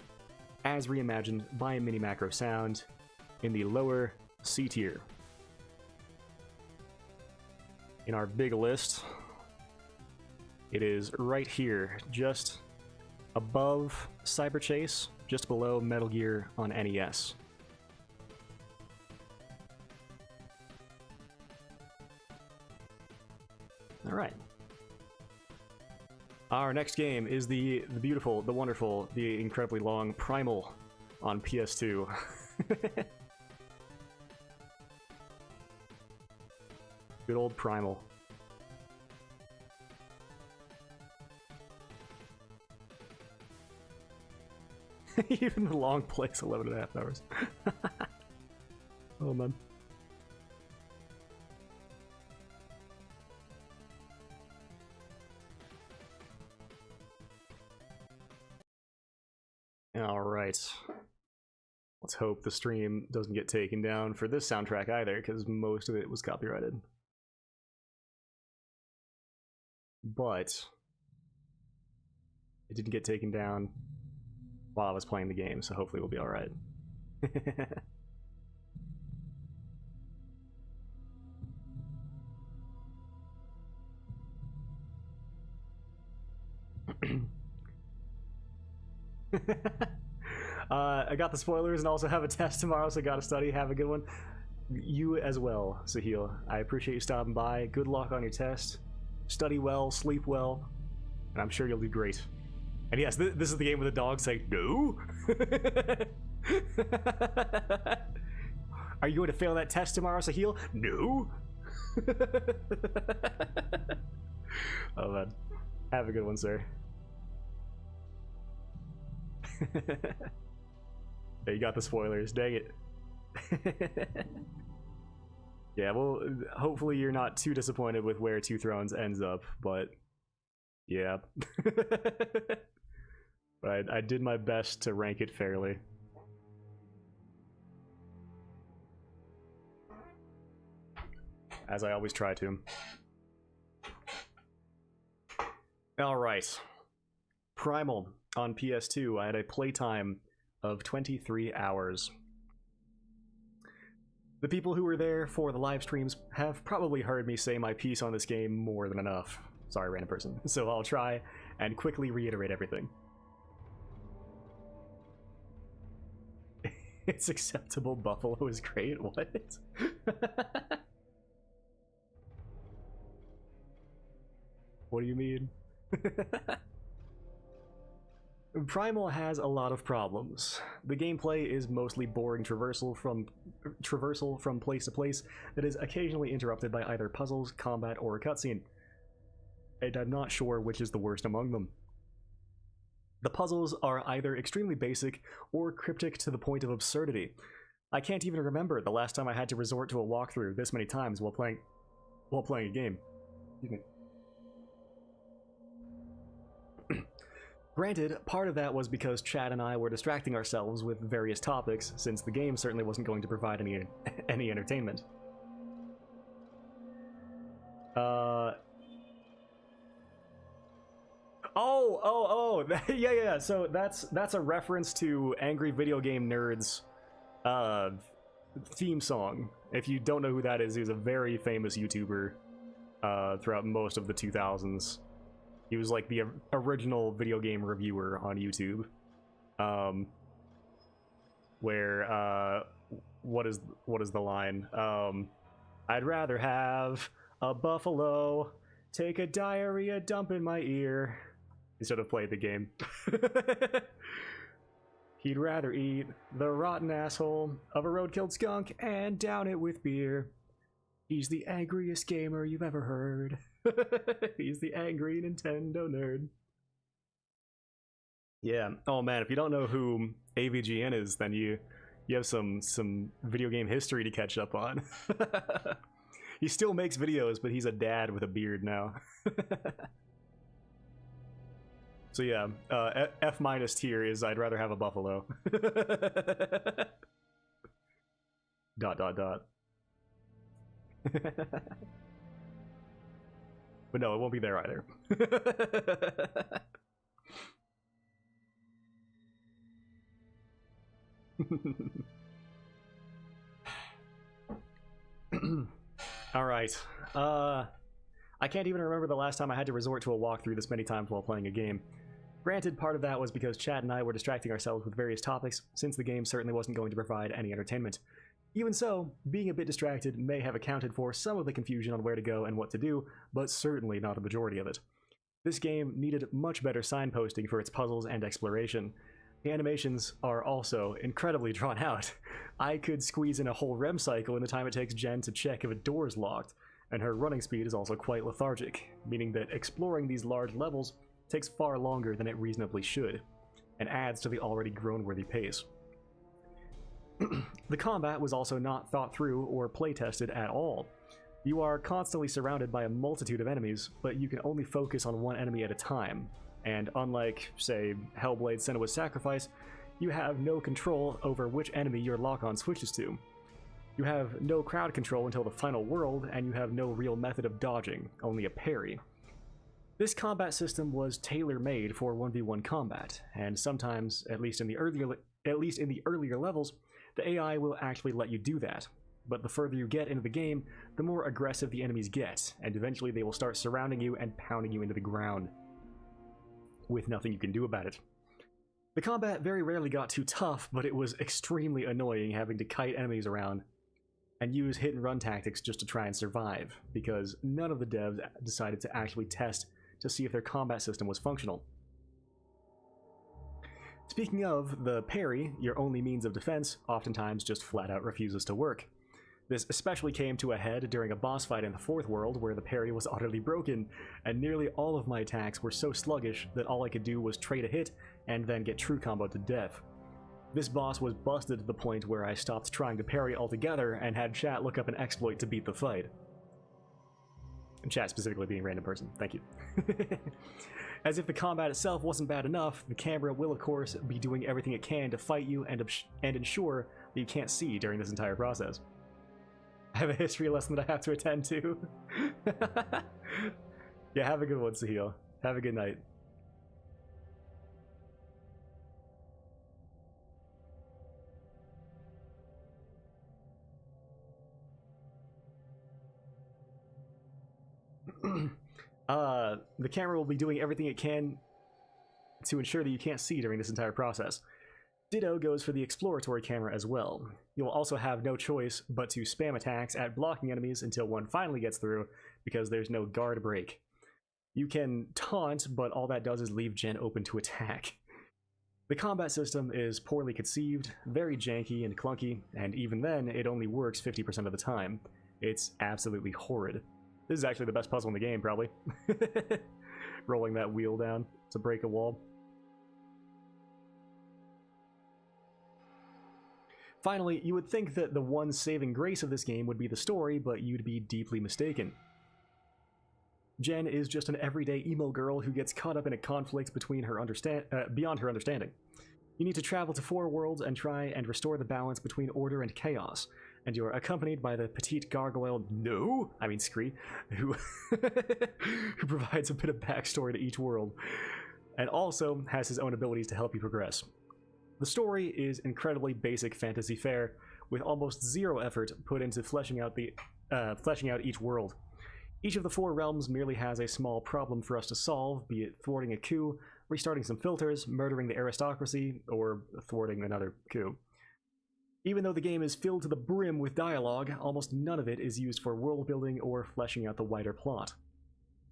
as reimagined by MiniMacro Sound, in the lower C tier. In our big list, it is right here, just above Cyber Chase, just below Metal Gear on NES. Alright. Our next game is the beautiful, the wonderful, the incredibly long Primal on PS2. Good old Primal. Even the long plays 11.5 hours. Oh man. Alright. Let's hope the stream doesn't get taken down for this soundtrack either, because most of it was copyrighted. But it didn't get taken down while I was playing the game, so hopefully we'll be alright. I got the spoilers and also have a test tomorrow, so gotta study. Have a good one. You as well, Sahil. I appreciate you stopping by. Good luck on your test. Study well, sleep well, and I'm sure you'll do great. And yes, this is the game with the dog saying, no? Are you going to fail that test tomorrow, Sahil? No? Oh man. Have a good one, sir. Yeah, you got the spoilers, dang it. Yeah, well, hopefully you're not too disappointed with where Two Thrones ends up, but yeah. But I did my best to rank it fairly. As I always try to. Alright. Primal on PS2. I had a playtime of 23 hours. The people who were there for the live streams have probably heard me say my piece on this game more than enough. Sorry, random person. So I'll try and quickly reiterate everything. It's acceptable. Buffalo is great. What? What do you mean? Primal has a lot of problems. The gameplay is mostly boring traversal from place to place that is occasionally interrupted by either puzzles, combat, or a cutscene. And I'm not sure which is the worst among them. The puzzles are either extremely basic or cryptic to the point of absurdity. I can't even remember the last time I had to resort to a walkthrough this many times while playing a game. Excuse me. Granted, part of that was because Chad and I were distracting ourselves with various topics, since the game certainly wasn't going to provide any entertainment. Yeah. So that's a reference to Angry Video Game Nerds theme song. If you don't know who that is, he's a very famous YouTuber throughout most of the 2000s. He was like the original video game reviewer on YouTube. Where what is the line? I'd rather have a buffalo take a diarrhea dump in my ear instead of play the game. He'd rather eat the rotten asshole of a road-killed skunk and down it with beer. He's the angriest gamer you've ever heard. He's the angry Nintendo nerd. Yeah. Oh man, if you don't know who AVGN is, then you have some video game history to catch up on. He still makes videos, but he's a dad with a beard now. So yeah, F- tier is I'd rather have a buffalo. ... But no, it won't be there either. Alright. I can't even remember the last time I had to resort to a walkthrough this many times while playing a game. Granted, part of that was because Chad and I were distracting ourselves with various topics, since the game certainly wasn't going to provide any entertainment. Even so, being a bit distracted may have accounted for some of the confusion on where to go and what to do, but certainly not a majority of it. This game needed much better signposting for its puzzles and exploration. The animations are also incredibly drawn out. I could squeeze in a whole REM cycle in the time it takes Jen to check if a door is locked, and her running speed is also quite lethargic, meaning that exploring these large levels takes far longer than it reasonably should, and adds to the already groan-worthy pace. The combat was also not thought through or playtested at all. You are constantly surrounded by a multitude of enemies, but you can only focus on one enemy at a time, and unlike, say, Hellblade: Senua's Sacrifice, you have no control over which enemy your lock-on switches to. You have no crowd control until the final world, and you have no real method of dodging, only a parry. This combat system was tailor-made for 1v1 combat, and sometimes, at least in the earlier levels, the AI will actually let you do that. But the further you get into the game, the more aggressive the enemies get, and eventually they will start surrounding you and pounding you into the ground, with nothing you can do about it. The combat very rarely got too tough, but it was extremely annoying having to kite enemies around and use hit-and-run tactics just to try and survive, because none of the devs decided to actually test to see if their combat system was functional. Speaking of, the parry, your only means of defense, oftentimes just flat-out refuses to work. This especially came to a head during a boss fight in the fourth world where the parry was utterly broken, and nearly all of my attacks were so sluggish that all I could do was trade a hit and then get true comboed to death. This boss was busted to the point where I stopped trying to parry altogether and had chat look up an exploit to beat the fight. And chat specifically being random person, thank you. As if the combat itself wasn't bad enough, the camera will of course be doing everything it can to fight you and ensure that you can't see during this entire process. I have a history lesson that I have to attend to. Yeah, have a good one, Sahil. Have a good night. The camera will be doing everything it can to ensure that you can't see during this entire process. Ditto goes for the exploratory camera as well. You'll also have no choice but to spam attacks at blocking enemies until one finally gets through, because there's no guard break. You can taunt, but all that does is leave Jen open to attack. The combat system is poorly conceived, very janky and clunky, and even then, it only works 50% of the time. It's absolutely horrid. This is actually the best puzzle in the game, probably. Rolling that wheel down to break a wall. Finally, you would think that the one saving grace of this game would be the story, but you'd be deeply mistaken. Jen is just an everyday emo girl who gets caught up in a conflict between beyond her understanding. You need to travel to 4 worlds and try and restore the balance between order and chaos, and you are accompanied by the petite gargoyle Scree, who provides a bit of backstory to each world. and also has his own abilities to help you progress. The story is incredibly basic fantasy fare, with almost zero effort put into fleshing out each world. Each of the 4 realms merely has a small problem for us to solve, be it thwarting a coup, restarting some filters, murdering the aristocracy, or thwarting another coup. Even though the game is filled to the brim with dialogue, almost none of it is used for world building or fleshing out the wider plot.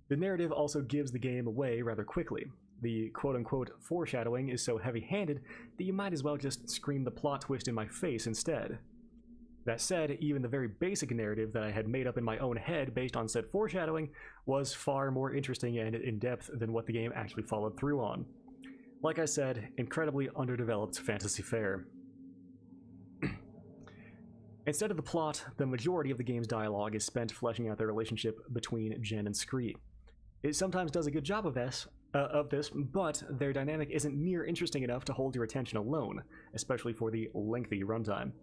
The narrative also gives the game away rather quickly. The quote-unquote foreshadowing is so heavy-handed that you might as well just scream the plot twist in my face instead. That said, even the very basic narrative that I had made up in my own head based on said foreshadowing was far more interesting and in-depth than what the game actually followed through on. Like I said, incredibly underdeveloped fantasy fare. Instead of the plot, the majority of the game's dialogue is spent fleshing out the relationship between Jen and Scree. It sometimes does a good job of this, but their dynamic isn't near interesting enough to hold your attention alone, especially for the lengthy runtime.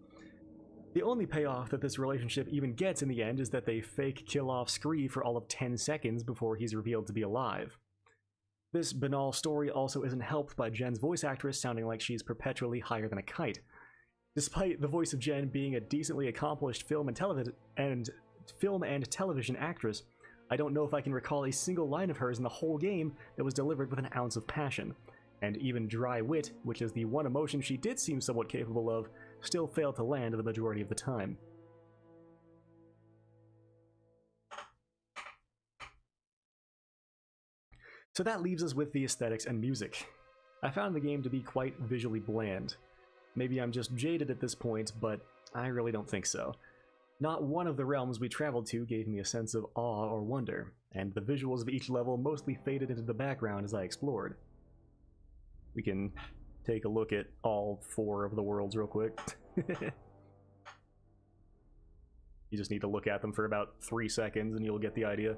The only payoff that this relationship even gets in the end is that they fake kill off Scree for all of 10 seconds before he's revealed to be alive. This banal story also isn't helped by Jen's voice actress sounding like she's perpetually higher than a kite. Despite the voice of Jen being a decently accomplished film and television actress, I don't know if I can recall a single line of hers in the whole game that was delivered with an ounce of passion. And even dry wit, which is the one emotion she did seem somewhat capable of, still failed to land the majority of the time. So that leaves us with the aesthetics and music. I found the game to be quite visually bland. Maybe I'm just jaded at this point, but I really don't think so. Not one of the realms we traveled to gave me a sense of awe or wonder, and the visuals of each level mostly faded into the background as I explored. We can take a look at all 4 of the worlds real quick. You just need to look at them for about 3 seconds and you'll get the idea.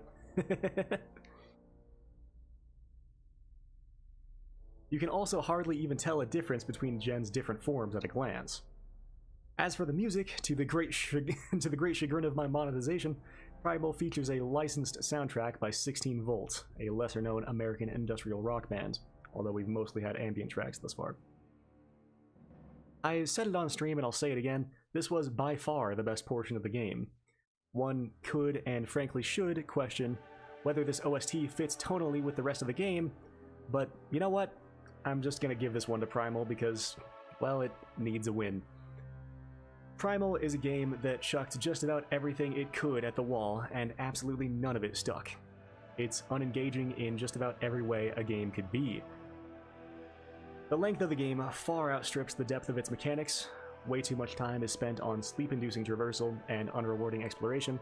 You can also hardly even tell a difference between Jen's different forms at a glance. As for the music, to the great chagrin of my monetization, Primal features a licensed soundtrack by 16 Volt, a lesser-known American industrial rock band, although we've mostly had ambient tracks thus far. I said it on stream and I'll say it again, this was by far the best portion of the game. One could, and frankly should, question whether this OST fits tonally with the rest of the game, but you know what? I'm just gonna give this one to Primal because, well, it needs a win. Primal is a game that chucked just about everything it could at the wall, and absolutely none of it stuck. It's unengaging in just about every way a game could be. The length of the game far outstrips the depth of its mechanics. Way too much time is spent on sleep-inducing traversal and unrewarding exploration.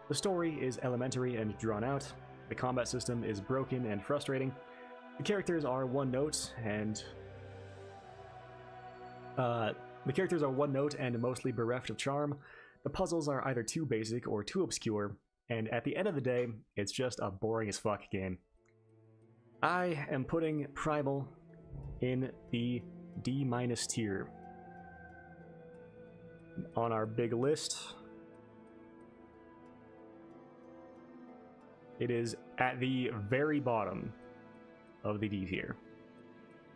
The story is elementary and drawn out. The combat system is broken and frustrating. The characters are one note and mostly bereft of charm. The puzzles are either too basic or too obscure, and at the end of the day, it's just a boring as fuck game. I am putting Primal in the D- tier on our big list. It is at the very bottom of the D tier.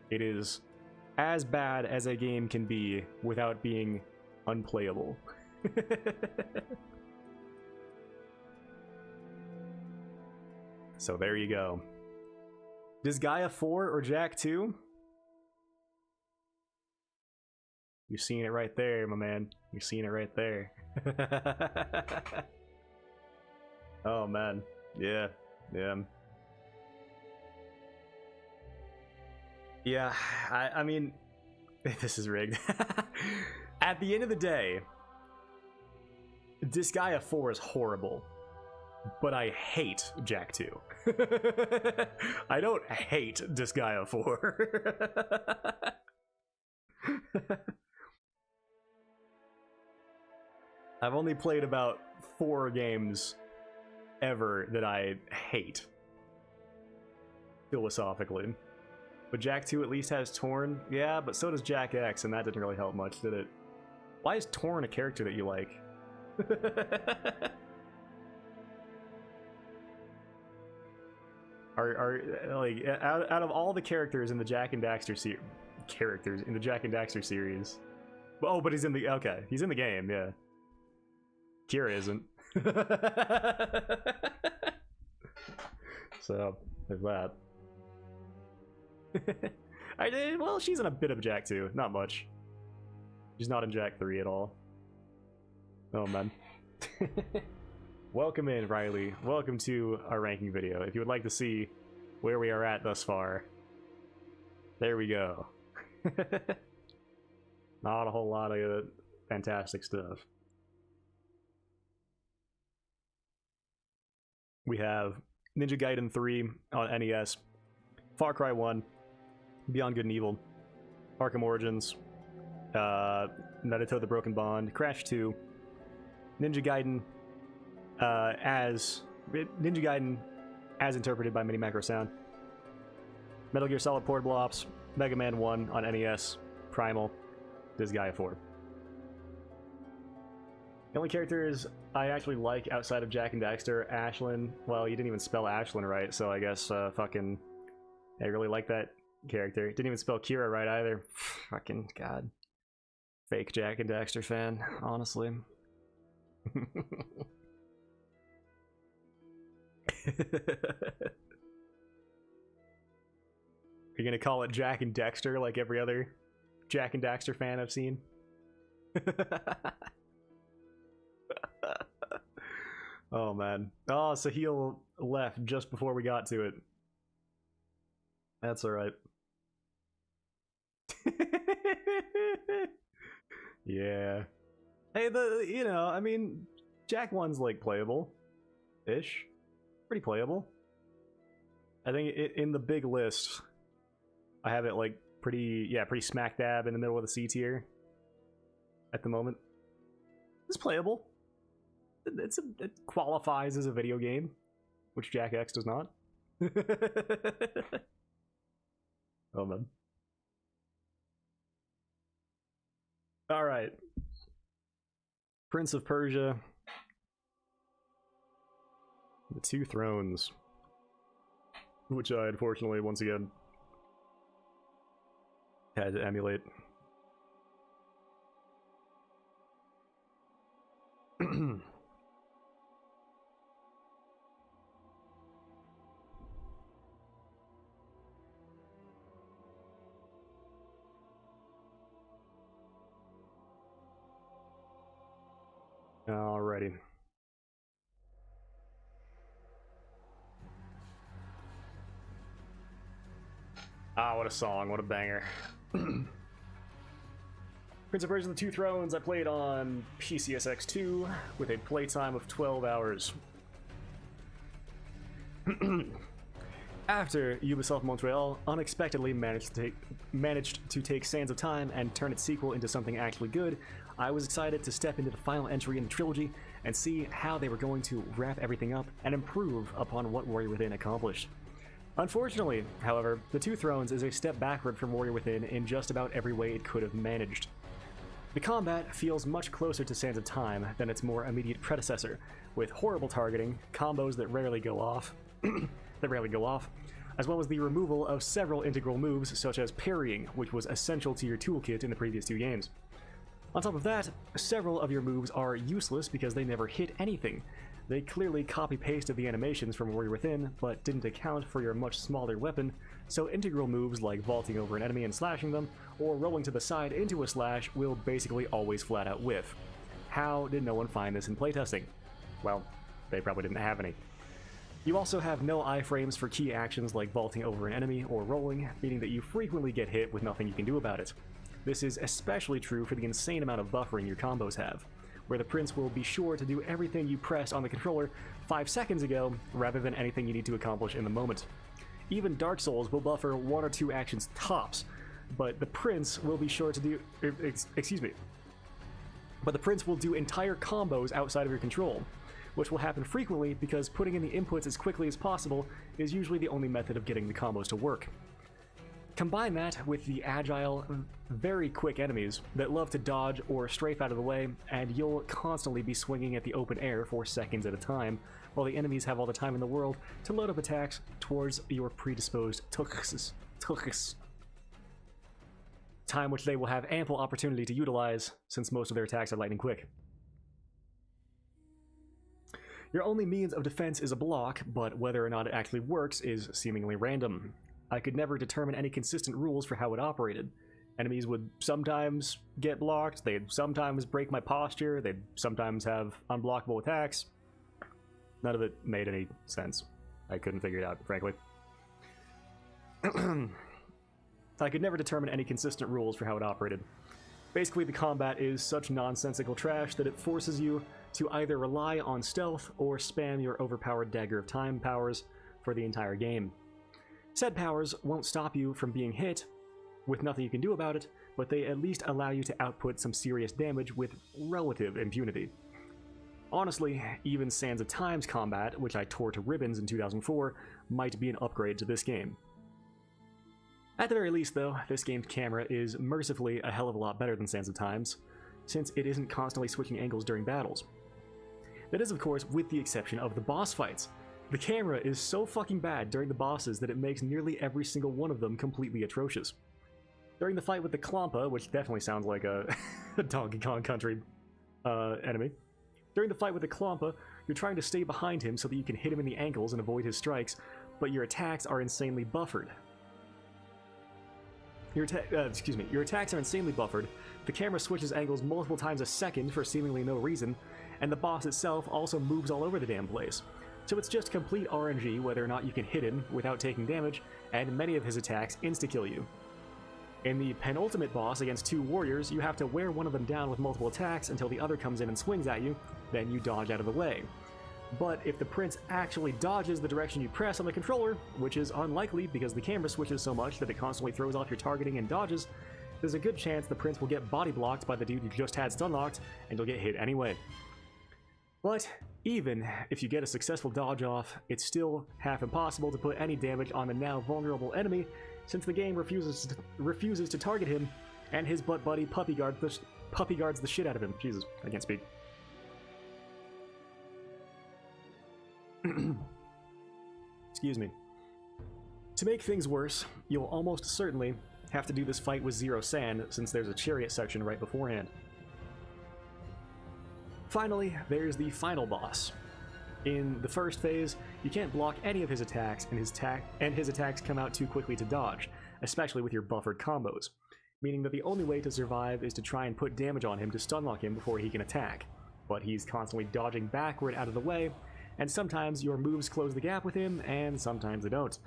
It is as bad as a game can be without being unplayable. So there you go. Disgaea 4 or Jack 2? You're seeing it right there, my man. You're seeing it right there. Oh man. Yeah. Yeah, I mean, this is rigged. At the end of the day, Disgaea 4 is horrible, but I hate Jack 2. I don't hate Disgaea 4. I've only played about 4 games ever that I hate, philosophically. But Jack 2 at least has Torn. Yeah, but so does Jack X, and that didn't really help much, did it? Why is Torn a character that you like? are like out of all the characters in the Jak and Daxter series. Oh, but he's in the he's in the game, yeah. Kira isn't. So there's that. Well, she's in a bit of Jak 2, not much. She's not in Jak 3 at all. Oh man. Welcome in, Riley. Welcome to our ranking video. If you would like to see where we are at thus far, there we go. Not a whole lot of fantastic stuff. We have Ninja Gaiden 3 on NES, Far Cry 1, Beyond Good and Evil, Arkham Origins, Naruto the Broken Bond, Crash 2, Ninja Gaiden as interpreted by MiniMacro Sound, Metal Gear Solid Portable Ops, Mega Man 1 on NES, Primal, Disgaea 4. The only characters I actually like outside of Jak and Daxter, Ashlyn. Well, you didn't even spell Ashlyn right, so I guess fucking I really like that character. Didn't even spell Kira right either. Fucking god. Fake Jak and Daxter fan, honestly. You're gonna call it Jak and Dexter like every other Jak and Daxter fan I've seen? Oh man. Oh, Sahil left just before we got to it. That's alright. Yeah. Hey, I mean, Jak 1's like playable-ish. Pretty playable. I think in the big list, I have it like pretty smack dab in the middle of the C tier at the moment. It's playable. It qualifies as a video game, which Jak X does not. Oh man. All right. Prince of Persia. The Two Thrones. Which I unfortunately, once again, had to emulate. Alrighty. Ah, what a song, what a banger. Prince of Persia: The Two Thrones I played on PCSX2 with a playtime of 12 hours. After Ubisoft Montreal unexpectedly managed to take Sands of Time and turn its sequel into something actually good, I was excited to step into the final entry in the trilogy and see how they were going to wrap everything up and improve upon what Warrior Within accomplished. Unfortunately, however, The Two Thrones is a step backward from Warrior Within in just about every way it could have managed. The combat feels much closer to Sands of Time than its more immediate predecessor, with horrible targeting, combos that rarely go off, as well as the removal of several integral moves such as parrying, which was essential to your toolkit in the previous two games. On top of that, several of your moves are useless because they never hit anything. They clearly copy-pasted the animations from Warrior Within, but didn't account for your much smaller weapon, so integral moves like vaulting over an enemy and slashing them, or rolling to the side into a slash will basically always flat-out whiff. How did no one find this in playtesting? Well, they probably didn't have any. You also have no iframes for key actions like vaulting over an enemy or rolling, meaning that you frequently get hit with nothing you can do about it. This is especially true for the insane amount of buffering your combos have, where the Prince will be sure to do everything you pressed on the controller 5 seconds ago, rather than anything you need to accomplish in the moment. Even Dark Souls will buffer 1 or 2 actions tops, but the Prince will be sure to do... But the Prince will do entire combos outside of your control, which will happen frequently because putting in the inputs as quickly as possible is usually the only method of getting the combos to work. Combine that with the agile, very quick enemies that love to dodge or strafe out of the way, and you'll constantly be swinging at the open air for seconds at a time, while the enemies have all the time in the world to load up attacks towards your predisposed tuks. Time which they will have ample opportunity to utilize, since most of their attacks are lightning quick. Your only means of defense is a block, but whether or not it actually works is seemingly random. I could never determine any consistent rules for how it operated. Enemies would sometimes get blocked, they'd sometimes break my posture, they'd sometimes have unblockable attacks. None of it made any sense. I couldn't figure it out, frankly. I could never determine any consistent rules for how it operated. Basically, the combat is such nonsensical trash that it forces you to either rely on stealth or spam your overpowered Dagger of Time powers for the entire game. Said powers won't stop you from being hit, with nothing you can do about it, but they at least allow you to output some serious damage with relative impunity. Honestly, even Sands of Time's combat, which I tore to ribbons in 2004, might be an upgrade to this game. At the very least, though, this game's camera is mercifully a hell of a lot better than Sands of Time's, since it isn't constantly switching angles during battles. That is, of course, with the exception of the boss fights. The camera is so fucking bad during the bosses that it makes nearly every single one of them completely atrocious. During the fight with the Klompa, which definitely sounds like a Donkey Kong Country enemy. During the fight with the Klompa, you're trying to stay behind him so that you can hit him in the ankles and avoid his strikes, but your attacks are insanely buffered. Your attacks are insanely buffered, the camera switches angles multiple times a second for seemingly no reason, and the boss itself also moves all over the damn place. So it's just complete RNG whether or not you can hit him without taking damage, and many of his attacks insta-kill you. In the penultimate boss against two warriors, you have to wear one of them down with multiple attacks until the other comes in and swings at you, then you dodge out of the way. But if the prince actually dodges the direction you press on the controller, which is unlikely because the camera switches so much that it constantly throws off your targeting and dodges, there's a good chance the prince will get body blocked by the dude you just had stun locked, and you'll get hit anyway. But even if you get a successful dodge off, it's still half impossible to put any damage on the now vulnerable enemy, since the game refuses to target him, and his butt buddy puppy guards the shit out of him. Jesus, I can't speak. Excuse me. To make things worse, you'll almost certainly have to do this fight with zero sand, since there's a chariot section right beforehand. Finally, there's the final boss. In the first phase, you can't block any of his attacks, and his attacks come out too quickly to dodge, especially with your buffered combos, meaning that the only way to survive is to try and put damage on him to stunlock him before he can attack. But he's constantly dodging backward out of the way, and sometimes your moves close the gap with him, and sometimes they don't.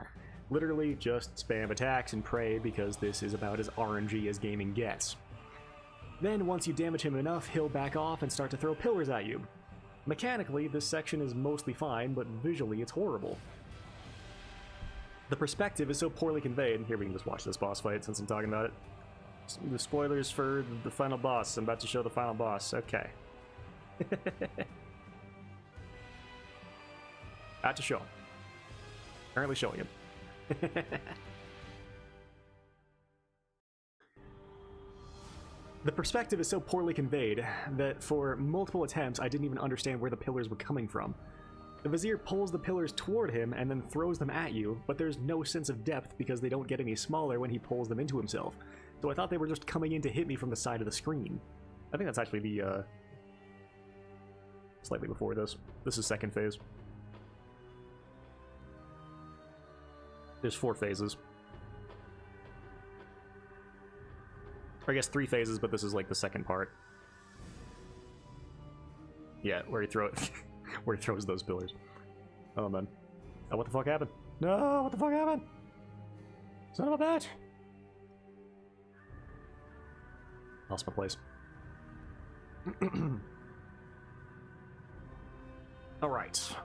Literally just spam attacks and pray, because this is about as RNG as gaming gets. Then once you damage him enough, he'll back off and start to throw pillars at you. Mechanically, this section is mostly fine, but visually it's horrible. The perspective is so poorly conveyed. Here, we can just watch this boss fight since I'm talking about it. The spoilers for the final boss. I'm about to show the final boss. Okay. About to show him. Currently showing him. The perspective is so poorly conveyed that for multiple attempts I didn't even understand where the pillars were coming from. The Vizier pulls the pillars toward him and then throws them at you, but there's no sense of depth because they don't get any smaller when he pulls them into himself. So I thought they were just coming in to hit me from the side of the screen. I think that's actually the, slightly before this. This is second phase. There's 4 phases. Or I guess 3 phases, but this is like the second part. Yeah, where he throws those pillars. Oh man. Oh, what the fuck happened? No, what the fuck happened? Son of a bitch! Lost my place. Alright.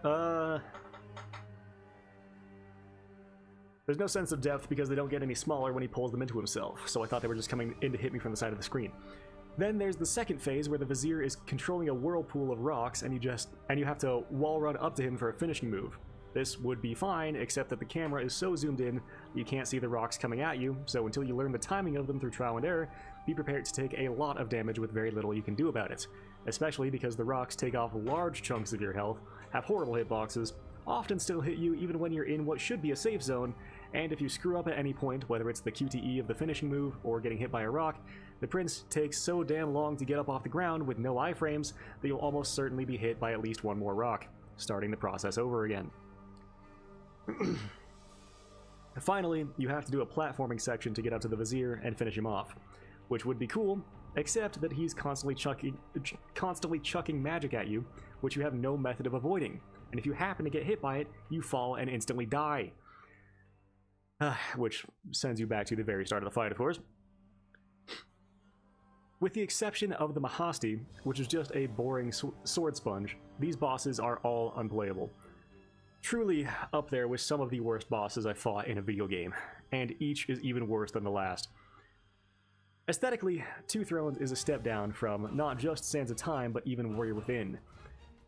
There's no sense of depth because they don't get any smaller when he pulls them into himself, so I thought they were just coming in to hit me from the side of the screen. Then there's the second phase where the Vizier is controlling a whirlpool of rocks and you have to wall run up to him for a finishing move. This would be fine, except that the camera is so zoomed in you can't see the rocks coming at you, so until you learn the timing of them through trial and error, be prepared to take a lot of damage with very little you can do about it, especially because the rocks take off large chunks of your health, have horrible hitboxes, often still hit you even when you're in what should be a safe zone, and if you screw up at any point, whether it's the QTE of the finishing move or getting hit by a rock, the prince takes so damn long to get up off the ground with no iframes that you'll almost certainly be hit by at least one more rock, starting the process over again. Finally, you have to do a platforming section to get up to the Vizier and finish him off, which would be cool, except that he's constantly chucking magic at you, which you have no method of avoiding, and if you happen to get hit by it, you fall and instantly die. Which sends you back to the very start of the fight, of course. With the exception of the Mahasti, which is just a boring sword sponge, these bosses are all unplayable. Truly up there with some of the worst bosses I fought in a video game, and each is even worse than the last. Aesthetically, Two Thrones is a step down from not just Sands of Time, but even Warrior Within,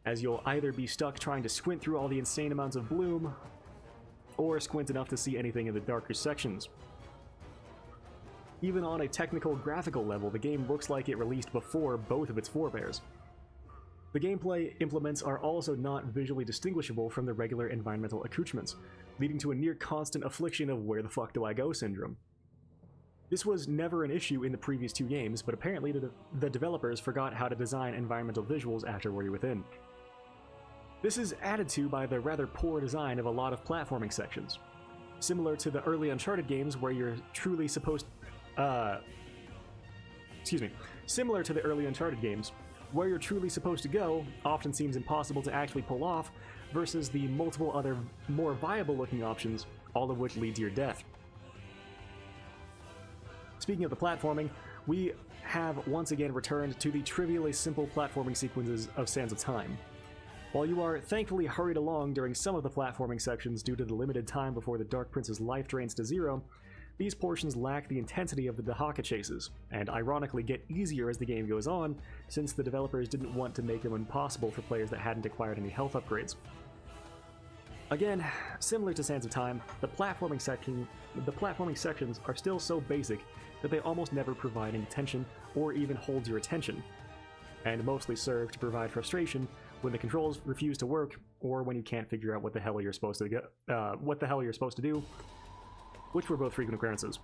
as you'll either be stuck trying to squint through all the insane amounts of bloom, or squint enough to see anything in the darker sections. Even on a technical, graphical level, the game looks like it released before both of its forebears. The gameplay implements are also not visually distinguishable from the regular environmental accoutrements, leading to a near constant affliction of where the fuck do I go syndrome. This was never an issue in the previous two games, but apparently the developers forgot how to design environmental visuals after Warrior Within. This is added to by the rather poor design of a lot of platforming sections. Similar to the early Uncharted games where you're truly supposed... Similar to the early Uncharted games, where you're truly supposed to go often seems impossible to actually pull off, versus the multiple other more viable looking options, all of which lead to your death. Speaking of the platforming, we have once again returned to the trivially simple platforming sequences of Sands of Time. While you are thankfully hurried along during some of the platforming sections due to the limited time before the Dark Prince's life drains to zero, these portions lack the intensity of the Dahaka chases, and ironically get easier as the game goes on, since the developers didn't want to make them impossible for players that hadn't acquired any health upgrades. Again, similar to Sands of Time, the platforming sections are still so basic that they almost never provide any tension or even hold your attention, and mostly serve to provide frustration when the controls refuse to work or when you can't figure out what the hell you're supposed to do, which were both frequent occurrences.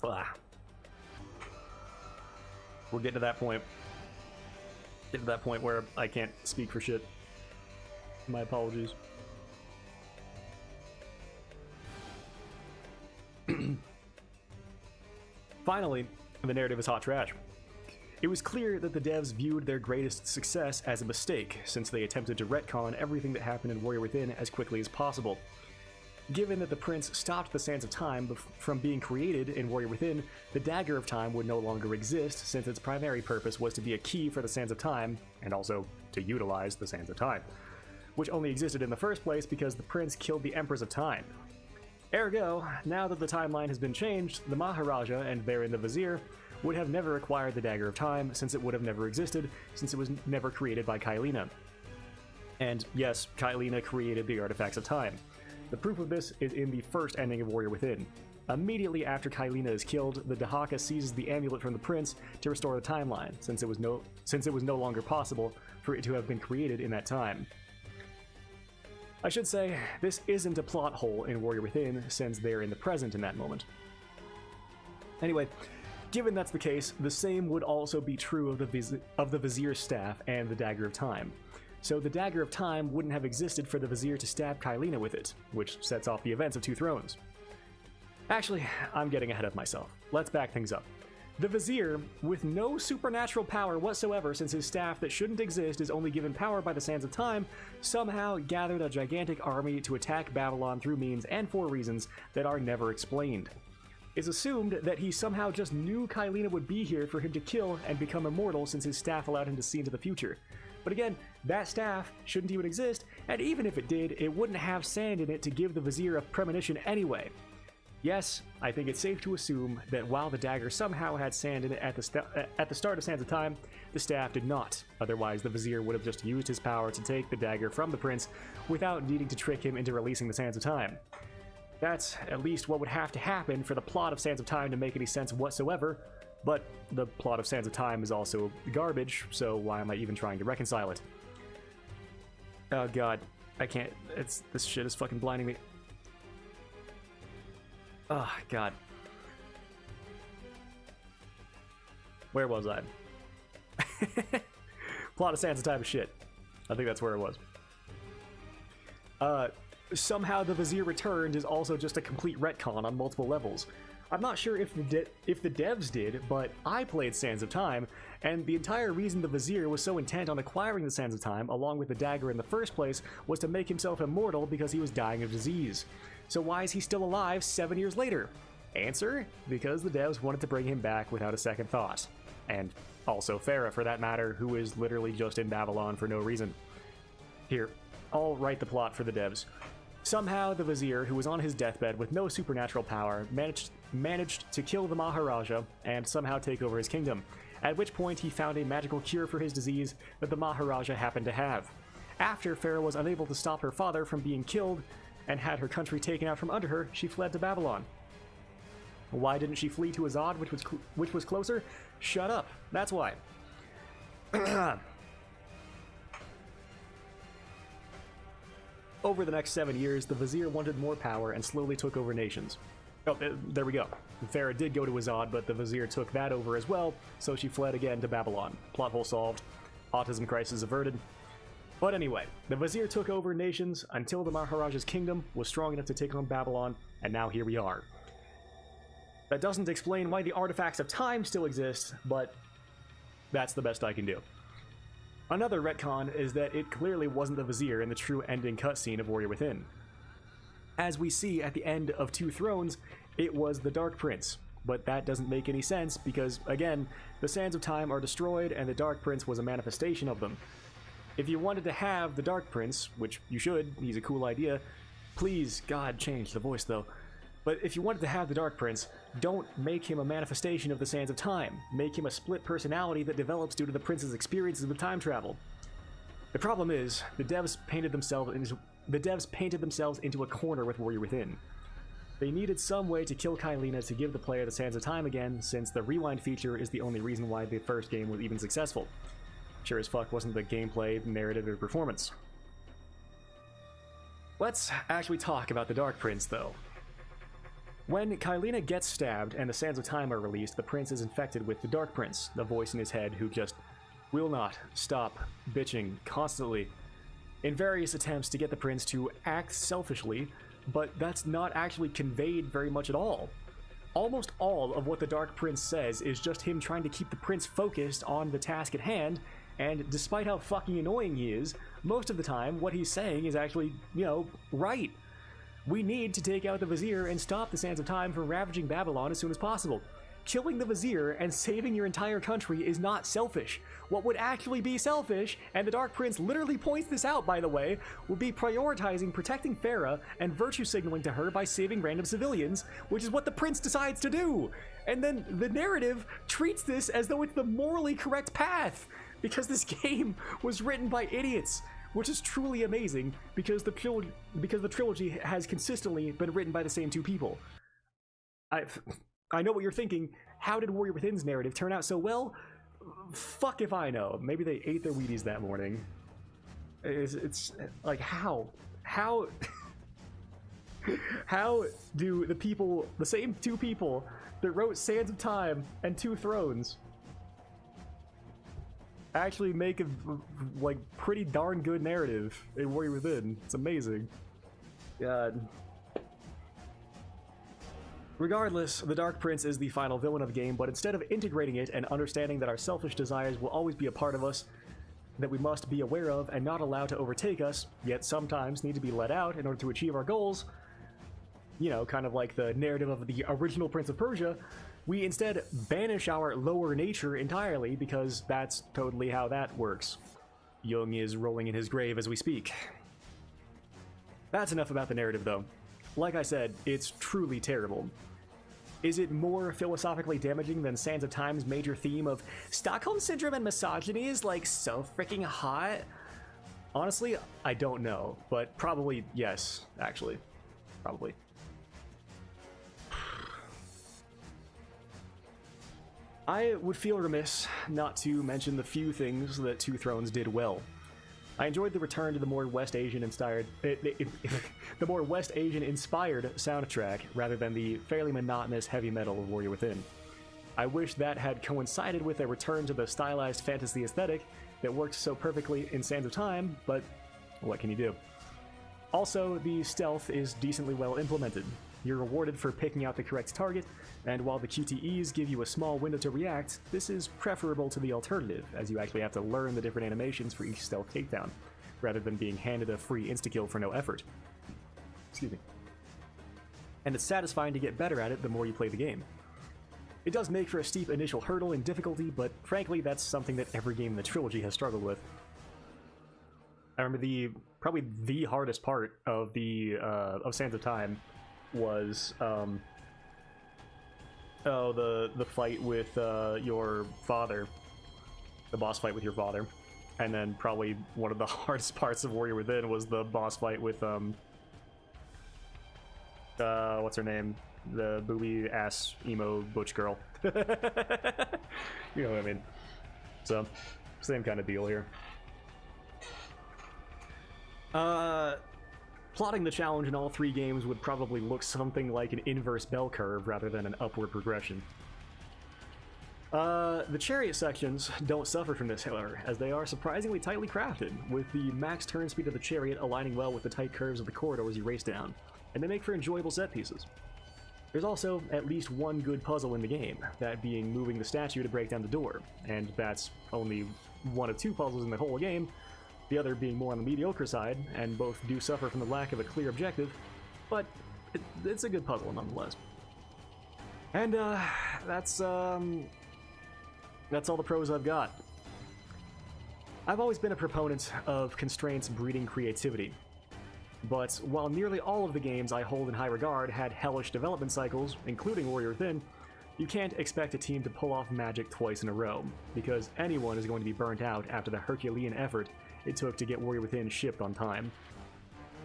Blah. We'll get to that point. Get to that point where I can't speak for shit. My apologies. Finally, the narrative is hot trash. It was clear that the devs viewed their greatest success as a mistake, since they attempted to retcon everything that happened in Warrior Within as quickly as possible. Given that the prince stopped the Sands of Time from being created in Warrior Within, the Dagger of Time would no longer exist, since its primary purpose was to be a key for the Sands of Time, and also to utilize the Sands of Time, which only existed in the first place because the prince killed the Empress of Time. Ergo, now that the timeline has been changed, the Maharaja, and therein the Vizier, would have never acquired the Dagger of Time, since it would have never existed, since it was never created by Kailina. And yes, Kailina created the Artifacts of Time. The proof of this is in the first ending of Warrior Within. Immediately after Kailina is killed, the Dahaka seizes the amulet from the prince to restore the timeline, since it was no longer possible for it to have been created in that time. I should say, this isn't a plot hole in Warrior Within, since they're in the present in that moment. Anyway, given that's the case, the same would also be true of the Vizier's staff and the Dagger of Time. So the Dagger of Time wouldn't have existed for the Vizier to stab Kailina with it, which sets off the events of Two Thrones. Actually, I'm getting ahead of myself. Let's back things up. The Vizier, with no supernatural power whatsoever since his staff that shouldn't exist is only given power by the Sands of Time, somehow gathered a gigantic army to attack Babylon through means and for reasons that are never explained. It's assumed that he somehow just knew Kailina would be here for him to kill and become immortal since his staff allowed him to see into the future. But again, that staff shouldn't even exist, and even if it did, it wouldn't have sand in it to give the Vizier a premonition anyway. Yes, I think it's safe to assume that while the dagger somehow had sand in it at the start of Sands of Time, the staff did not. Otherwise, the Vizier would have just used his power to take the dagger from the prince without needing to trick him into releasing the Sands of Time. That's at least what would have to happen for the plot of Sands of Time to make any sense whatsoever, but the plot of Sands of Time is also garbage, so why am I even trying to reconcile it? Oh god, I can't. This shit is fucking blinding me. Oh god. Where was I? Plot of Sands of Time is shit. I think that's where it was. Somehow the Vizier Returned is also just a complete retcon on multiple levels. I'm not sure if the devs did, but I played Sands of Time, and the entire reason the Vizier was so intent on acquiring the Sands of Time, along with the dagger in the first place, was to make himself immortal because he was dying of disease. So why is he still alive 7 years later? Answer: because the devs wanted to bring him back without a second thought. And also Farah, for that matter, who is literally just in Babylon for no reason. Here, I'll write the plot for the devs. Somehow, the Vizier, who was on his deathbed with no supernatural power, managed to kill the Maharaja and somehow take over his kingdom, at which point he found a magical cure for his disease that the Maharaja happened to have. After Farah was unable to stop her father from being killed and had her country taken out from under her, she fled to Babylon. Why didn't she flee to Azad, which was closer? Shut up. That's why. Over the next 7 years, the Vizier wanted more power and slowly took over nations. Oh, there we go. Farah did go to Azad, but the Vizier took that over as well, so she fled again to Babylon. Plot hole solved. Autism crisis averted. But anyway, the Vizier took over nations until the Maharaja's kingdom was strong enough to take on Babylon, and now here we are. That doesn't explain why the artifacts of time still exist, but that's the best I can do. Another retcon is that it clearly wasn't the Vizier in the true ending cutscene of Warrior Within. As we see at the end of Two Thrones, it was the Dark Prince, but that doesn't make any sense because, again, the Sands of Time are destroyed and the Dark Prince was a manifestation of them. If you wanted to have the Dark Prince, which you should, he's a cool idea, please, God, change the voice though. But if you wanted to have the Dark Prince, don't make him a manifestation of the Sands of Time. Make him a split personality that develops due to the Prince's experiences with time travel. The problem is, the devs painted themselves into a corner with Warrior Within. They needed some way to kill Kylina to give the player the Sands of Time again, since the rewind feature is the only reason why the first game was even successful. Sure as fuck wasn't the gameplay, narrative, or performance. Let's actually talk about the Dark Prince, though. When Kylina gets stabbed and the Sands of Time are released, the prince is infected with the Dark Prince, the voice in his head who just will not stop bitching constantly in various attempts to get the prince to act selfishly, but that's not actually conveyed very much at all. Almost all of what the Dark Prince says is just him trying to keep the prince focused on the task at hand, and despite how fucking annoying he is, most of the time what he's saying is actually, right. We need to take out the Vizier and stop the Sands of Time from ravaging Babylon as soon as possible. Killing the Vizier and saving your entire country is not selfish. What would actually be selfish, and the Dark Prince literally points this out by the way, would be prioritizing protecting Farah and virtue signaling to her by saving random civilians, which is what the prince decides to do. And then the narrative treats this as though it's the morally correct path, because this game was written by idiots. Which is truly amazing, because the trilogy has consistently been written by the same two people. I know what you're thinking. How did Warrior Within's narrative turn out so well? Fuck if I know. Maybe they ate their Wheaties that morning. It's like, how? How do the same two people that wrote Sands of Time and Two Thrones actually make a pretty darn good narrative in Warrior Within? It's amazing. God. Regardless, the Dark Prince is the final villain of the game, but instead of integrating it and understanding that our selfish desires will always be a part of us, that we must be aware of and not allow to overtake us, yet sometimes need to be let out in order to achieve our goals, kind of like the narrative of the original Prince of Persia, we instead banish our lower nature entirely, because that's totally how that works. Jung is rolling in his grave as we speak. That's enough about the narrative, though. Like I said, it's truly terrible. Is it more philosophically damaging than Sands of Time's major theme of Stockholm Syndrome and misogyny is, so freaking hot? Honestly, I don't know, but probably yes, actually. Probably. I would feel remiss not to mention the few things that Two Thrones did well. I enjoyed the return to the more West Asian inspired soundtrack rather than the fairly monotonous heavy metal of Warrior Within. I wish that had coincided with a return to the stylized fantasy aesthetic that worked so perfectly in Sands of Time, but what can you do? Also, the stealth is decently well implemented. You're rewarded for picking out the correct target, and while the QTEs give you a small window to react, this is preferable to the alternative, as you actually have to learn the different animations for each stealth takedown, rather than being handed a free insta-kill for no effort. Excuse me. And it's satisfying to get better at it the more you play the game. It does make for a steep initial hurdle in difficulty, but frankly that's something that every game in the trilogy has struggled with. I remember probably the hardest part of of Sands of Time was the fight with your father, the boss fight with your father, and then probably one of the hardest parts of Warrior Within was the boss fight with what's her name, the booby ass emo butch girl. You know what I mean? So same kind of deal here. Plotting the challenge in all three games would probably look something like an inverse bell curve rather than an upward progression. The chariot sections don't suffer from this, however, as they are surprisingly tightly crafted, with the max turn speed of the chariot aligning well with the tight curves of the corridors you race down, and they make for enjoyable set pieces. There's also at least one good puzzle in the game, that being moving the statue to break down the door, and that's only one of two puzzles in the whole game, the other being more on the mediocre side, and both do suffer from the lack of a clear objective, but it's a good puzzle nonetheless. And that's all the pros I've got. I've always been a proponent of constraints breeding creativity, but while nearly all of the games I hold in high regard had hellish development cycles, including Warrior Within, you can't expect a team to pull off magic twice in a row, because anyone is going to be burnt out after the Herculean effort it took to get Warrior Within shipped on time.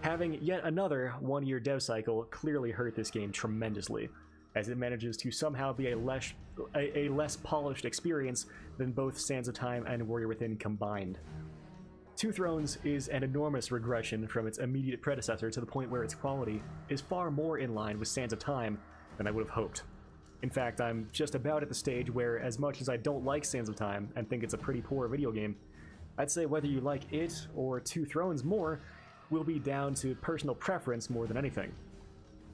Having yet another one-year dev cycle clearly hurt this game tremendously, as it manages to somehow be a less polished experience than both Sands of Time and Warrior Within combined. Two Thrones is an enormous regression from its immediate predecessor to the point where its quality is far more in line with Sands of Time than I would have hoped. In fact, I'm just about at the stage where, as much as I don't like Sands of Time and think it's a pretty poor video game, I'd say whether you like it or Two Thrones more will be down to personal preference more than anything.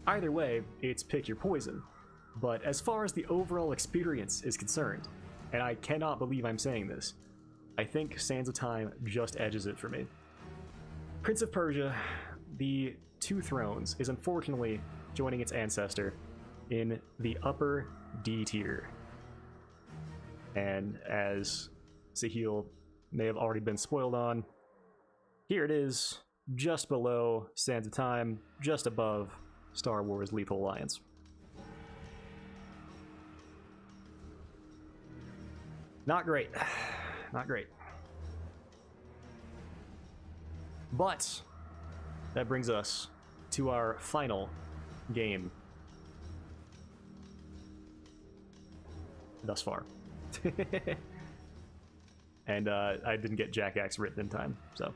Either way, it's pick your poison. But as far as the overall experience is concerned, and I cannot believe I'm saying this, I think Sands of Time just edges it for me. Prince of Persia, the Two Thrones, is unfortunately joining its ancestor in the upper D tier. And as Sahil may have already been spoiled on, here it is, just below Sands of Time, just above Star Wars Lethal Alliance. Not great. Not great. But that brings us to our final game thus far. And I didn't get Jack Axe written in time, so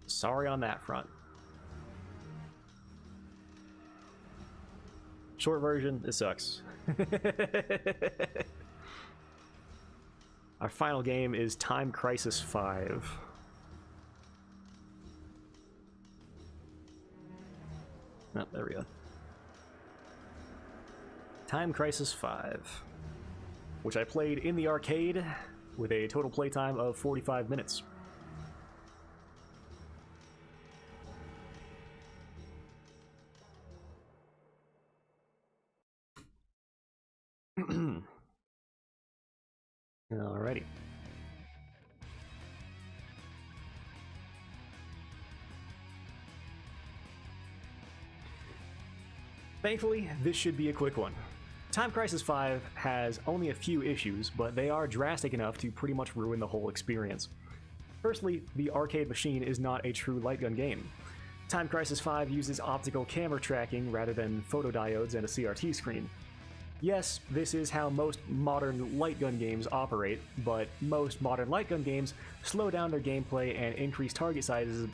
sorry on that front. Short version, it sucks. Our final game is Time Crisis 5. Oh, there we go. Time Crisis 5, which I played in the arcade with a total playtime of 45 minutes. Alrighty. Thankfully, this should be a quick one. Time Crisis 5 has only a few issues, but they are drastic enough to pretty much ruin the whole experience. Firstly, the arcade machine is not a true light gun game. Time Crisis 5 uses optical camera tracking rather than photodiodes and a CRT screen. Yes, this is how most modern light gun games operate, but most modern light gun games slow down their gameplay and increase target sizes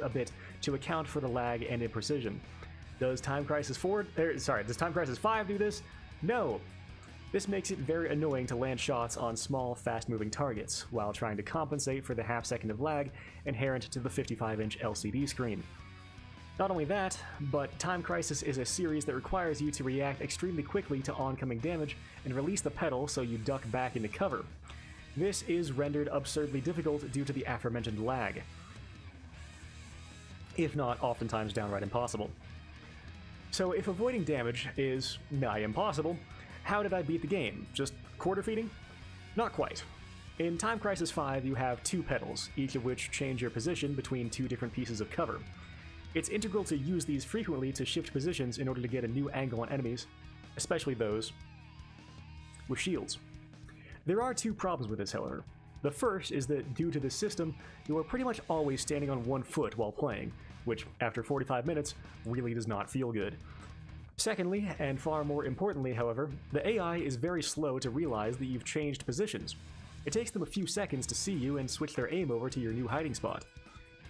a bit to account for the lag and imprecision. Does Time Crisis 5 do this? No. This makes it very annoying to land shots on small, fast-moving targets, while trying to compensate for the half-second of lag inherent to the 55-inch LCD screen. Not only that, but Time Crisis is a series that requires you to react extremely quickly to oncoming damage and release the pedal so you duck back into cover. This is rendered absurdly difficult due to the aforementioned lag, if not oftentimes downright impossible. So if avoiding damage is nigh impossible, how did I beat the game? Just quarter feeding? Not quite. In Time Crisis 5, you have two pedals, each of which change your position between two different pieces of cover. It's integral to use these frequently to shift positions in order to get a new angle on enemies, especially those with shields. There are two problems with this, however. The first is that due to this system, you are pretty much always standing on one foot while playing, which, after 45 minutes, really does not feel good. Secondly, and far more importantly, however, the AI is very slow to realize that you've changed positions. It takes them a few seconds to see you and switch their aim over to your new hiding spot.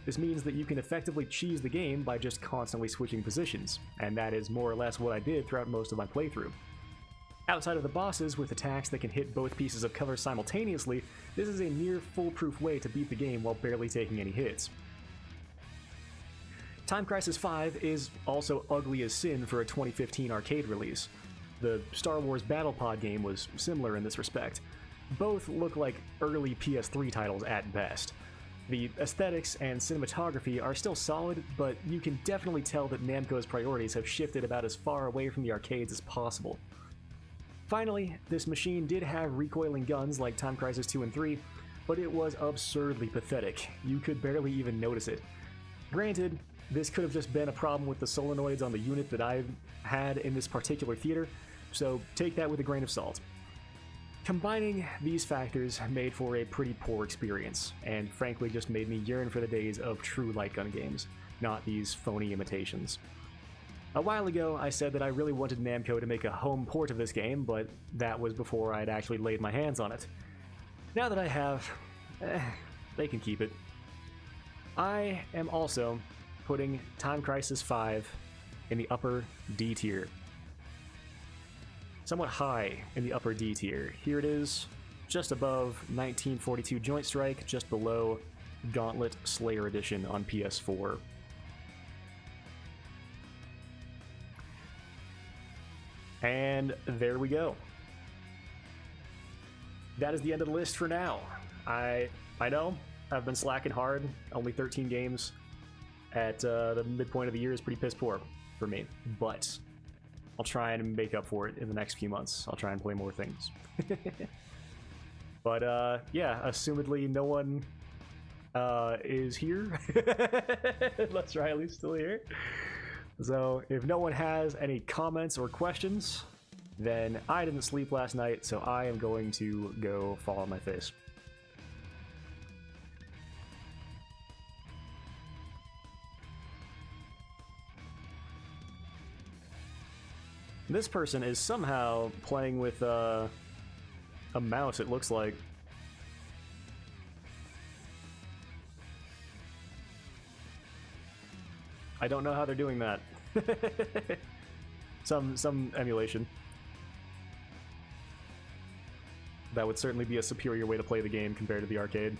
This means that you can effectively cheese the game by just constantly switching positions, and that is more or less what I did throughout most of my playthrough. Outside of the bosses with attacks that can hit both pieces of cover simultaneously, this is a near foolproof way to beat the game while barely taking any hits. Time Crisis 5 is also ugly as sin for a 2015 arcade release. The Star Wars Battle Pod game was similar in this respect. Both look like early PS3 titles at best. The aesthetics and cinematography are still solid, but you can definitely tell that Namco's priorities have shifted about as far away from the arcades as possible. Finally, this machine did have recoiling guns like Time Crisis 2 and 3, but it was absurdly pathetic. You could barely even notice it. Granted, this could have just been a problem with the solenoids on the unit that I had in this particular theater, so take that with a grain of salt. Combining these factors made for a pretty poor experience, and frankly just made me yearn for the days of true light gun games, not these phony imitations. A while ago, I said that I really wanted Namco to make a home port of this game, but that was before I'd actually laid my hands on it. Now that I have, they can keep it. I am also putting Time Crisis 5 in the upper D tier. Somewhat high in the upper D tier. Here it is, just above 1942 Joint Strike, just below Gauntlet Slayer Edition on PS4. And there we go. That is the end of the list for now. I know, I've been slacking hard, only 13 games at the midpoint of the year is pretty piss poor for me, but I'll try and make up for it in the next few months. I'll try and play more things. But yeah, assumedly no one is here, unless Riley's still here. So if no one has any comments or questions, then I didn't sleep last night, so I am going to go fall on my face. This person is somehow playing with a mouse, it looks like. I don't know how they're doing that. Some emulation. That would certainly be a superior way to play the game compared to the arcade.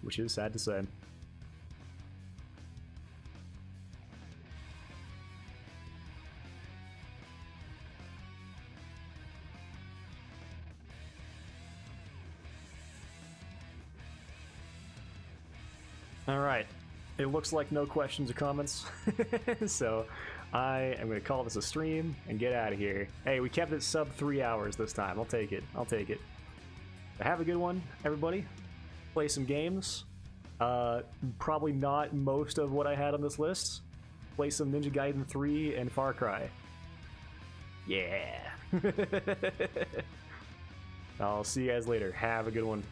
Which is sad to say. Alright, it looks like no questions or comments, so I am going to call this a stream and get out of here. Hey, we kept it sub 3 hours this time. I'll take it. I'll take it. Have a good one, everybody. Play some games. Probably not most of what I had on this list. Play some Ninja Gaiden 3 and Far Cry. Yeah. I'll see you guys later. Have a good one.